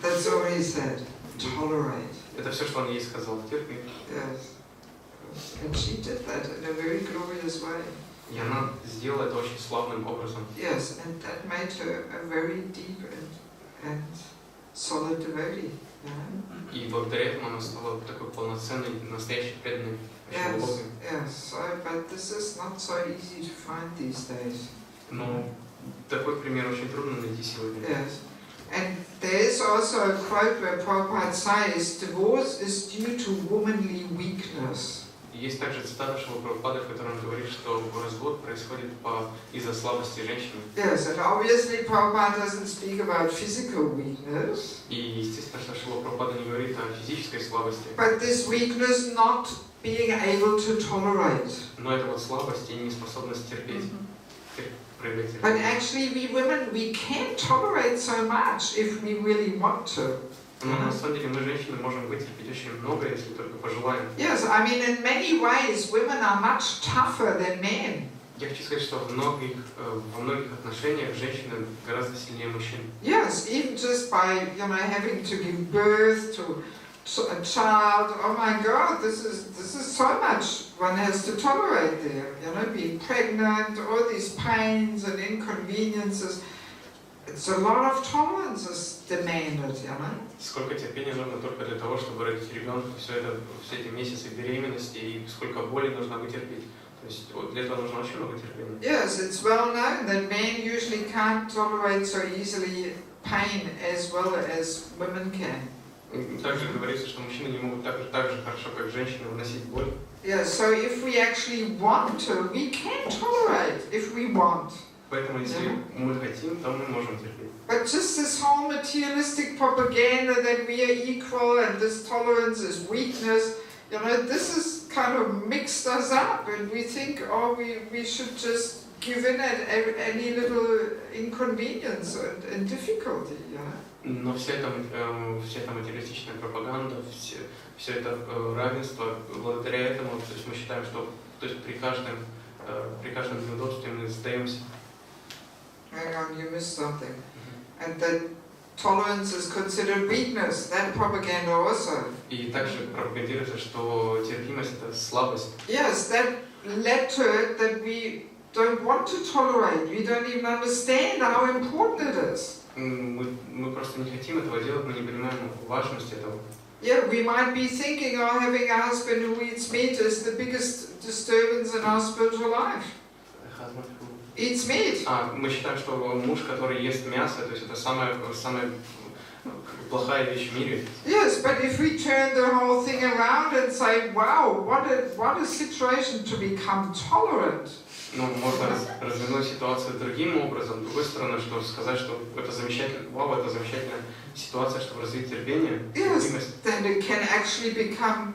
That's all he said, tolerate. Это все, что он ей сказал, терпи. Yes. And she did that in a very glorious way. И она сделала это очень славным образом. Yes, and that made her a very deep and solid devotee. Yeah. И благодаря этому она стала такой полноценной, настоящей преданной. Yes, yes. So, but this is not so easy to find these days. Но такой пример очень трудно найти сегодня. Yes. And there is also a quote where Prabhupada says, divorce is due to womanly weakness. Есть также цитата Шрила Прабхупады, в которой он говорит, что развод происходит из-за слабости женщины. Yes, and obviously Prabhupada doesn't speak about physical weakness. И естественно, что Шрила Прабхупада не говорит о физической слабости. But this weakness not being able to tolerate. Но это вот слабость и неспособность терпеть. Проявлять терпение. But actually we women, we can tolerate so much if we really want to. Но на самом деле мы, женщины, можем вытерпеть очень много, если только пожелаем. Yes, I mean in many ways women are much tougher than men. Я хочу сказать, что во многих отношениях женщины гораздо сильнее мужчин. Yes, even just by having to give birth to a child. Oh my God, this is so much one has to tolerate there. Being pregnant, all these pains and inconveniences. It's a lot of tolerance is demanded, Сколько терпения нужно только для того, чтобы родить ребенка, все эти месяцы беременности, и сколько боли нужно вытерпеть. То есть для этого нужно очень много терпения. Yes, it's well known that men usually can't tolerate so easily pain as well as women can. Также говорится, что мужчины не могут так же хорошо, как женщины, выносить боль. Yes, so if we actually want to, we can tolerate if we want. Поэтому, если мы хотим, то мы можем терпеть. But just this whole materialistic propaganda that we are equal and this tolerance is weakness, this is kind of mixed us up, and we think, we should just give in at any little inconvenience and difficulty, Но вся эта материалистичная пропаганда, все это равенство, благодаря этому, то есть мы считаем, что при каждом неудобстве мы сдаемся. Hang on, you missed something. And that tolerance is considered weakness, that propaganda also. И также пропагандируется, что терпимость – это слабость. Yes, that led to it that we don't want to tolerate. We don't even understand how important it is. Мы просто не хотим этого делать, мы не понимаем важность этого. Yeah, we might be thinking, oh, having a husband who eats meat is the biggest disturbance in our spiritual life. Eats meat. Мы считаем, что муж, который ест мясо, то есть это самая плохая вещь в мире. Yes, but if we turn the whole thing around and say, wow, what a situation to become tolerant. Ну, можно развернуть ситуацию другим образом, с другой стороны, что сказать, что это замечательно, вау, это замечательная ситуация, чтобы развить терпение. Yes, then it can actually become,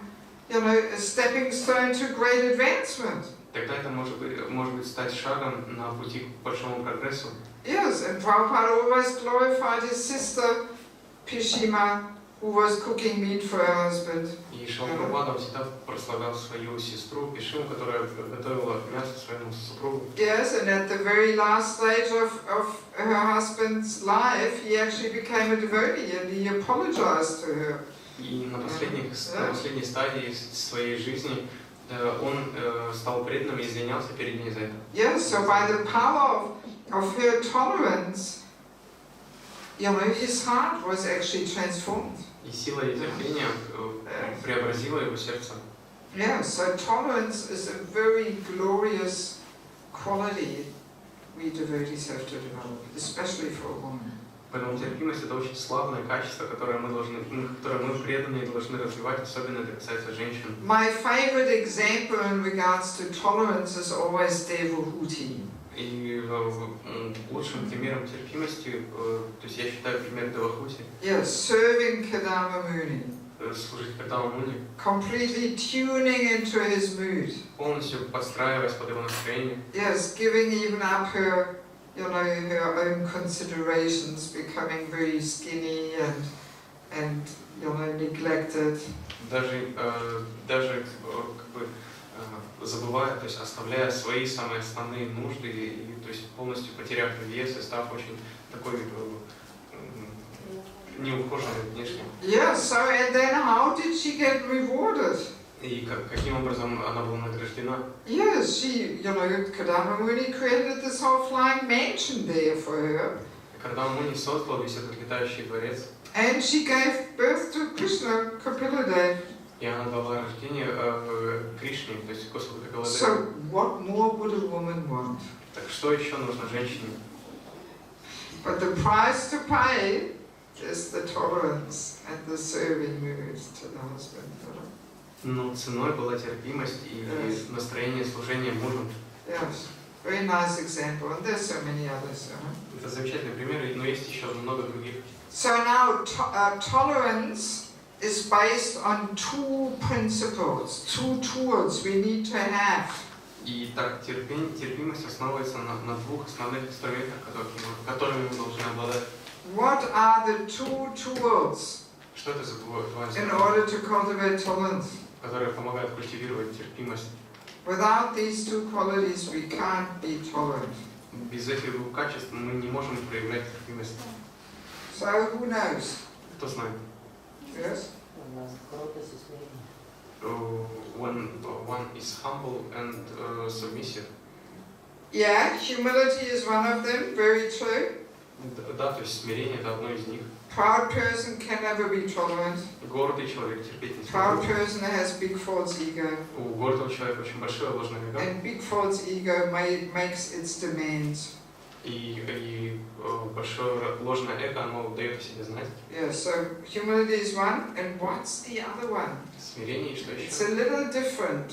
a stepping stone to great advancement. Тогда это может быть стать шагом на пути к большому прогрессу. Yes, and Prabhupada always glorified his sister Pishima, who was cooking meat for her husband. И Шрила Прабхупада всегда прославлял свою сестру Пишиму, которая готовила мясо своему супругу. Yes, and at the very last stage of her husband's life, he actually became a devotee and he apologized to her. И на последней стадии своей жизни он стал преданным и извинялся перед ней за это. Yes, so by the power of her tolerance, his heart was actually transformed. И сила ее терпения преобразила его сердце. Yeah, so tolerance is a very glorious quality we devotees have to develop, especially for a woman. Поэтому терпимость — это очень славное качество, которое мы преданные должны развивать, особенно это касается женщин. My favorite example in regards to tolerance is always Devaki. И лучшим примером терпимости, то есть я считаю пример Девахути. Yes, serving Kadama Muni. Служить Кадама Муни. Completely tuning into his mood. Полностью подстраиваясь под его настроение. Yes, giving even up her her own considerations, becoming very skinny and neglected. Даже забывая, то есть оставляя свои самые основные нужды, и то есть полностью потеряв вес и став очень такой неухоженной внешне. Yes, so and then how did she get rewarded? И каким образом она была награждена? Yes, she, Kadama Muni created this whole flying mansion there for her. Кадама Муни создал весь этот летающий дворец. And she gave birth to Krishna, Kapila. И она дала рождение Кришне, то есть Господу Капиладеву. So what more would a woman want? Так что еще нужно женщине? But the price to pay is the tolerance and the serving mood to the husband. Но ценой была терпимость и настроение служения мужу. Yes, very nice example, and there's so many others. Это замечательный пример, но есть еще много других. So now tolerance is based on two principles, two tools we need to have. И так терпимость основывается на двух основных инструментах, которыми мы должны обладать. What are the two tools Что это за два in инструмента, order to cultivate tolerance? которые помогают культивировать терпимость? Without these two qualities, we can't be tolerant. Без этих двух качеств мы не можем проявлять терпимость. So who knows? Кто знает? Yes. When one is humble and submissive. Yeah, humility is one of them. Very true. Да, то есть смирение — это одно из них. Proud person can never be tolerant. Гордый человек терпеть не Proud сможет. person has big false ego. У гордого человека очень большое ложное эго. And big false ego makes its demands. И большое ложное эго, оно дает о себе знать. Yeah, so humility is one, and what's the other one? Смирение и что еще? It's a little different.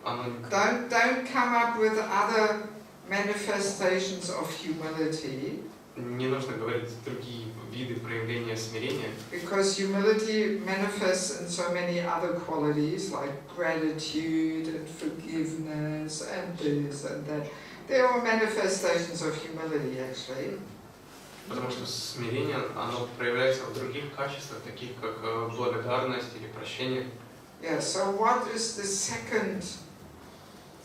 Оно Don't come up with other manifestations of humility. не нужно говорить другие виды проявления смирения. Because humility manifests in so many other qualities like gratitude and forgiveness and this and that. They are all manifestations of humility actually. Потому что смирение, оно проявляется в других качествах, таких как благодарность или прощение. Yeah, so what is the second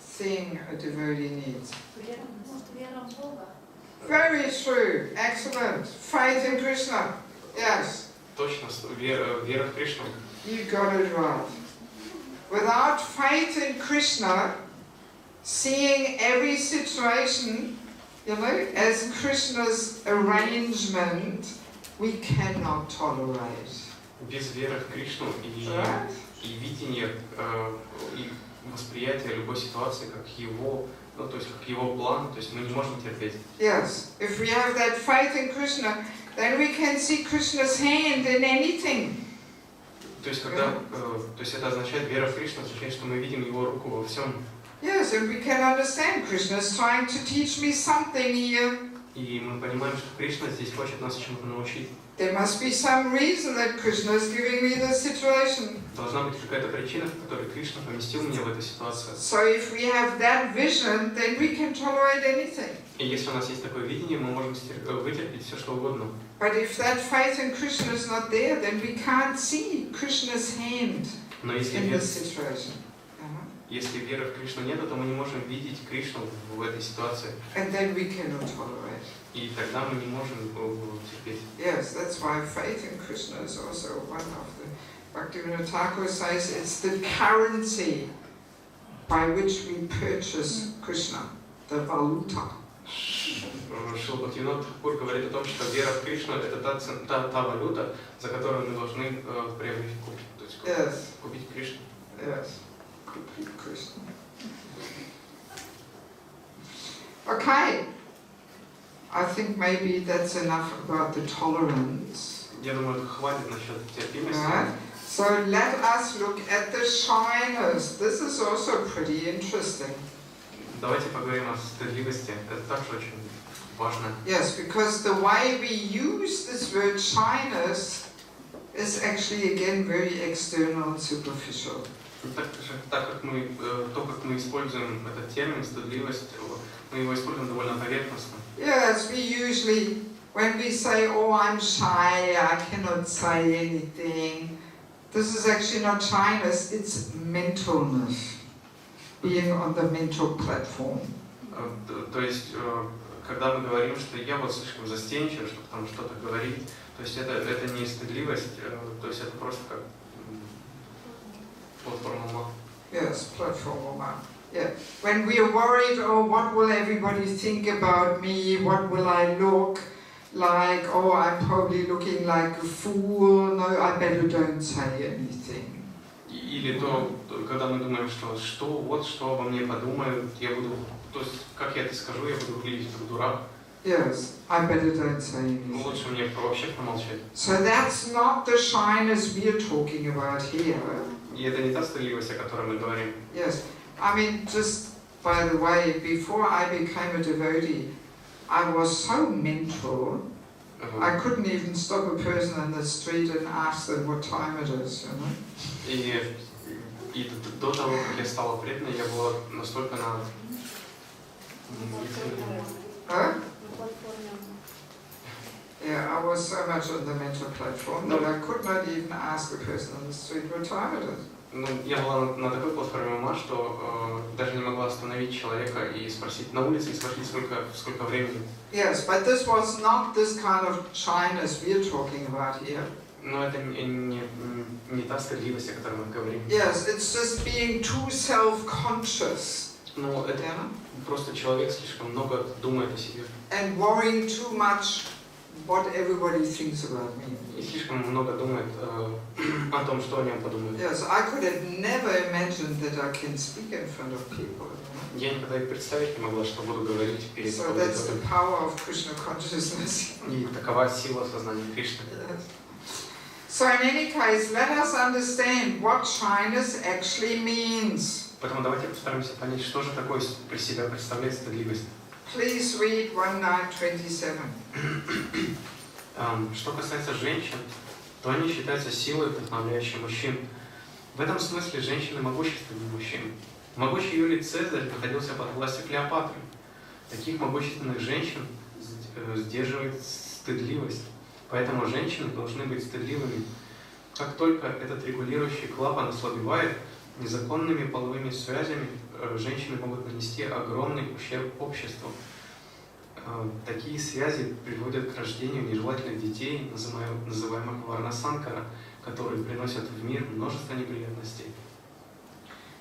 thing a devotee needs? Вера в Бога. Very true, excellent. Faith in Krishna, yes. Точно, вера в Кришну. You got it right. Without faith in Krishna, seeing every situation, as Krishna's arrangement, we cannot tolerate. Без веры в Кришну Right? и видения, и восприятия любой ситуации как его, ну, то есть как его план, то есть мы не можем терпеть. Yes. If we have that faith in Krishna, then we can see Krishna's hand in anything. То есть когда, то есть это означает, вера в Кришну означает, что мы видим его руку во всем. Yes, and we can understand Krishna is trying to teach me something here. И мы понимаем, что Кришна здесь хочет нас чему-то научить. There must be some reason that Krishna is giving me this situation. Должна быть какая-то причина, в которой Кришна поместил меня в эту ситуацию. So if we have that vision, then we can tolerate anything. И если у нас есть такое видение, мы можем вытерпеть все, что угодно. But if that faith in Krishna is not there, then we can't see Krishna's hand Но если in this situation. Если веры в Кришну нет, то мы не можем видеть Кришну в этой ситуации. And then we cannot tolerate. И тогда мы не можем терпеть. Yes, that's why faith in Krishna is also one of the Bhaktivinoda Thakur says it's the currency by which we purchase Krishna, the valuta. Шрила Бхактивинода Тхакур говорит о том, что вера в Кришну это та валюта, за которую мы должны приобрести, то есть купить Кришну. Yes, купить Кришну. Okay. I think maybe that's enough about the tolerance. Я думаю, это хватит насчет терпимости. Right? So let us look at the shyness. This is also pretty interesting. Давайте поговорим о стыдливости. Это также очень важно. Yes, because the way we use this word shyness is actually again very external and superficial. Так как мы, то, как мы используем этот термин стыдливость, мы его используем довольно поверхностно. Yes, we usually, when we say, oh, I'm shy, I cannot say anything, this is actually not shyness, it's mentalness, being on the mental platform. То есть, когда мы говорим, что я вот слишком застенчив, чтобы там что-то говорить, то есть это не стыдливость, то есть это просто как платформа ума. Yes, platform uма. Yeah. When we are worried, oh, what will everybody think about me? What will I look like? Oh, I'm probably looking like a fool. No, I better don't say anything. Или то, когда мы думаем, что обо мне подумают, я буду, то есть, как я это скажу, я буду выглядеть как дурак. Yes, I better don't say anything. Лучше мне вообще промолчать. So that's not the shyness we are talking about here. И это не та стыдливость, о которой мы говорим. Yes. I mean, just by the way, before I became a devotee, I was so mental, I couldn't even stop a person on the street and ask them what time it is, you know? И до того, как я стала преданной, я была настолько на... Yeah, I was so much on the mental platform that I could not even ask a person on the street what time it is. Ну, я была на такой платформе ума, что даже не могла остановить человека и спросить на улице, и спросить, сколько времени. Yes, but this was not this kind of shyness we are talking about here. Но это не та стыдливость, о которой мы говорим. Yes, it's just being too self-conscious. Ну, это просто человек слишком много думает о себе. And worrying too much what everybody thinks about me. И слишком много думает о том, что о нем подумают. Yes, I could have never imagined that I can speak in front of people. Я никогда и представить не могла, что буду говорить перед So that's the power of Krishna consciousness. И такова сила сознания Кришны. Yes. So in any case, let us understand what shyness actually means. Поэтому давайте постараемся понять, что же такое при себя представляет стыдливость. Please read 1927. Что касается женщин, то они считаются силой, вдохновляющей мужчин. В этом смысле женщины могущественнее мужчин. Могучий Юлий Цезарь находился под властью Клеопатры. Таких могущественных женщин сдерживает стыдливость. Поэтому женщины должны быть стыдливыми. Как только этот регулирующий клапан ослабевает, незаконными половыми связями женщины могут нанести огромный ущерб обществу. Такие связи приводят к рождению нежелательных детей, называемых варнасанкара, которые приносят в мир множество неприятностей.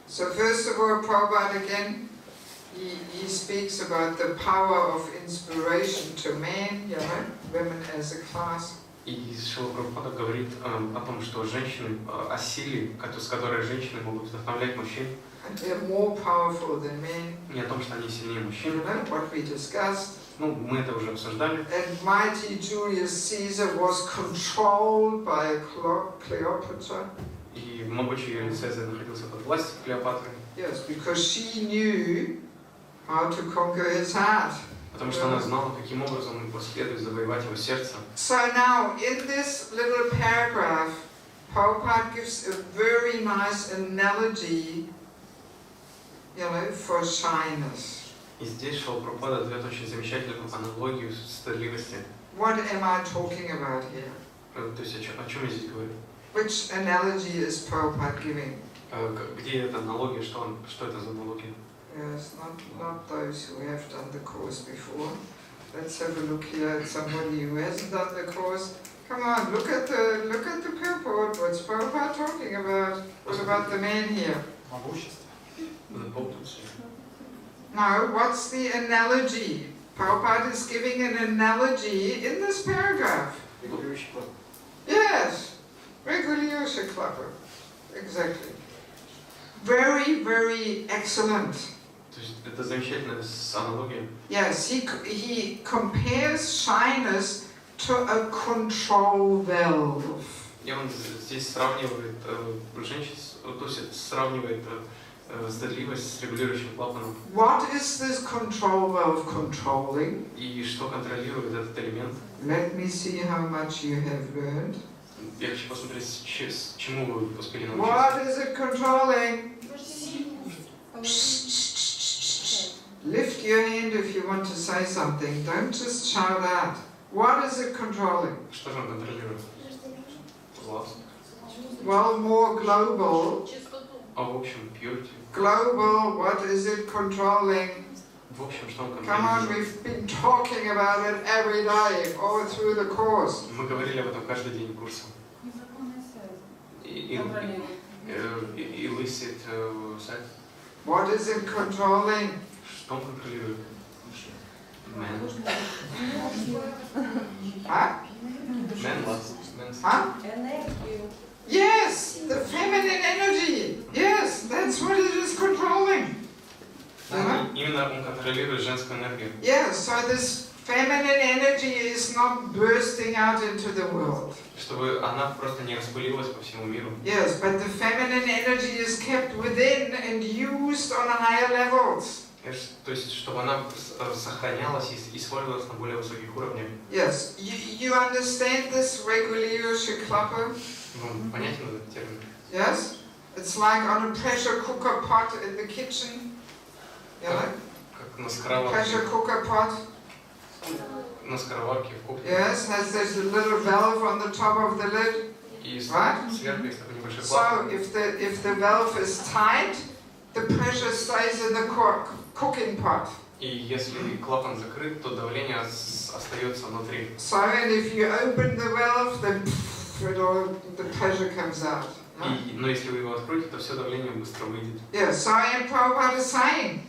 So first of all, Prabhupada again, he speaks about the power of inspiration to men, women as a class. И Шрила Прабхупада говорит о том, что женщины, о силе, с которой женщины могут вдохновлять мужчин. And they're more powerful than men. Не о том, что они сильнее You мужчин. know what we discussed. Ну, мы это уже обсуждали. And mighty Julius Caesar was controlled by Cleopatra. И могучий Юлий Цезарь находился под властью Клеопатры. Yes, because she knew how to conquer his heart. Потому что она знала, каким образом ему следует завоевать его сердце. So now, in this little paragraph, Prabhupada gives a very nice analogy, you know, for shyness. И здесь Шрила Прабхупада дает очень замечательную аналогию стыдливости. What am I talking about here? То есть о чем я здесь говорю? Which analogy is Prabhupada giving? Где эта аналогия, что это за аналогия? Yes, not those who have done the course before. Let's have a look here at somebody who hasn't done the course. Come on, look at the purport. What's Prabhupada talking about? What about the man here? No, what's the analogy? Prabhupada is giving an analogy in this paragraph. Yes, Reguliosha Klapper. Exactly. Very, very excellent. То есть это замечательная аналогия. Yes, he compares shyness to a control valve. И он здесь сравнивает женщин, то есть сравнивает стыдливость с регулирующим клапаном. What is this control valve controlling? И что контролирует этот элемент? Let me see how much you have learned. Я хочу посмотреть, чему вы успели What научиться. is it controlling? Lift your hand if you want to say something. Don't just shout out. What is it controlling? Что же он контролирует? Власть. Well, more global. А в общем, purity. Global, what is it controlling? В общем, что он Come on, контролирует? we've been talking about it every day, all through the course. Мы говорили об этом каждый день курса. Illicit sex. What is it controlling? Что он контролирует? Man. Huh? Man lust. Huh? Энергию. Yes, the feminine energy. Yes, that's what it is controlling. Именно он контролирует женскую энергию. Yes, so this feminine energy is not bursting out into the world. Чтобы она просто не распылилась по всему миру. Yes, but the feminine energy is kept within and used on higher levels. То есть, чтобы она сохранялась и использовалась на более высоких уровнях. Yes, you understand this regulirsche Klappe? Ну, понятен этот термин? Yes? It's like on a pressure cooker pot in the kitchen. You know? Как на скороварке. Pressure cooker pot. На скороварке в кухне. Yes, has this little valve on the top of the lid. И Right? сверху есть такой небольшой So клапан. if the valve is tight, the pressure stays in the cooking pot. И если клапан закрыт, то давление остается внутри. So and if you open the valve, then the pressure comes out. Но если вы его откроете, то все давление быстро выйдет. Yes, so and Prabhupada is saying,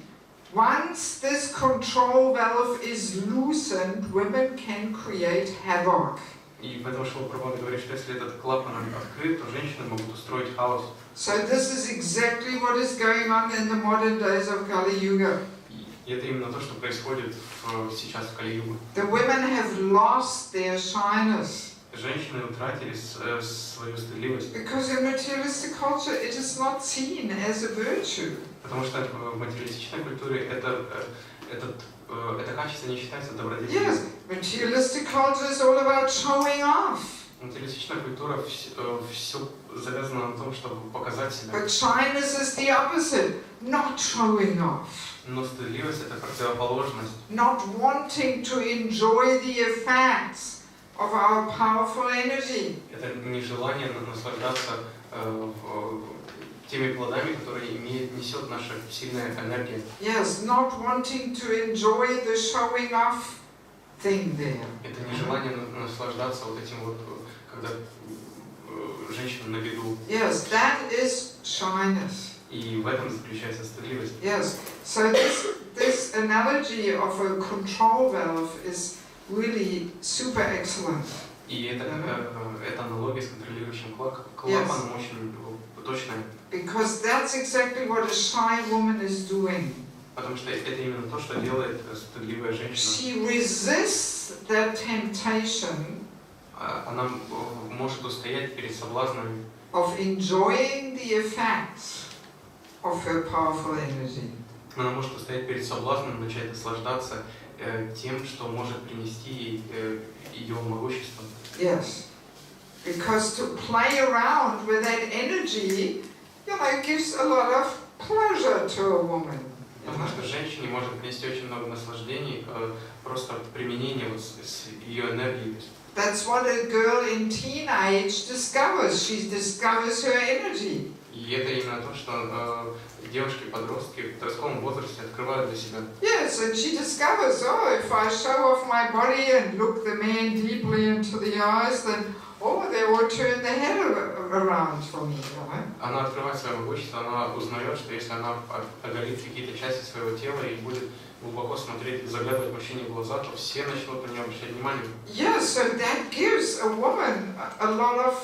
once this control valve is loosened, women can create havoc. И поэтому Шрила Прабхупада говорит, что если этот клапан открыт, то женщины могут устроить хаос. So this is exactly what is going on in the modern days of Kali Yuga. И это именно то, что происходит сейчас в Кали-югу. The women have lost their shyness. Женщины утратили свою стыдливость. Because in materialistic culture it is not seen as a virtue. Потому что в материалистичной культуре это качество не считается добродетелью. Yes, materialistic culture is all about showing off. Материалистичная культура все завязано на том, чтобы показать себя. But shyness is the opposite, not showing off. Но стыдливость это противоположность. Not wanting to enjoy the effects of our powerful energy. Это нежелание наслаждаться теми плодами, которые несет наша сильная энергия. Yes, not wanting to enjoy the showing off thing there. Это нежелание наслаждаться вот этим вот, когда женщина на виду. Yes, that is shyness. И в этом заключается стыдливость. Yes, so this analogy of a control valve is really super excellent. И эта аналогия с контролирующим клапаном очень точная. Because that's exactly what a shy woman is doing. Потому что это именно то, что делает стыдливая женщина. She resists that temptation Она может устоять перед соблазном of enjoying the effects of her powerful energy. Она может устоять перед соблазном начать наслаждаться тем, что может принести ее могущество. Yes, because to play around with that energy, gives a lot of pleasure to a woman. Потому что женщине может принести очень много наслаждений просто применение с ее энергией. That's what a girl in teenage discovers. She discovers her energy. И это именно то, что девушки-подростки в подростковом возрасте открывают для себя. Yes, and she discovers, if I show off my body and look the man deeply into the eyes, then they will turn the head around for me. Она открывает свое могущество, она узнает, что если она оголит какие-то части своего тела и будет глубоко смотреть, заглядывать мужчине в глаза, то все начнут на нее обращать внимание. Yes, so that gives a woman a lot of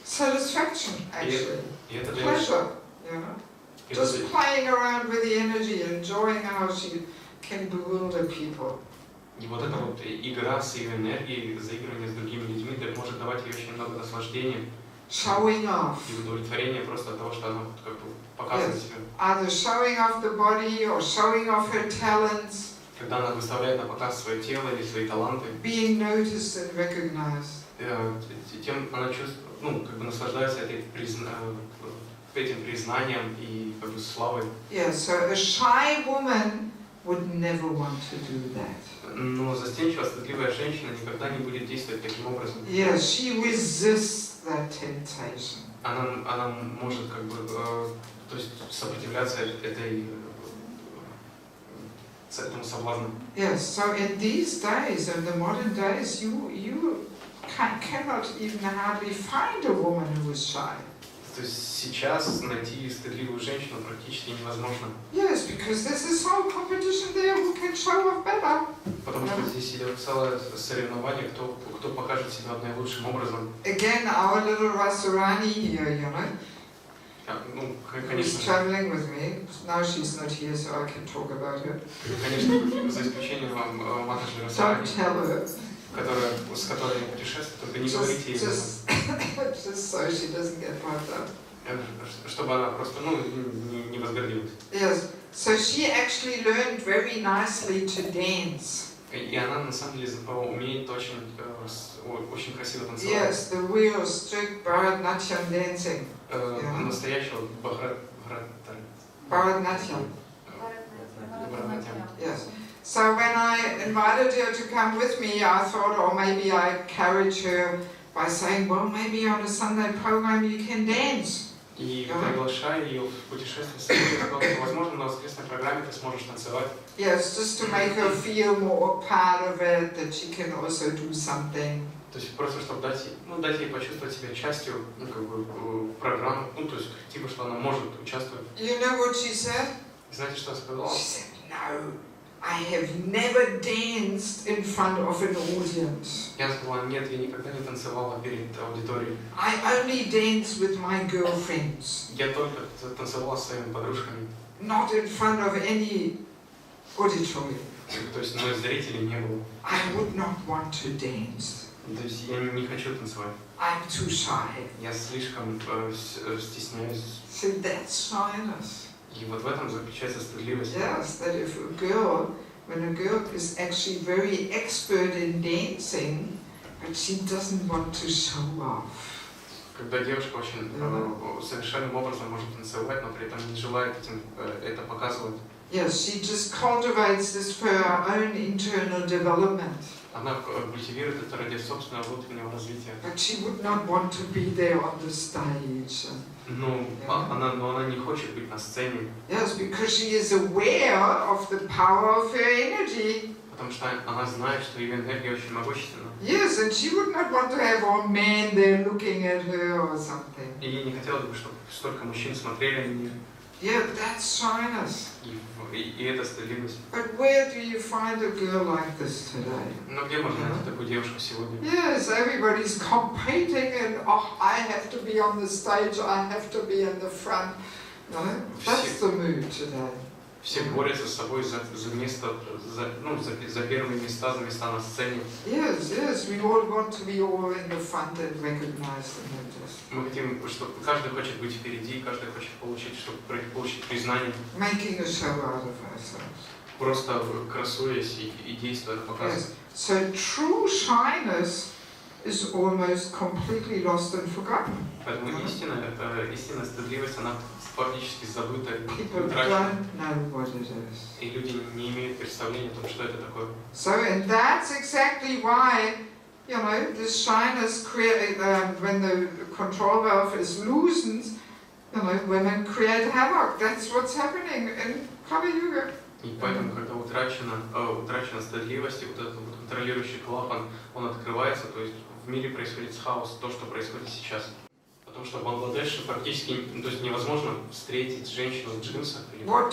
satisfaction, actually. Pleasure, Just playing around with the energy, enjoying how she can bewilder people. И вот эта вот игра с ее энергией, заигрывание с другими людьми, может давать ей очень много наслаждения. Showing off. И удовлетворения просто от того, что она как бы показывает себя. Either showing off the body or showing off her talents. Когда она выставляет на показ свое тело или свои таланты. Being noticed and recognized. Тем она чувствует, как бы наслаждается этим признанием и как бы славой. Yeah, so a shy woman would never want to do that. Но застенчивая, стыдливая женщина никогда не будет действовать таким образом. Yes, she resists that temptation. Она может как бы, то есть сопротивляться этому соблазну. Yes, so in these days, in the modern days, you cannot even hardly find a woman who is shy. То есть сейчас найти стыдливую женщину практически невозможно. Yes, because there's this whole competition there who can show off better. Потому что здесь идет целое соревнование, кто покажет себя наилучшим образом. Again, our little Rasarani here, who's traveling with me. Now she's not here, so I can talk about her. Конечно, за исключением Маташи Расарани. Don't tell her. С которой я путешествую, только не говорите ей. Just so she doesn't get puffed up. Чтобы она просто, не возгордилась. Yes, so she actually learned very nicely to dance. И она на самом деле умеет очень красиво танцевать. Yes, the real strict Bharatanatyam dancing. Настоящего Bharatanatyam. Yes. So when I invited her to come with me, I thought, maybe I encourage her by saying, well, maybe on a Sunday program you can dance. И приглашая ее в путешествие с собой, я сказал, что, возможно, на воскресной программе ты сможешь танцевать. Yes, just to make her feel more part of it, that she can also do something. То есть просто, чтобы дать ей почувствовать себя частью, программы, то есть, типа, что она может участвовать. You know what she said? Знаете, что она сказала? She said, no. I have never danced in front of an audience. Я сказала, нет, я никогда не танцевала перед аудиторией. I only dance with my girlfriends. Я только танцевала с своими подружками. Not in front of any auditorium. То есть, зрителей не было. I would not want to dance. То есть, я не хочу танцевать. I'm too shy. Я слишком стесняюсь. So that's shyness. И вот в этом заключается стыдливость. Yes, that if when a girl is actually very expert in dancing, but she doesn't want to show off. Когда девушка очень совершенным образом может танцевать, но при этом не желает это показывать. Yes, she just cultivates this for her own internal development. Она культивирует это ради собственного внутреннего развития. But she would not want to be there on the stage. Но она не хочет быть на сцене. Yes, because she is aware of the power of her energy. Потому что она знает, что ее энергия очень могущественна. Yes, and she would not want to have one man there looking at her or something. И ей не хотелось бы, чтобы столько мужчин смотрели на нее. Yeah, that's shyness. И это стыдливость. But where do you find a girl like this today? Но где можно найти такую девушку сегодня? Yes, everybody's competing and I have to be on the stage, I have to be in the front. No, that's the mood today. Все борются с собой за место, за первые места, за места на сцене. Yes, we all want to be all in the front and recognized and noticed. Мы хотим, чтобы каждый хочет быть впереди, каждый хочет чтобы получить признание. Making a show out of ourselves. Просто красуясь и действуя, показывая. Yes. So true shyness is almost completely lost and forgotten. Поэтому истинная стыдливость, она фактически забыта и People утрачена. don't know what it is. И люди не имеют представления о том, что это такое. So, and that's exactly why, you know, this shyness when the control valve is loosened, you know, women create havoc. That's what's happening in Kali Yuga. И поэтому, когда утрачена стыдливость, и вот этот вот контролирующий клапан, он открывается, то есть в мире происходит хаос, то, что происходит сейчас. Потому что в Бангладеше практически, то есть невозможно встретить женщину в джинсах или What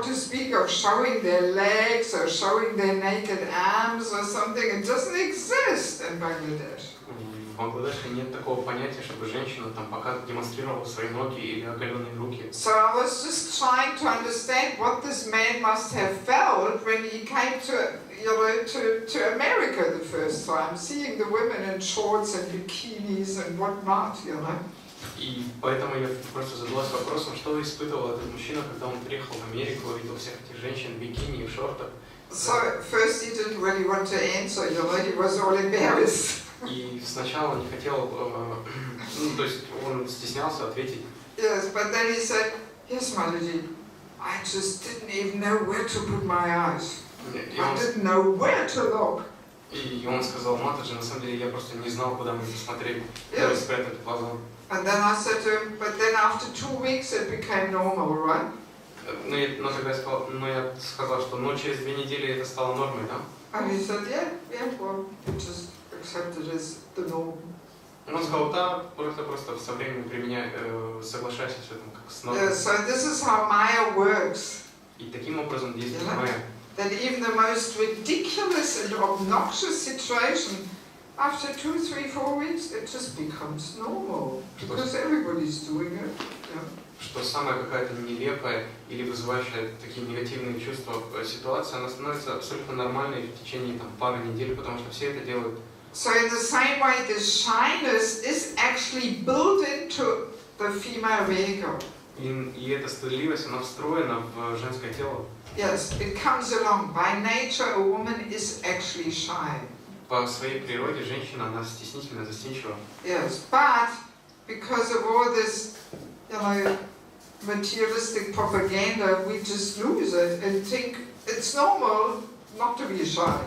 to speak of showing their legs or showing their naked arms or something? It doesn't exist in Bangladesh. В Бангладеше нет такого понятия, чтобы женщина там пока демонстрировала свои ноги или оголенные руки. So I was just trying to understand what this man must have felt when he came to America the first time, seeing the women in shorts and bikinis and whatnot, you know. И поэтому я просто задалась вопросом, что испытывал этот мужчина, когда он приехал в Америку, видел всех этих женщин в бикини и в шортах. So first he didn't really want to answer, you know, he was all embarrassed. И сначала не хотел, то есть он стеснялся ответить. Yes, but then he said, yes, Mataji, I just didn't even know where to put my eyes. I didn't know where to look. И он сказал, Матаджи, на самом деле я просто не знал, куда мне посмотреть, куда спрятать глаза. And then I said to him, but then after 2 weeks it became normal, right? Но тогда я сказал, что через 2 недели это стало нормой, да? And he said, yeah, well, just accept it as the norm. Он сказал, да, просто со временем соглашайся с этим как с нормой. So this is how Maya works. И таким образом действует Майя. That even the most ridiculous and obnoxious situation, after 2, 3, 4 weeks, it just becomes normal because everybody's doing it. Yeah. Что самая какая-то нелепая или вызывающая такие негативные чувства ситуация, она становится абсолютно нормальной в течение пары недель, потому что все это делают. So in the same way, this shyness is actually built into the female ego. И эта стыдливость, она встроена в женское тело. Yes, it comes along. By nature, a woman is actually shy. По своей природе женщина, она стеснительна, застенчива. Yes, but because of all this, you know, materialistic propaganda, we just lose it and think it's normal not to be shy.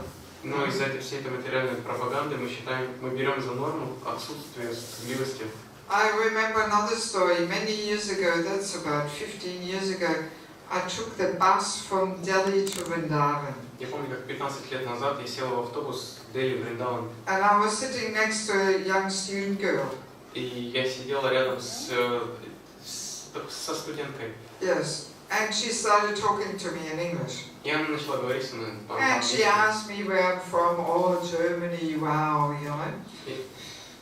Но из-за всей этой материальной пропаганды мы берем за норму отсутствие стыдливости. I remember another story. Many years ago, that's about 15 years ago, I took the bus from Delhi to Vrindavan. Я помню, как 15 лет назад я сел в автобус в Дели, Вриндаван. And I was sitting next to a young student girl. И я сидела рядом со студенткой. Yes, and she started talking to me in English. И она начала говорить со мной And she asked me where I'm from. Oh, Germany, wow, you know.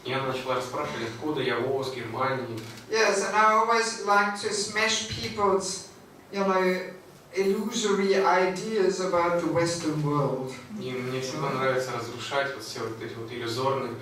И она начала расспрашивать, откуда я, с Германии. Yes, and I always like to smash people's, you know, illusory ideas about the Western world. И мне всегда нравится разрушать все эти иллюзорные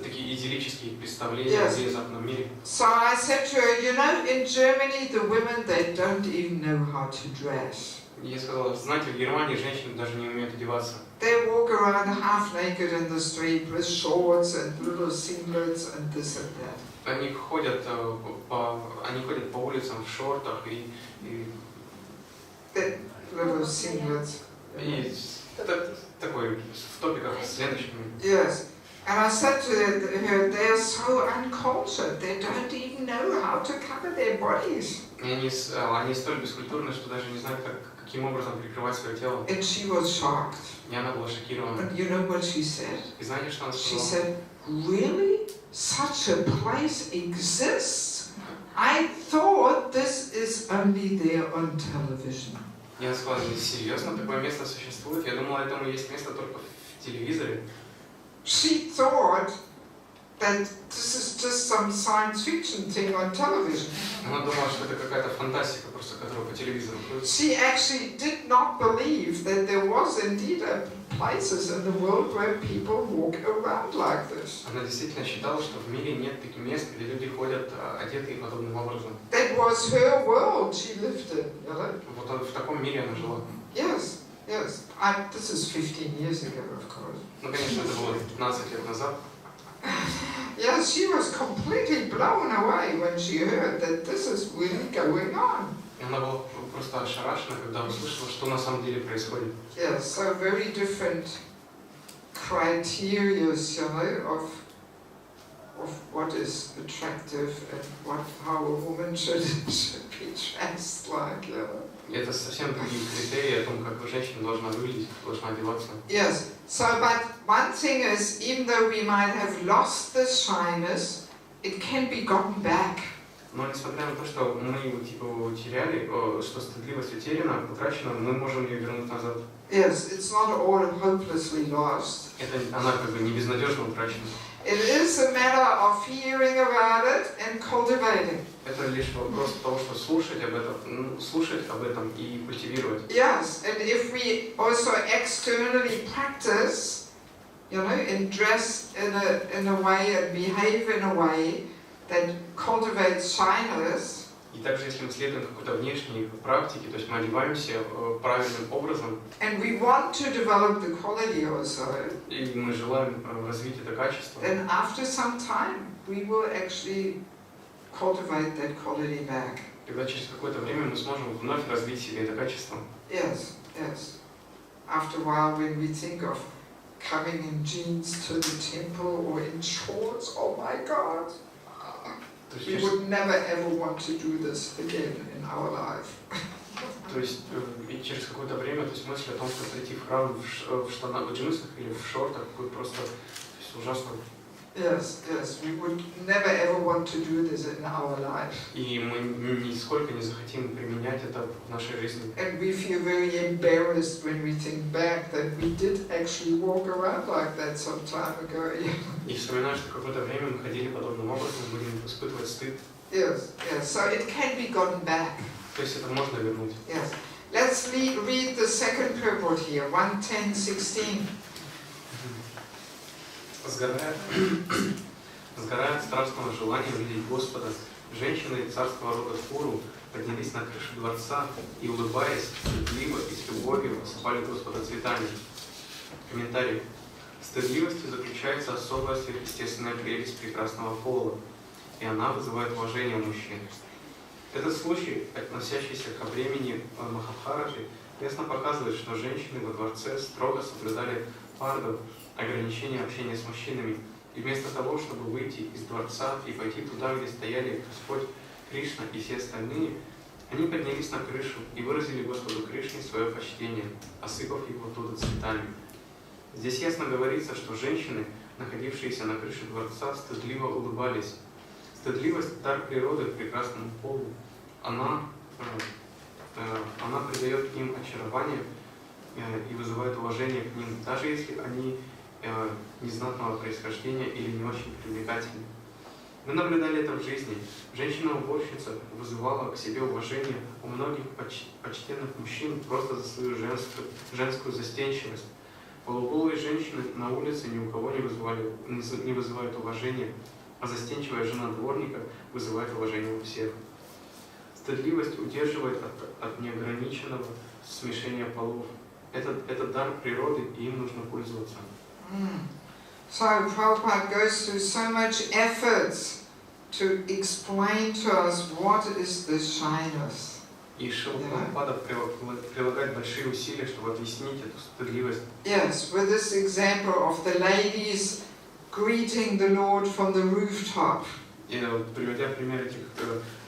такие идиллические представления о западном мире. So I said to her, you know, in Germany the women, they don't even know how to dress. Я сказала, знаете, в Германии женщины даже не умеют одеваться. They walk around half naked in the street with shorts and little singlets and this and that. Они ходят по улицам в шортах и little singlets. И такой в топиках с ленточками. Yes. And I said to her, they are so uncultured, they don't even know how to cover their bodies. И они столь бескультурны, что даже не знают, каким образом прикрывать свое тело. And she was shocked. И она была шокирована. And you know what she said? И знаете, что она She сказала? said, really? Such a place exists? I thought this is only there on television. Я сказал, серьезно, такое место существует? Я думал, этому есть место только в телевизоре. She thought that this is just some science fiction thing on television. Она думала, что это какая-то фантастика, просто которая по телевизору ходит. She actually did not believe that there was indeed places in the world where people walk around like this. Она действительно считала, что в мире нет таких мест, где люди ходят одетые подобным образом. That was her world she lived in, you know? Вот в таком мире она жила. Yes, yes. This is 15 years ago, of course. Ну, конечно, это было 15 лет назад. Yes, she was completely blown away when she heard that this is really going on. Она была просто ошарашена, когда услышала, что на самом деле происходит. Yes, so very different criteria, you know, of what is attractive and how a woman should be dressed like, you know. Это совсем другие критерии о том, как женщина должна выглядеть, должна одеваться. Yes, so but one thing is, even though we might have lost this shyness, it can be gotten back. Но несмотря на то, что мы его типа утеряли, что стыдливость утеряна, утрачена, мы можем ее вернуть назад. Yes, it's not all hopelessly lost. Это она как бы не безнадежно утрачена. It is a matter of hearing about it and cultivating. Это лишь вопрос того, что слушать об этом и культивировать. Yes, and if we also externally practice, you know, and dress in a way and behave in a way that cultivates shyness. И также, если мы следуем какой-то внешней практике, то есть мы одеваемся правильным образом, And we want to develop the quality also. И мы желаем развить это качество. Then after some time, we will actually cultivate that quality back. Тогда через какое-то время мы сможем вновь развить в себе это качество. Yes, yes. After a while, when we think of coming in jeans to the temple or in shorts, oh my God, we would never ever want to do this again in our life. То есть и через какое-то время, то есть мысль о том, что прийти в храм в штанах, в джинсах или в шортах, будет просто ужасно. Yes, yes, we would never ever want to do this in our life. И мы нисколько не захотим применять это в нашей жизни. And we feel very embarrassed when we think back that we did actually walk around like that some time ago. И вспоминая, что какое-то время мы ходили подобным образом, будем испытывать стыд. Yes, yes. So it can be gotten back. То есть это можно вернуть. Yes. Let's read the second purport here, 1:10:16. Сгорая от страстного желания увидеть Господа, женщины царского рода Фуру поднялись на крышу дворца и, улыбаясь, стыдливо и с любовью осыпали Господа цветами. Комментарий. В стыдливости заключается особая сверхъестественная прелесть прекрасного пола, и она вызывает уважение мужчин. Этот случай, относящийся к времени Махабхараты, ясно показывает, что женщины во дворце строго соблюдали парду, ограничение общения с мужчинами, и вместо того, чтобы выйти из дворца и пойти туда, где стояли Господь Кришна и все остальные, они поднялись на крышу и выразили Господу Кришне свое почтение, осыпав его оттуда цветами. Здесь ясно говорится, что женщины, находившиеся на крыше дворца, стыдливо улыбались. Стыдливость – дар природы прекрасному полу. Она придает им очарование и вызывает уважение к ним, даже если они незнатного происхождения или не очень привлекательны. Мы наблюдали это в жизни. Женщина-уборщица вызывала к себе уважение у многих почтенных мужчин просто за свою женскую застенчивость. Полуголые женщины на улице ни у кого не вызывают уважения, а застенчивая жена дворника вызывает уважение у всех. Стыдливость удерживает от неограниченного смешения полов. Это дар природы, и им нужно пользоваться. So Prabhupada goes through so much efforts to explain to us what is this shyness. И Шрила Прабхупада прилагает большие усилия, чтобы объяснить эту стыдливость. Yes, with this example of the ladies greeting the Lord from the rooftop. И приводя пример этих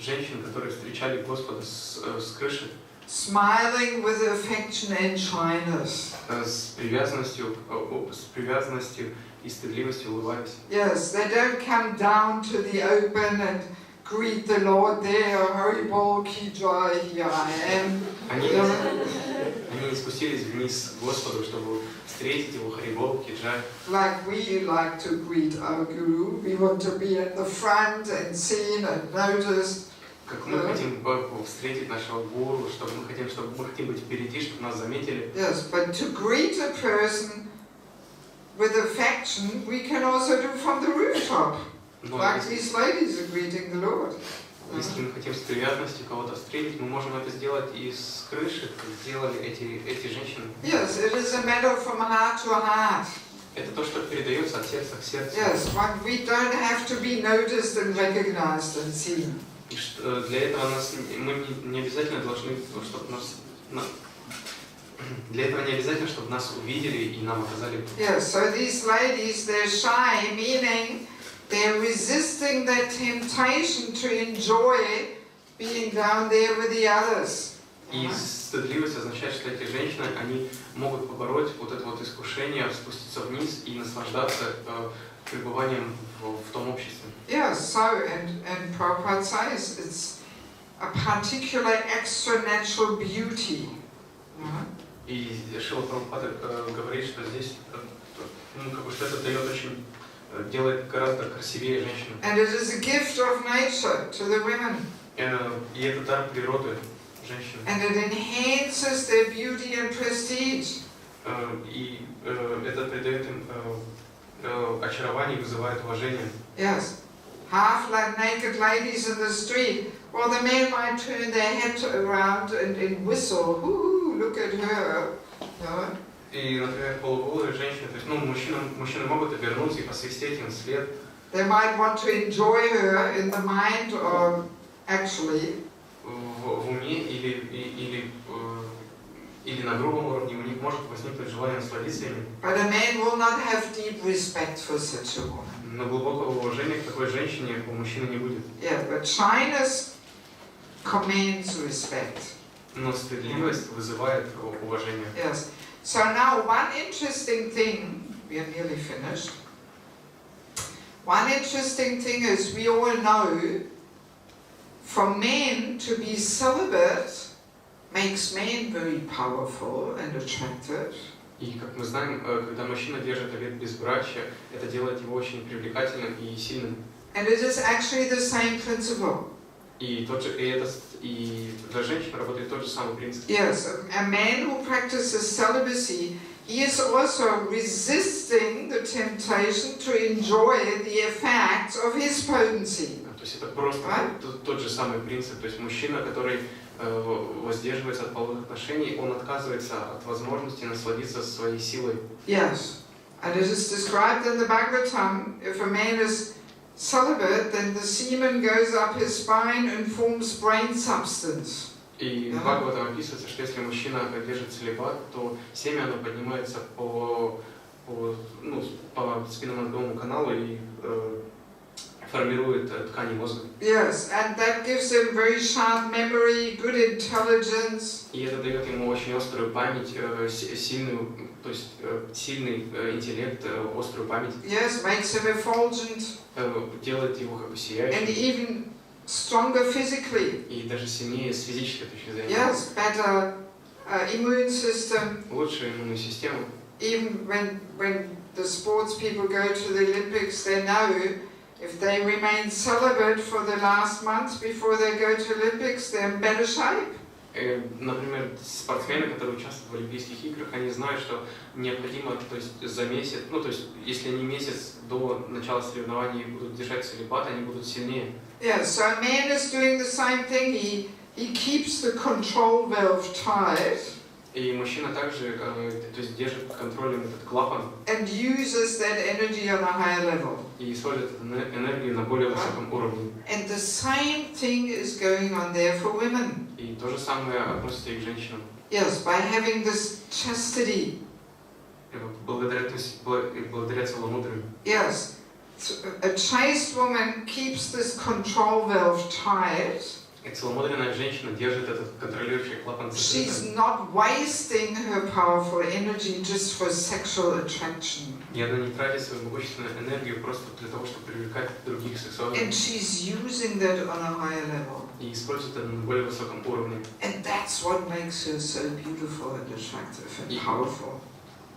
женщин, которые встречали Господа с крыши. Smiling with affection and shyness. С привязанностью и стыдливостью улыбаясь. Yes, they don't come down to the open and greet the Lord there, Hare Bol Ki Jai, here I am. Они не спустились вниз к Господу, чтобы встретить его Харибол, Киджай. Like we like to greet our Guru, we want to be at the front and seen and noticed. Как мы хотим встретить нашего гуру, чтобы мы хотим быть впереди, чтобы нас заметили. Yes, but to greet a person with affection, we can also do from the rooftop, like these ladies are greeting the Lord. Если мы хотим с приятностью кого-то встретить, мы можем это сделать и с крыши, как сделали эти женщины. Yes, it is a matter from heart to heart. Это то, что передается от сердца к сердцу. Yes, but we don't have to be noticed and recognized and seen. И для этого мы не обязательно должны, чтобы для этого не обязательно, чтобы нас увидели и нам оказали. Yes, so these ladies, they're shy, meaning they're resisting that temptation to enjoy being down there with the others. И стыдливость означает, что эти женщины, они могут побороть вот это вот искушение, спуститься вниз и наслаждаться пребыванием в том обществе. Yes, so and Prabhupada says it's a particular extra natural beauty. И Шрила Прабхупада говорит, что здесь, что это дает очень, делает гораздо красивее женщину. And it is a gift of nature to the women. И это дар природы женщин. And it enhances their beauty and prestige. И это придает им очарование и вызывает уважение. Yes, half like naked ladies in the street. Well, the men might turn their head around and whistle. Hoo, look at her. No? И, например, полуголые женщины, то есть, мужчины могут обернуться и посвистеть им вслед. They might want to enjoy her in the mind or actually. В уме или на грубом уровне у них может возникнуть желание насладиться ими. But a man will not have deep respect for such a woman. Но глубокого уважения к такой женщине у мужчины не будет. Yeah, but shyness commands respect. Но стыдливость вызывает уважение. Yes. So now one interesting thing, we are nearly finished. One interesting thing is we all know for men to be celibate makes men very powerful and attractive. И как мы знаем, когда мужчина держит обет безбрачия, это делает его очень привлекательным и сильным. And it is actually the same principle. И для женщин работает тот же самый принцип. Yes, a man who practices celibacy, he is also resisting the temptation to enjoy the effects of his potency. То есть это просто тот же самый принцип. То есть мужчина, который воздерживается от половых отношений, он отказывается от возможности насладиться своей силой. Yes, and it is described in the Bhagavatam, if a man is celibate, then the semen goes up his spine and forms brain substance. И в Бхагаватам описывается, что если мужчина держит целибат, то семя оно поднимается по спинномозговому каналу и формирует ткани мозга. Yes, and that gives him very sharp memory, good intelligence. И это дает ему очень острую память, сильный интеллект, острую память. Yes, makes him effulgent. Делает его как бы сияющим. And even stronger physically. И даже сильнее с физической точки зрения. Yes, better immune system. Лучшая иммунная система. Even when the sports people go to the Olympics, they know if they remain celibate for the last month before they go to Olympics, they're in better shape. Например, спортсмены, которые участвуют в Олимпийских играх, они знают, что необходимо, то есть за месяц, то есть если они месяц до начала соревнований будут держать целибат, они будут сильнее. Yeah, so a man is doing the same thing. He keeps the control valve tight. И мужчина также, то есть держит под контролем этот клапан. And uses that energy on a higher level. И использует энергию на более высоком уровне. And the same thing is going on there for women. И то же самое относится и к женщинам. Yes, by having this chastity. Благодаря целомудрию. Yes, a chaste woman keeps this control valve tight. И целомудренная женщина держит этот контролирующий клапан закрытым. She's not wasting her powerful energy just for sexual attraction. И она не тратит свою могущественную энергию просто для того, чтобы привлекать других сексуальных. And she's using that on a higher level. И использует это на более высоком уровне. And that's what makes her so beautiful and attractive and powerful.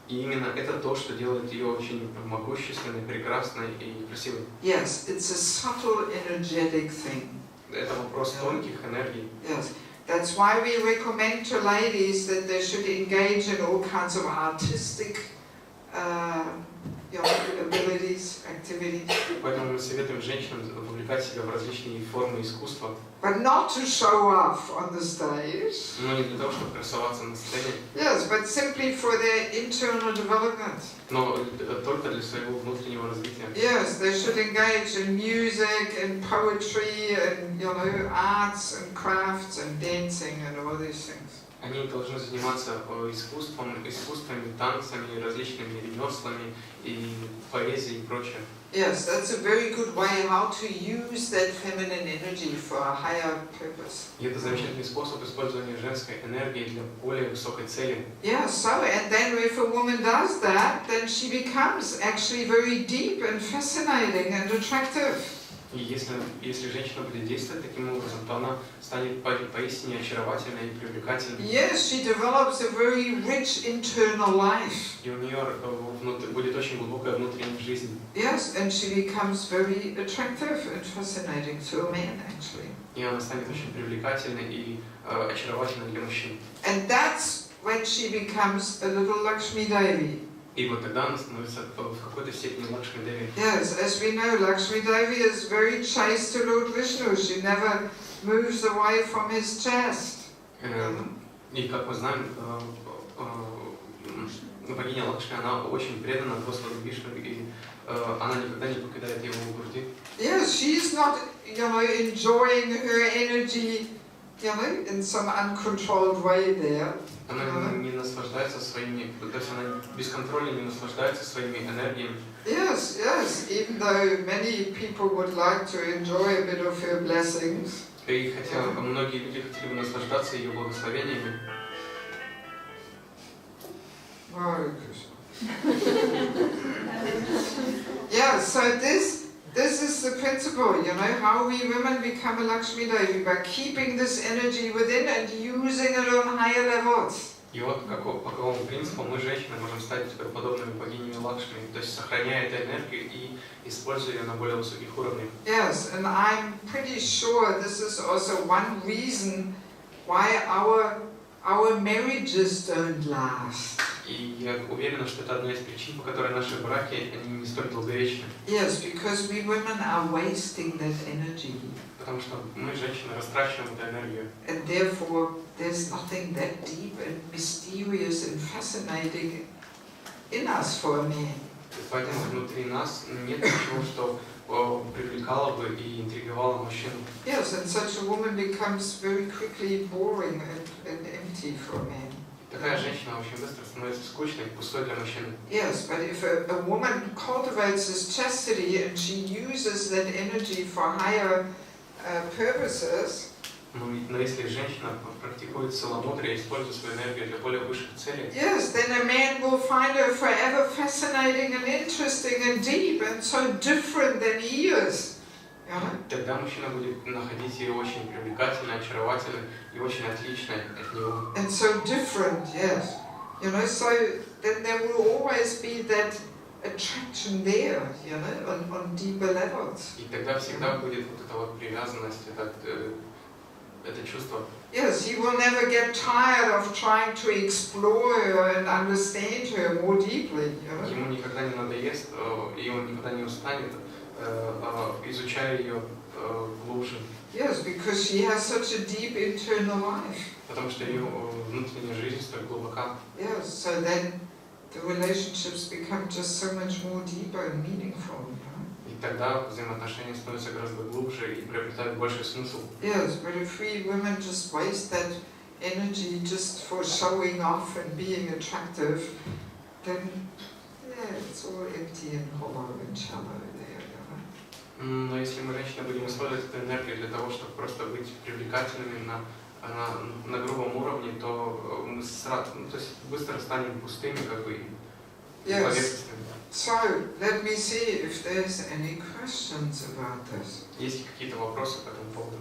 И именно это то, что делает ее очень могущественной, прекрасной и красивой. Yes, it's a subtle energetic thing. Это вопрос тонких энергий. Yes, that's why we recommend to ladies that they should engage in all kinds of artistic abilities, activities. Поэтому мы советуем женщинам вовлекать себя в различные формы искусства. But not to show off on the stage. Но не для того, чтобы красоваться на сцене. Yes, but simply for their internal development. Но только для своего внутреннего развития. Yes, they should engage in music and poetry and arts and crafts and dancing and all these things. Они должны заниматься искусствами, танцами, различными ремеслами и поэзией и прочее. Yes, that's a very good way how to use that feminine energy for a higher purpose. И это замечательный способ использования женской энергии для более высокой цели. Yeah, so and then if a woman does that, then she becomes actually very deep and fascinating and attractive. И если женщина будет действовать таким образом, то она станет поистине очаровательной и привлекательной. Yes, she develops a very rich internal life. И у нее будет очень глубокая внутренняя жизнь. Yes, and she becomes very attractive and fascinating to a man, actually. И она станет очень привлекательной и очаровательной для мужчин. And that's when she becomes a little Lakshmi Devi. И вот тогда она становится в какой-то степени Лакшми Деви. Yes, as we know, Lakshmi Devi is very chaste to Lord Vishnu. She never moves away from his chest. И как мы знаем, богиня Лакшми, она очень предана Господу Вишну, и она никогда не покидает его груди. Yes, she's not, enjoying her energy, in some uncontrolled way there. Она не наслаждается своими, то есть она бесконтрольно не наслаждается своими энергиями. Yes, yes, even though many people would like to enjoy a bit of her blessings. И хотя многие люди хотели бы наслаждаться ее благословениями. Hare Krishna. Yeah, so this is the principle, how we women become a Lakshmi Devi, by keeping this energy within and using it on higher levels. И вот по какому принципу мы, женщины, можем стать подобными богинями Лакшми, то есть сохраняя эту энергию и используя ее на более высоких уровнях. Yes, and I'm pretty sure this is also one reason why our marriages don't last. И я уверена, что это одна из причин, по которой наши браки они не столь долговечны. Yes, because we women are wasting that energy. Потому что мы, женщины, растрачиваем эту энергию. And therefore, there's nothing that deep and mysterious and fascinating in us for a man. Поэтому внутри нас нет ничего, что привлекало бы и интриговало мужчину. Yes, and such a woman becomes very quickly boring and empty for a man. Такая женщина очень быстро становится скучной и пустой для мужчины. Yes, but if a woman cultivates this chastity and she uses that energy for higher purposes, Но если женщина практикует целомудрие и использует свою энергию для более высших целей, yes, then a man will find her forever fascinating and interesting and deep and so different than he is. тогда мужчина будет находить ее очень привлекательной, очаровательной и очень отличной от него. And so different, yes. So then there will always be that attraction there, on deeper levels. И тогда всегда будет вот эта вот привязанность, это чувство. Yes, he will never get tired of trying to explore her and understand her more deeply. Ему никогда не надоест, и он никогда не устанет, изучая ее глубже. Yes, because she has such a deep internal life. Потому что ее внутренняя жизнь столь глубока. Yes, so then the relationships become just so much more deeper and meaningful. И тогда взаимоотношения становятся гораздо глубже и приобретают больший смысл. Yes, but if we women just waste that energy just for showing off and being attractive, then it's all empty and hollow and shallow there. Но если мы, женщины, будем использовать эту энергию для того, чтобы просто быть привлекательными на грубом уровне, то мы то есть быстро станем пустыми, Yes. поверхностными. So, let me see if there's any questions about this. Есть ли какие-то вопросы по этому поводу?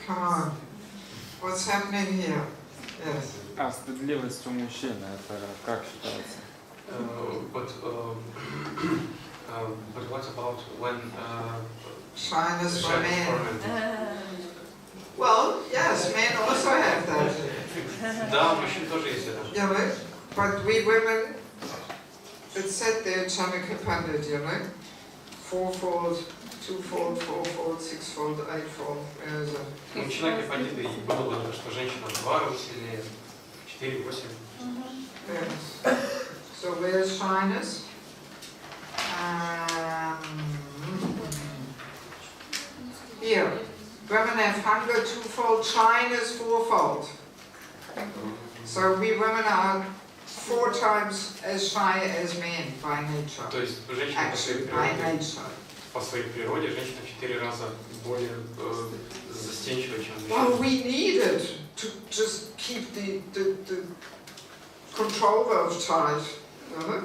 Come on. What's happening here? Yes. А стыдливость у мужчины, это как считается? But what about when Shyness for men. men? Well, yes, men also have that. Да, у мужчин тоже есть это. You know, but we women, it's said there, Chanukya Pandit, you know, fourfold, twofold, fourfold, sixfold, eightfold. У человека пандиты было бы, что женщина в 2 раза сильнее, 4, 8. Yes. So where's shyness? Here, women have hunger twofold, shyness fourfold. So we women are 4 times as shy as men by nature. То есть женщина Actually, by nature. по своей природе женщина в 4 раза более застенчива, чем Well, мужчина. we need it to just keep the control valve tight.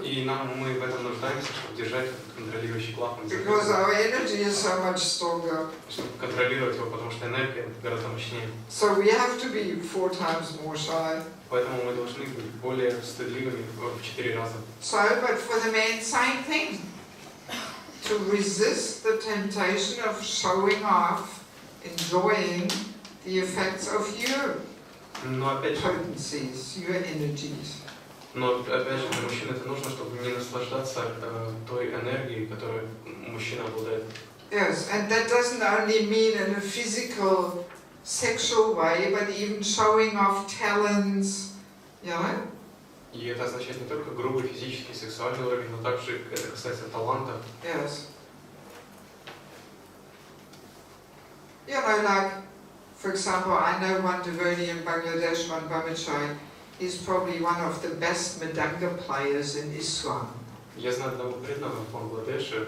И мы в этом нуждаемся, чтобы держать этот контролирующий клапан. Because our energy is so much stronger. Чтобы контролировать его, потому что энергия гораздо мощнее. So we have to be 4 times more shy. Поэтому мы должны быть более стыдливыми в 4 раза. So, but for the man, same thing. To resist the temptation of showing off, enjoying the effects of your Но опять же, potencies, your energies. Но опять же, для мужчин это нужно, чтобы не наслаждаться той энергией, которой мужчина обладает. Yes, and that doesn't only mean in a physical, sexual way, but even showing off talents, you know? И это означает не только грубый физический, сексуальный уровень, но также это касается таланта. Yes. You know, like, for example, I know one devotee in Bangladesh, one Brahmachari. He's probably one of the best Madanga players in ISKCON. Я знаю одного преданного в Бангладеше,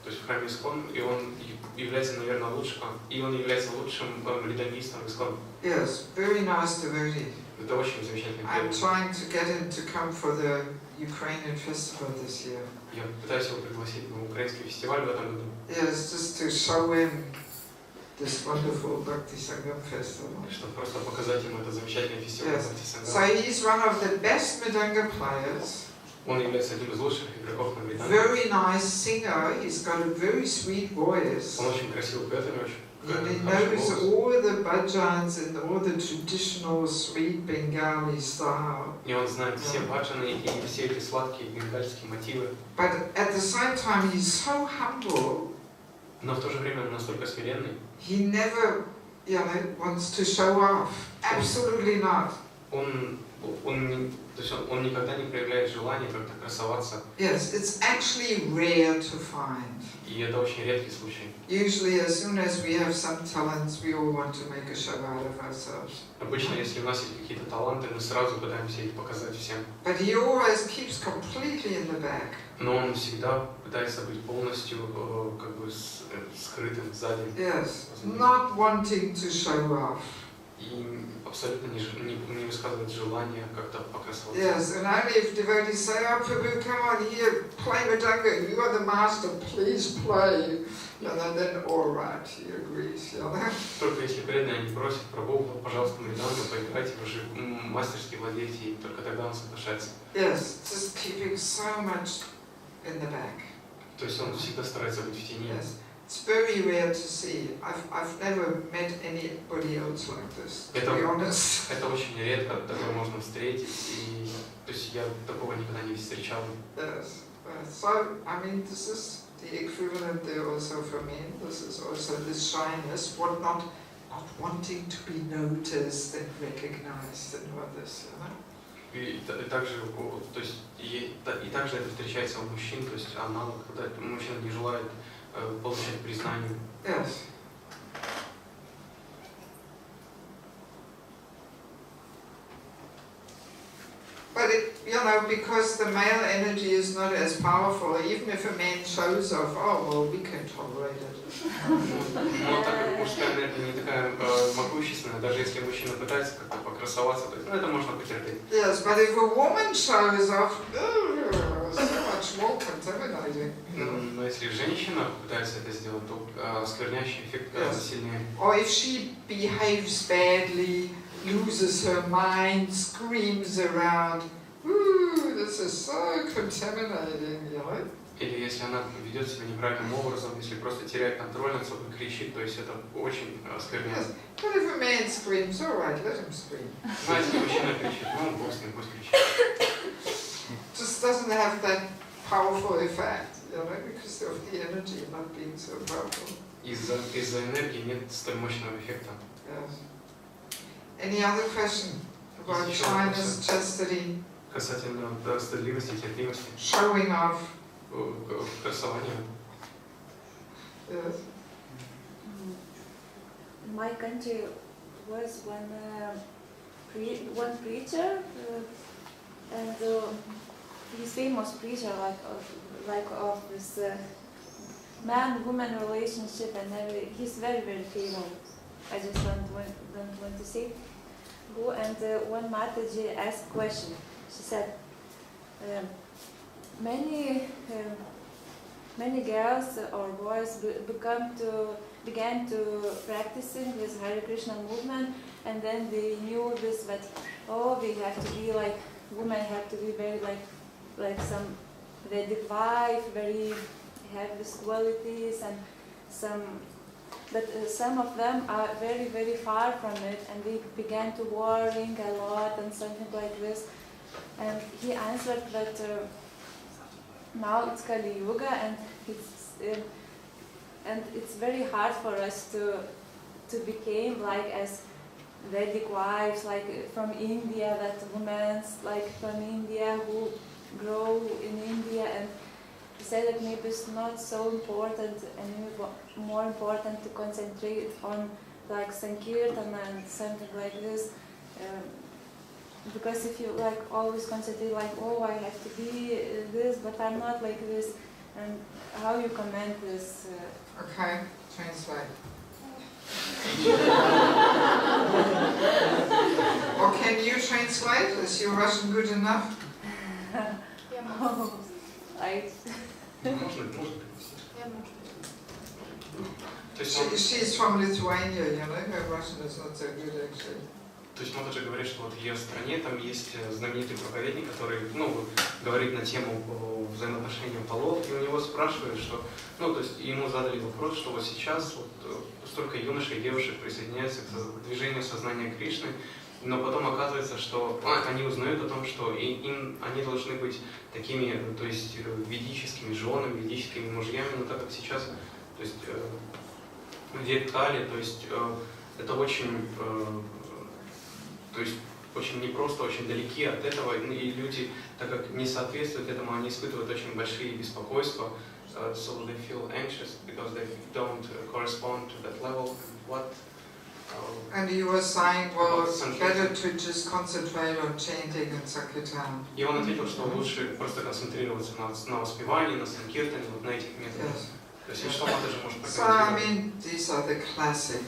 то есть в храме ISKCON, и он является, наверное, лучшим лидангистом в ISKCON. Yes, very nice devotee. Это очень замечательный I'm преданный. trying to get him to come for the Ukrainian festival this year. Я пытаюсь его пригласить на украинский фестиваль в этом году. Yes, just to show him this wonderful Bhakti Sangam festival. Чтобы просто показать ему этот замечательный фестиваль. Yes. So he's one of the best Madanga players. Он является одним из лучших игроков на Британии. Very nice singer. He's got a very sweet voice. Он очень красивый поэт, и очень And he хороший knows голос. all the bhajans and all the traditional sweet Bengali style. И он знает все баджаны и все эти сладкие бенгальские мотивы. But at the same time, he's so humble. Но в то же время он настолько смиренный. He never, you know, wants to show off. Absolutely not. Он никогда не проявляет желания как-то красоваться. Yes, it's actually rare to find. И это очень редкий случай. Usually, as soon as we have some talents, we all want to make a show out of ourselves. Обычно, если у нас есть какие-то таланты, мы сразу пытаемся их показать всем. But he always keeps completely in the back. Но он всегда пытается быть полностью как бы скрытым сзади. Yes, not wanting to show off. И абсолютно не высказывает желания как-то покрасоваться. Yes, and only if devotees say, "Oh, Prabhu, come on here, play Madanga. You are the master. Please play." Then all right, he agrees. Только если преданные не просят, Прабху, пожалуйста, Мриданга, поиграйте, вы же мастерски владеете, и только тогда он соглашается. Yes, just keeping so much in the back. То есть он всегда старается быть в тени. Yes, it's very rare to see. I've never met anybody else like this, to be honest. Это очень редко, такое можно встретить, и то есть я такого никогда не встречал. Yes, so I mean, this is the equivalent there also for men. This is also this shyness, not wanting to be noticed and recognized and all this, you know? И также, то есть, и также это встречается у мужчин, то есть аналог, когда мужчина не желает получать признание. Yes. But you know, because the male energy is not as powerful, even if a man shows off, oh, well, we can tolerate it. Но так как мужская энергия не такая могущественная, даже если мужчина пытается как-то покрасоваться, то это можно потерпеть. Yes, but if a woman shows off, so much more contaminating. Но если женщина пытается это сделать, то оскверняющий эффект гораздо сильнее. Or if she behaves badly, loses her mind, screams around, ooh, this is so contaminating, you know? Или если она ведет себя неправильным образом, если просто теряет контроль над собой, кричит, то есть это очень оскверняет. Yes. But if a man screams, all right, let him scream. Ну, а если мужчина кричит, ну, бог с ним, пусть кричит. Just doesn't have that powerful effect, you know, because of the energy not being so powerful. Из-за энергии нет столь мощного эффекта. Yes. Any other question about shyness, chastity? Касательно стыдливости, терпимости. Showing off. Красование. Yes. In my country was one preacher, and he's famous preacher like of this man-woman relationship and everything. He's very famous. I just don't want to say who. And one Mataji asked question. She said, many girls or boys began to practicing this Hare Krishna movement, and then they knew this that we have to be like women, have to be very like some Vedic wife, very have these qualities, and some of them are very far from it, and they began to worrying a lot and something like this. And he answered that now it's Kali Yuga, and it's very hard for us to become like as Vedic wives, like from India, that women like from India who grow in India, and he said that maybe it's not so important, and maybe more important to concentrate on like Sankirtan and something like this. Because if you like always concentrate like, oh, I have to be this, but I'm not like this, and how you comment this? Okay, translate. Or can you translate? Is your Russian good enough? She's from Lithuania, you know, her Russian is not so good actually. То есть Матаджи говорит, что вот в ее стране там есть знаменитый проповедник, который, говорит на тему взаимоотношений полов, и у него спрашивают, что, то есть ему задали вопрос, что вот сейчас столько юношей и девушек присоединяются к движению сознания Кришны, но потом оказывается, что они узнают о том, что они должны быть такими, то есть ведическими женами, ведическими мужьями, но так как сейчас, то есть век Кали, то есть это очень непросто, очень далеки от этого, и люди, так как не соответствуют этому, они испытывают очень большие беспокойства, so they feel anxious because they don't correspond to that level. And you were saying, well, it's better to just concentrate on chanting and Sankirtan. И он ответил, что лучше просто концентрироваться на воспевании, на санкиртане, вот на этих методах. То есть что Матаджи может прокомментировать? So, I mean, these are the classic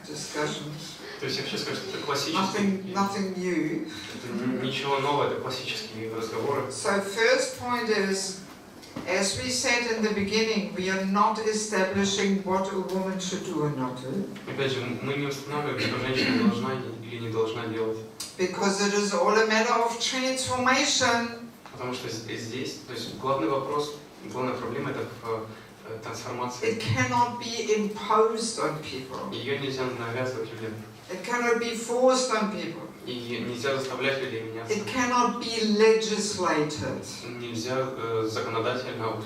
discussions. То есть я вообще скажу, что это классический. Nothing new. Это ничего нового, это классические разговоры. So first point is, as we said in the beginning, we are not establishing what a woman should do or not do. Опять же, мы не устанавливаем, что женщина должна или не должна делать. Because it is all a matter of transformation. Потому что здесь, то есть главный вопрос, главная проблема это трансформация. It cannot be imposed on people. Ее нельзя навязывать людям. It cannot be forced on people. И нельзя заставлять людей меняться. It cannot be legislated. Нельзя законодательно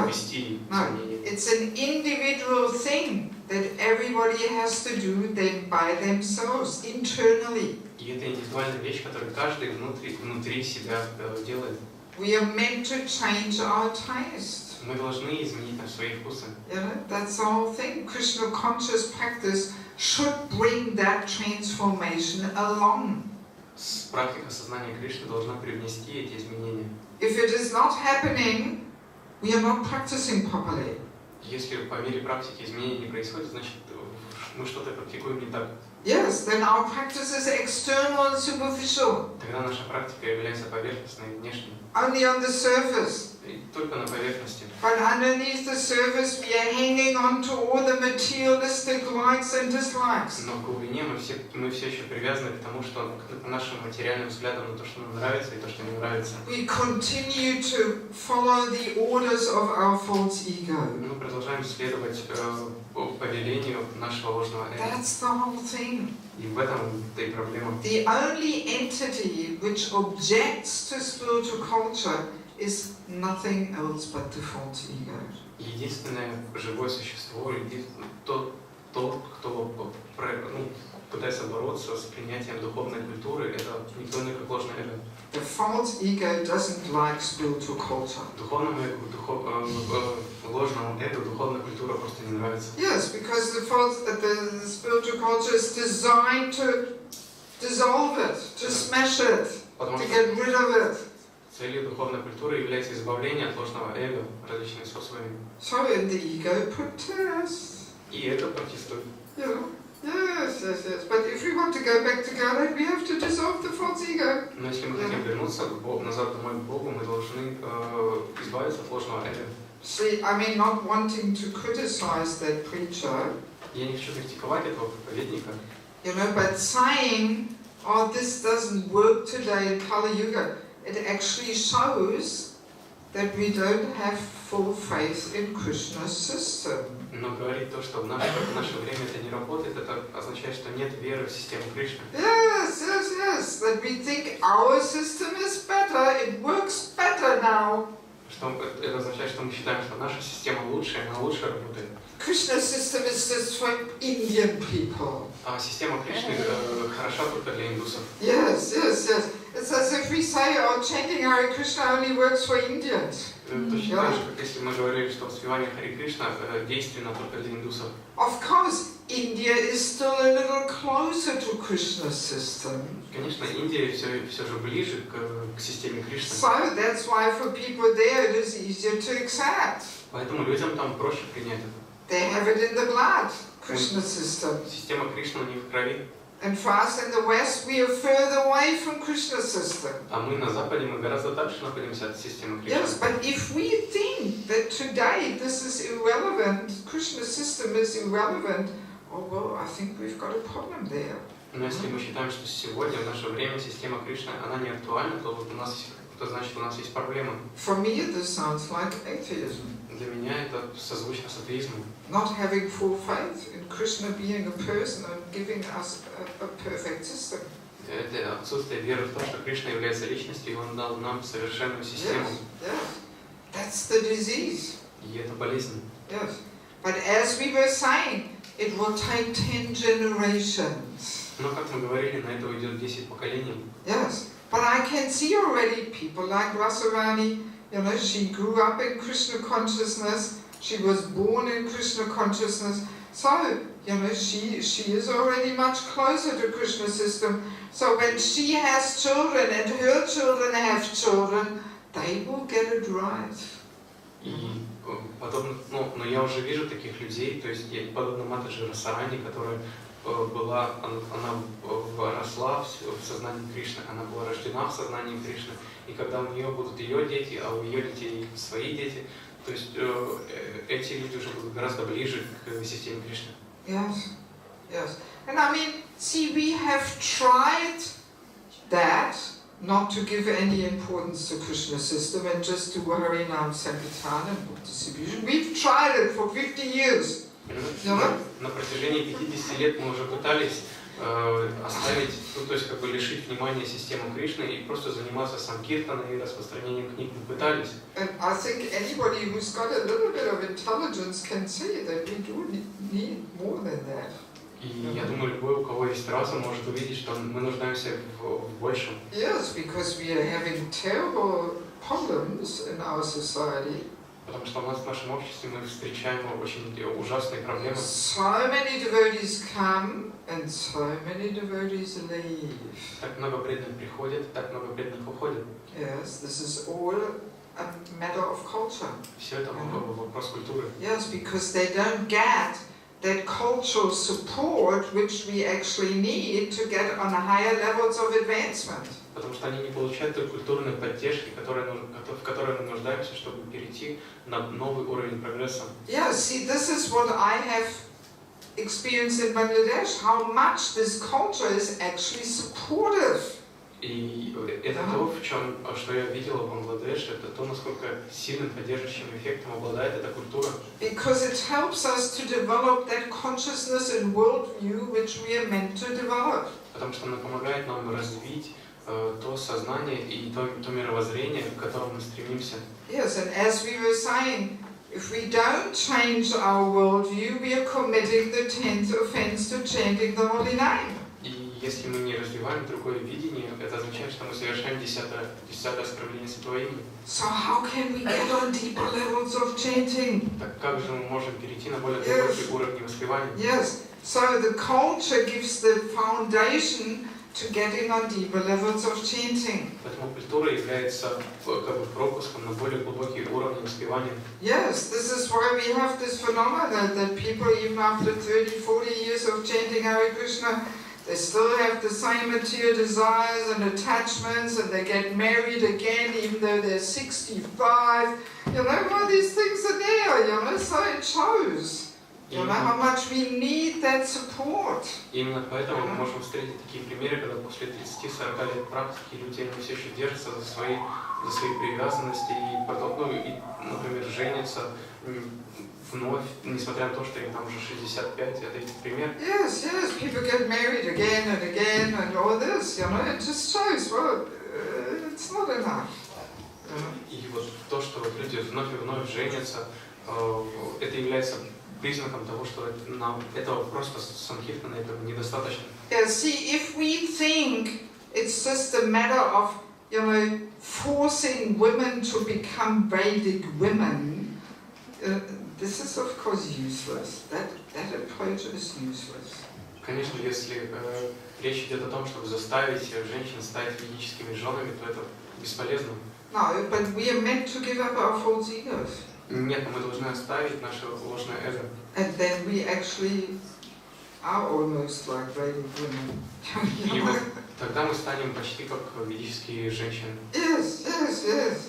ввести изменения. It's an individual thing that everybody has to do them by themselves, internally. И это индивидуальная вещь, которую каждый внутри себя делает. We are meant to change our taste. Мы должны изменить свои вкусы. You know, that's the whole thing. Krishna conscious practice should bring that transformation along. практика сознания Кришны должна привнести эти изменения. If it is not happening, we are not practicing properly. Если по мере практики изменений не происходит, значит мы что-то практикуем не так. Yes, then our practice is external and superficial. Тогда наша практика является поверхностной, внешней. Only on the surface. И только на поверхности. But underneath the surface we are hanging on to all the materialistic likes and dislikes. Но в глубине мы все еще привязаны к тому, что к нашим материальным взглядам на то, что нам нравится и то, что не нравится. We continue to follow the orders of our false ego. Мы продолжаем следовать повелению нашего ложного эго. That's the whole thing. И в этом-то и проблема. The only entity which objects to spiritual culture is nothing else but the false ego. Единственное живое существо, тот, кто пытается бороться с принятием духовной культуры, это никто иной, как ложное эго. The false ego doesn't like spiritual culture. Духовному эго, ложному эго духовная культура просто не нравится. Yes, because the spiritual culture is designed to dissolve it, to smash it, to get rid of it. Целью духовной культуры является избавление от ложного эго различными способами. So and the ego protests. И эго протестует. Yes. But if we want to go back to God, we have to dissolve the false ego. Но если мы хотим вернуться назад домой к Богу, мы должны избавиться от ложного эго. See, I mean, not wanting to criticize that preacher. Я не хочу критиковать этого проповедника. But saying, "Oh, this doesn't work today in Kali Yuga," it actually shows that we don't have full faith in Krishna's system. Но говорить то, что в наше время это не работает, это означает, что нет веры в систему Кришны. Yes. That we think our system is better, it works better now. Что это означает, что мы считаем, что наша система лучше, она лучше работает. Krishna's system is just for Indian people. А система Кришны хороша только для индусов. Yes. It's as if we say, "Oh, chanting Hare Krishna only works for Indians." Точно так же, как если мы говорили, что воспевание Харе Кришна действенно только для индусов. Of course, India is still a little closer to Krishna's system. Конечно, Индия все же ближе к системе Кришны. So that's why for people there it is easier to accept. Поэтому людям там проще принять это. They have it in the blood, Krishna's system. Система Кришны у них в крови. And for us in the West, we are further away from Krishna's system. А мы на Западе, мы гораздо дальше находимся от системы Кришны. Yes, but if we think that today this is irrelevant, Krishna's system is irrelevant, oh well, I think we've got a problem there. Но если мы считаем, что сегодня, в наше время, система Кришны, она не актуальна, то значит у нас есть проблема. For me, this sounds like atheism. Для меня это созвучно с атеизмом. Not having full faith in Krishna being a person and giving us a perfect system. Это отсутствие веры в то, что Кришна является личностью, и Он дал нам совершенную систему. Yes. That's the disease. И это болезнь. Yes. But as we were saying, it will take 10 generations. Но, как мы говорили, на это уйдет 10 поколений. Yes. But I can see already people like Rasarani, she grew up in Krishna consciousness, she was born in Krishna consciousness, so, she is already much closer to Krishna's system. So when she has children and her children have children, they will get it right. И подобно, но я уже вижу таких людей, то есть подобно Матаджи Расарани, которая она росла в сознании Кришны, она была рождена в сознании Кришны, и когда у нее будут ее дети, а у ее детей свои дети, то есть эти люди уже будут гораздо ближе к системе Кришны. Yes. And I mean, see, we have tried that, not to give any importance to Krishna's system and just to Harinam Sankirtan and book distribution. We've tried it for 50 years. На протяжении 50 лет мы уже пытались оставить, то есть как бы лишить внимания систему Кришны и просто заниматься санкиртаном и распространением книг. Мы пытались. And I think anybody who's got a little bit of intelligence can see that we do need more than that. И я думаю, любой, у кого есть разум, может увидеть, что мы нуждаемся в большем. Yes, because we are having terrible problems in our society. Потому что у нас в нашем обществе мы встречаем очень ужасные проблемы. So many devotees come and so many devotees leave. Так много преданных приходит, так много преданных уходит. Yes, this is all a matter of culture. Все это вопрос культуры. Yes, because they don't get that cultural support which we actually need to get on higher levels of advancement. Потому что они не получают той культурной поддержки, в которой мы нуждаемся, чтобы перейти на новый уровень прогресса. Yeah, see, this is what I have experienced in Bangladesh, how much this culture is actually supportive. И это то, что я видела в Бангладеше, это то, насколько сильным поддерживающим эффектом обладает эта культура. Because it helps us to develop that consciousness and worldview which we are meant to develop. Потому что она помогает нам развить то сознание и то мировоззрение, к которому мы стремимся. Yes, and as we were saying, if we don't change our worldview, we are committing the 10th offense to chanting the holy name. И если мы не развиваем другое видение, это означает, что мы совершаем десятое оскорбление Святого имени. So how can we get on deeper levels of chanting? Так как же мы можем перейти на более глубокие уровни воспевания? Yes, so the culture gives the foundation to getting on deeper levels of chanting. Поэтому культура является пропуском на более глубокие уровни воспевания. Yes, this is why we have this phenomenon that people, even after 30-40 years of chanting Hare Krishna, they still have the same material desires and attachments, and they get married again even though they're 65. You know, well, these things are there, you know, so it shows. You know how much we need that support. Именно поэтому мы можем встретить такие примеры, когда после 30-40 лет практики люди они все еще держатся за свои привязанности и потом, например, женятся вновь, несмотря на то, что им там уже 65, это их пример. Yes, people get married again and all this, you know, it just shows, well, it's not enough. И вот то, что вот люди вновь и вновь женятся, это является признаком того, что нам этого просто санкиртана этого недостаточно. Yeah, see, if we think it's just a matter of, you know, forcing women to become Vedic women, this is of course useless. That approach is useless. Конечно, если речь идет о том, чтобы заставить женщин стать ведическими женами, то это бесполезно. No, but we are meant to give up our false egos. Нет, мы должны оставить наше ложное эго. And then we actually are almost like Vedic women. И вот тогда мы станем почти как ведические женщины. Yes.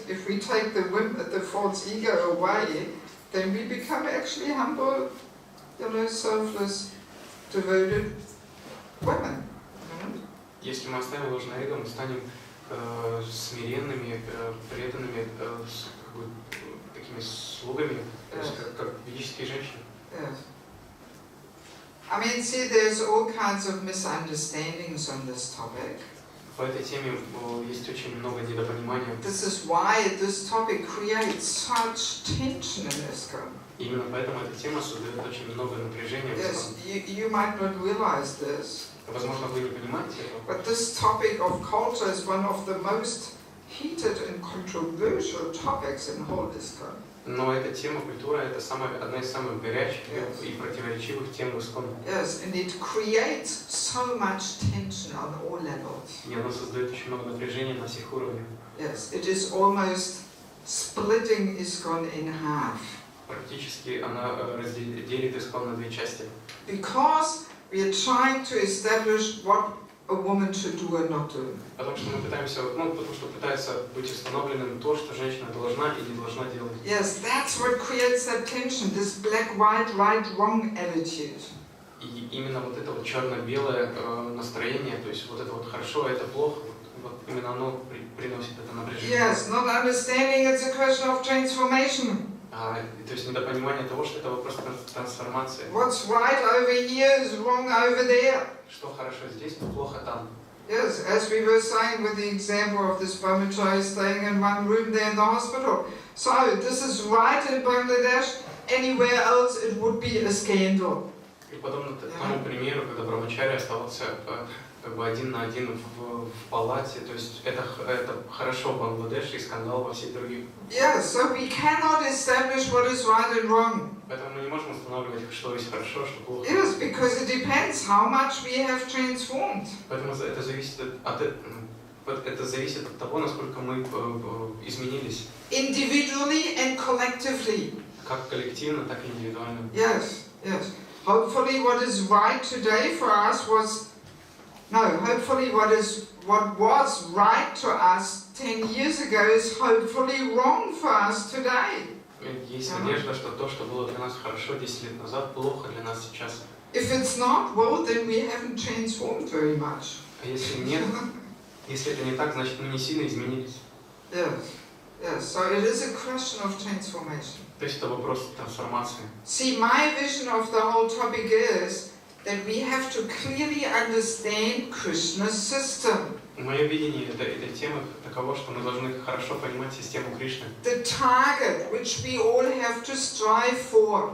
If we take the false ego away, then we become actually humble, you know, selfless, devoted women. Если мы оставим ложное эго, мы станем смиренными, преданными, такими слугами, как ведические женщины. Yes. I mean, see, there's all kinds of misunderstandings on this topic. По этой теме есть очень много недопонимания. This is why this topic creates such tension in ISKCON. Именно поэтому эта тема создает очень много напряжения. Yes, you might not realize this. Возможно, вы не понимаете этого. But this topic of culture is one of the most heated and controversial topics in whole ISKCON. Но эта тема культура это одна из самых горячих и противоречивых тем в ISKCON. Yes, and it creates so much tension on all levels. И она создает очень много напряжения на всех уровнях. Yes, it is almost splitting ISKCON in half. Практически она делит ISKCON на две части. Because we are trying to establish what a woman should do or not do. Потому что пытается быть установленным то, что женщина должна и не должна делать. Yes, that's what creates that tension, this black-white, right-wrong attitude. И именно вот это вот черно-белое настроение, то есть вот это вот хорошо, а это плохо, вот именно оно приносит это напряжение. Yes, not understanding it's a question of transformation. То есть недопонимание того, что это вопрос трансформации. What's right over here is wrong over there. Что хорошо здесь, но плохо там. Yes, as we were saying with the example of this brahmachari staying in one room there in the hospital. So, this is right in Bangladesh, anywhere else it would be a scandal. И подобно тому примеру, когда брахмачари оставался как бы один на один в палате. То есть это хорошо в Бангладеше и скандал во всех других. Yes, so we cannot establish what is right and wrong. Поэтому мы не можем устанавливать, что есть хорошо, что плохо. Yes, because it depends how much we have transformed. Поэтому это зависит от того, насколько мы изменились. Individually and collectively. Как коллективно, так и индивидуально. Yes, yes. Hopefully what is right today for us hopefully what was right to us 10 years ago is hopefully wrong for us today. Есть надежда, что то, что было для нас хорошо 10 лет назад, плохо для нас сейчас. If it's not, well, then we haven't transformed very much. А если нет, если это не так, значит мы не сильно изменились. Yes, yes. So it is a question of transformation. То есть это вопрос трансформации. See, my vision of the whole topic is that we have to clearly understand Krishna's system. Мое видение этой темы таково, что мы должны хорошо понимать систему Кришны. The target which we all have to strive for.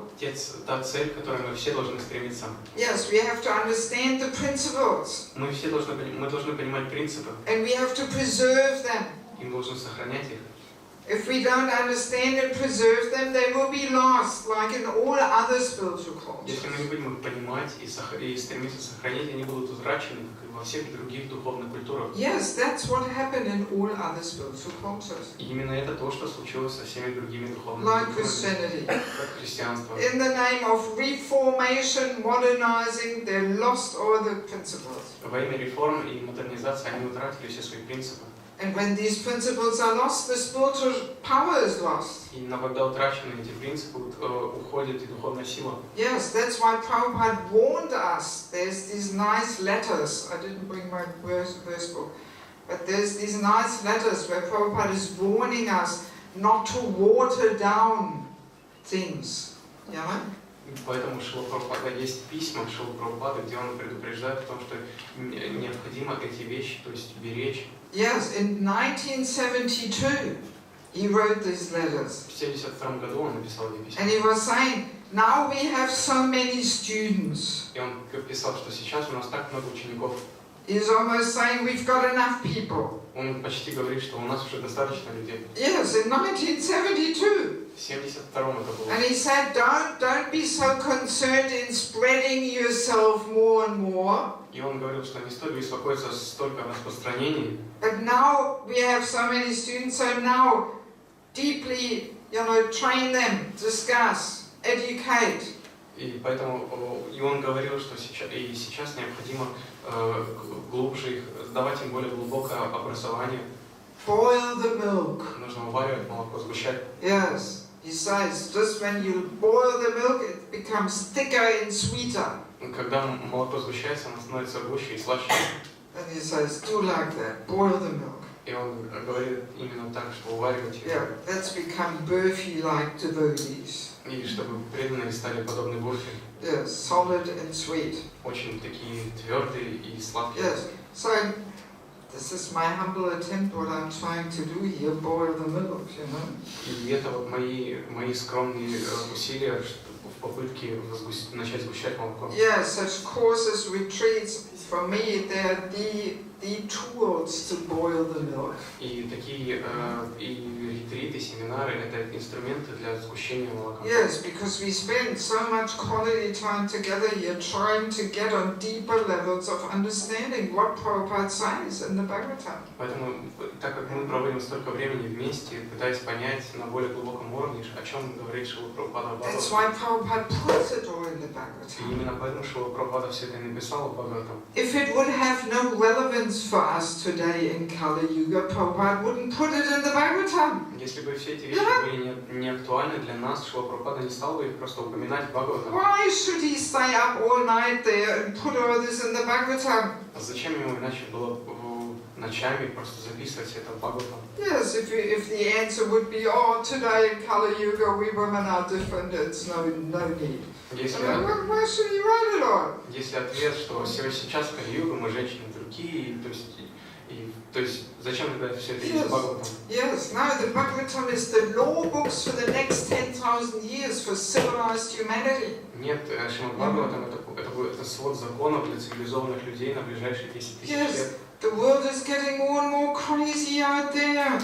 Та цель, к которой мы все должны стремиться. Yes, we have to understand the principles. Мы должны понимать принципы. And we have to preserve them. И мы должны сохранять их. If we don't understand and preserve them, they will be lost, like in all other spiritual cultures. Если мы не будем их понимать и стремиться сохранить, они будут утрачены, как и во всех других духовных культурах. Yes, that's what happened in all other spiritual cultures. И именно это то, что случилось со всеми другими духовными Like культурами, Christianity. как христианство. In the name of reformation, modernizing, they lost all the principles. Во имя реформ и модернизации они утратили все свои принципы. And when these principles are lost, the spiritual power is lost. И когда утрачены эти принципы, уходит и духовная сила. Yes, that's why Prabhupada warned us. There's these nice letters. I didn't bring my verse book. But there's these nice letters where Prabhupada is warning us not to water down things. Yeah? Поэтому Шрила Прабхупада есть письма Шрилы Прабхупады, где он предупреждает о том, что необходимо эти вещи, то есть беречь. Yes, in 1972 he wrote these letters. В 1972 году он написал эти письма. And he was saying, now we have so many students. И он писал, что сейчас у нас так много учеников. He's almost saying we've got enough people. Он почти говорит, что у нас уже достаточно людей. Yes, in 1972. В 1972 это было. And he said, don't be so concerned in spreading yourself more and more. И он говорил, что не стоит беспокоиться столько о распространении. But now we have so many students, so now deeply, train them, discuss, educate. И поэтому он говорил, что сейчас необходимо глубже их, давать им более глубокое образование. Boil the milk. Нужно уваривать молоко, сгущать. Yes. He says, just when you boil the milk, it becomes thicker and sweeter. Когда молоко сгущается, оно становится гуще и слаще. And he says, do like that, boil the milk. И он говорит именно так, что уваривать их. Yeah, let's become Burfi-like devotees. И чтобы преданные стали подобны бурфе. Yes, solid and sweet. Очень такие твердые и сладкие. Yes, so this is my humble attempt, what I'm trying to do here, boil the milk, И это вот мои скромные усилия в попытке начать сгущать молоко. Yes, such courses, retreats, for me, they're the tools to boil the milk. И такие ретриты, семинары — это инструменты для сгущения молока. Yes, because we spend so much quality time together here trying to get on deeper levels of understanding what Prabhupada says in the Bhagavatam. Поэтому, так как мы проводим столько времени вместе, пытаясь понять на более глубоком уровне, о чем говорит Шрила Прабхупада в That's why Бхагаватам. Prabhupada puts it all in the И Bhagavatam. именно поэтому Шрила Прабхупада все это и написал в Бхагаватам. If it would have no relevance for us today in Kali Yuga, Prabhupada wouldn't put it in the Bhagavatam. Если бы все эти вещи были не актуальны для нас, Шрила Прабхупада не стал бы их просто упоминать в Бхагаватам. Why should he stay up all night there and put all this in the Bhagavatam? Зачем ему иначе было ночами просто записывать это в Бхагаватам? Yes, if the answer would be, oh, today in Kali Yuga we women are different, it's no need. Why should he write it all? Если ответ, что сейчас в Кали-югу мы женщины другие, то есть и То есть зачем тогда все это есть в Бхагаватам? Yes, no, the Bhagavatam is the law books for the next 10,000 years for civilized humanity. Нет, Шримад Бхагаватам это свод законов для цивилизованных людей на ближайшие 10 тысяч лет. Yes, the world is getting more and more crazy out there.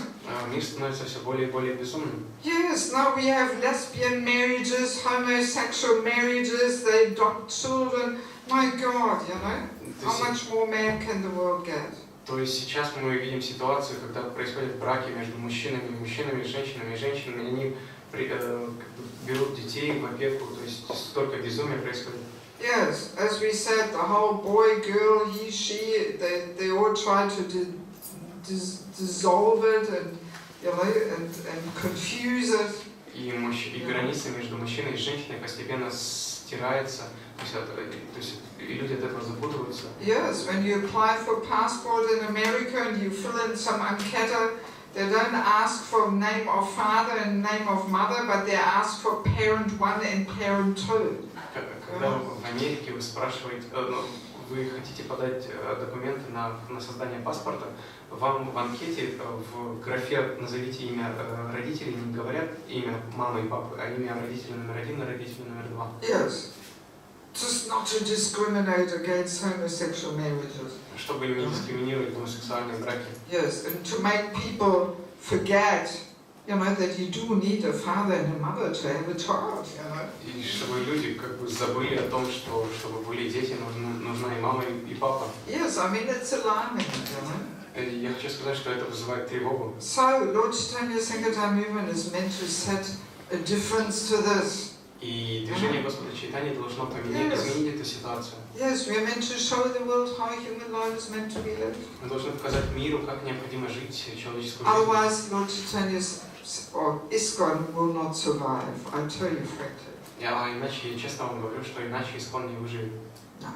Мир становится все более и более безумным. Yes, now we have lesbian marriages, homosexual marriages, they adopt children. My God, you know, how much more mad can the world get? То есть сейчас мы видим ситуацию, когда происходят браки между мужчинами, женщинами, они берут детей в опеку, то есть столько безумия происходит. Yes, as we said, the whole boy, girl, he, she, they all try to dissolve it and, you know, and confuse it. И граница между мужчиной и женщиной постепенно стирается, то есть и люди от этого запутываются. Yes, when you apply for passport in America and you fill in some anketa, they don't ask for name of father and name of mother, but they ask for parent 1 and parent 2. Когда в Америке вы спрашиваете, вы хотите подать документы на создание паспорта, вам в анкете в графе назовите имя родителей, не говорят имя мамы и папы, а имя родителя номер 1 и родителя номер 2. Yes. Just not to discriminate against homosexual marriages. Чтобы не дискриминировать гомосексуальные браки. Yes, and to make people forget, you know, that you do need a father and a mother to have a child, you know. И чтобы люди как бы забыли о том, что чтобы были дети, нужна и мама, и папа. Yes, I mean it's alarming, you know. Я хочу сказать, что это вызывает тревогу. So, Lord Chaitanya Sankirtan movement is meant to set a difference to this. И движение Господа Чайтаньи должно изменить эту ситуацию. Yes, we are meant to show the world how human life is meant to be lived. Мы должны показать миру, как необходимо жить человеческую жизнь. Otherwise, Lord Chaitanya's or ISKCON will not survive. I tell you frankly. А иначе, я честно вам говорю, что иначе ISKCON не выживет. No.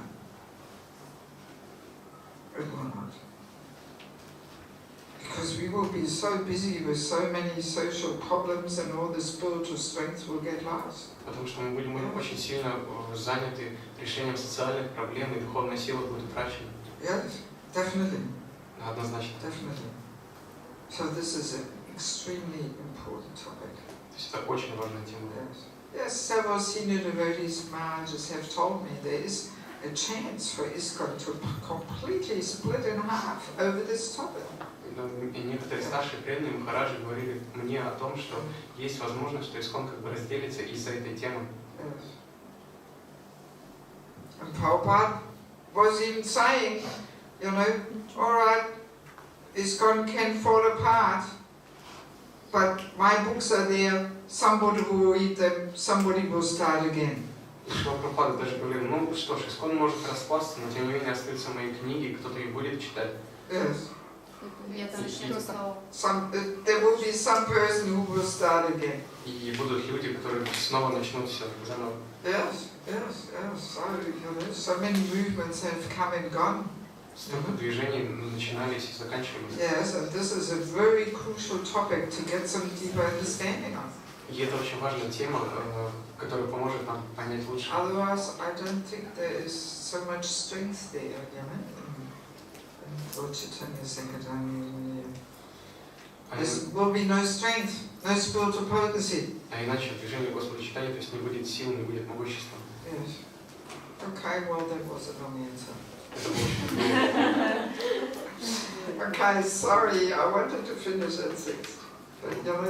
It will not. Because we will be so busy with so many social problems and all the spiritual strength will get lost. Потому что мы будем очень сильно заняты решением социальных проблем, и духовная сила будет утрачена. Yes, definitely. Однозначно. Definitely. So this is an extremely important topic. То есть это очень важная тема. Yes. Yes, several senior devotees Maharajas have told me there is a chance for ISKCON to completely split in half over this topic. И некоторые старшие преданные Махараджи говорили мне о том, что есть возможность, что ISKCON как бы разделится из-за этой темы. Yes. And Prabhupada was even saying, you know, all right, ISKCON can fall apart, but my books are there, somebody will read them, somebody will start again. И Прабхупада даже говорил, ну что ж, ISKCON может распасться, но тем не менее остаются мои книги, кто-то их будет читать. Yes. Я там еще не сказала. There will be some person who will start again. И будут люди, которые снова начнут все заново. Yes, yes, yes. So, you know, so many movements have come and gone. Столько движений начинались и заканчивались. Yes, and this is a very crucial topic to get some deeper understanding of. И это очень важная тема, которая поможет нам понять лучше. Otherwise, I don't think there is so much strength there, you know. Lord Chaitanya Sankirtan, there will be no strength, no spiritual potency. А иначе в движении Господа Чайтаньи, то есть не будет сил, не будет могущества. Yes. Okay, well that was a long answer. Okay, sorry, I wanted to finish at 6. But you know,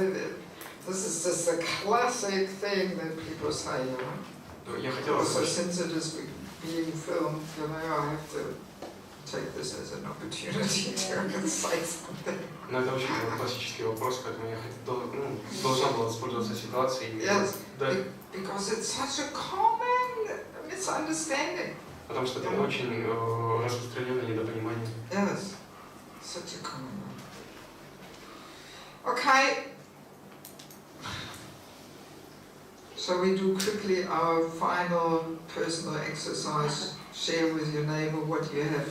this is just a classic thing that people say, you know. Я хотел Also, since it is being filmed, you know, I have to take this as an opportunity to say something. Но это очень классический вопрос, поэтому я должна была воспользоваться ситуацией. Yes, because it's such a common misunderstanding. Потому что это очень распространенное недопонимание. Yes, such a common one. Okay. So we do quickly our final personal exercise. Share with your neighbor what you have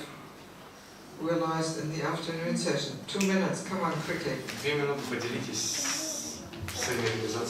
realized in the afternoon session. 2 minutes, come on, quickly. 2 минуты поделитесь своими реализациями.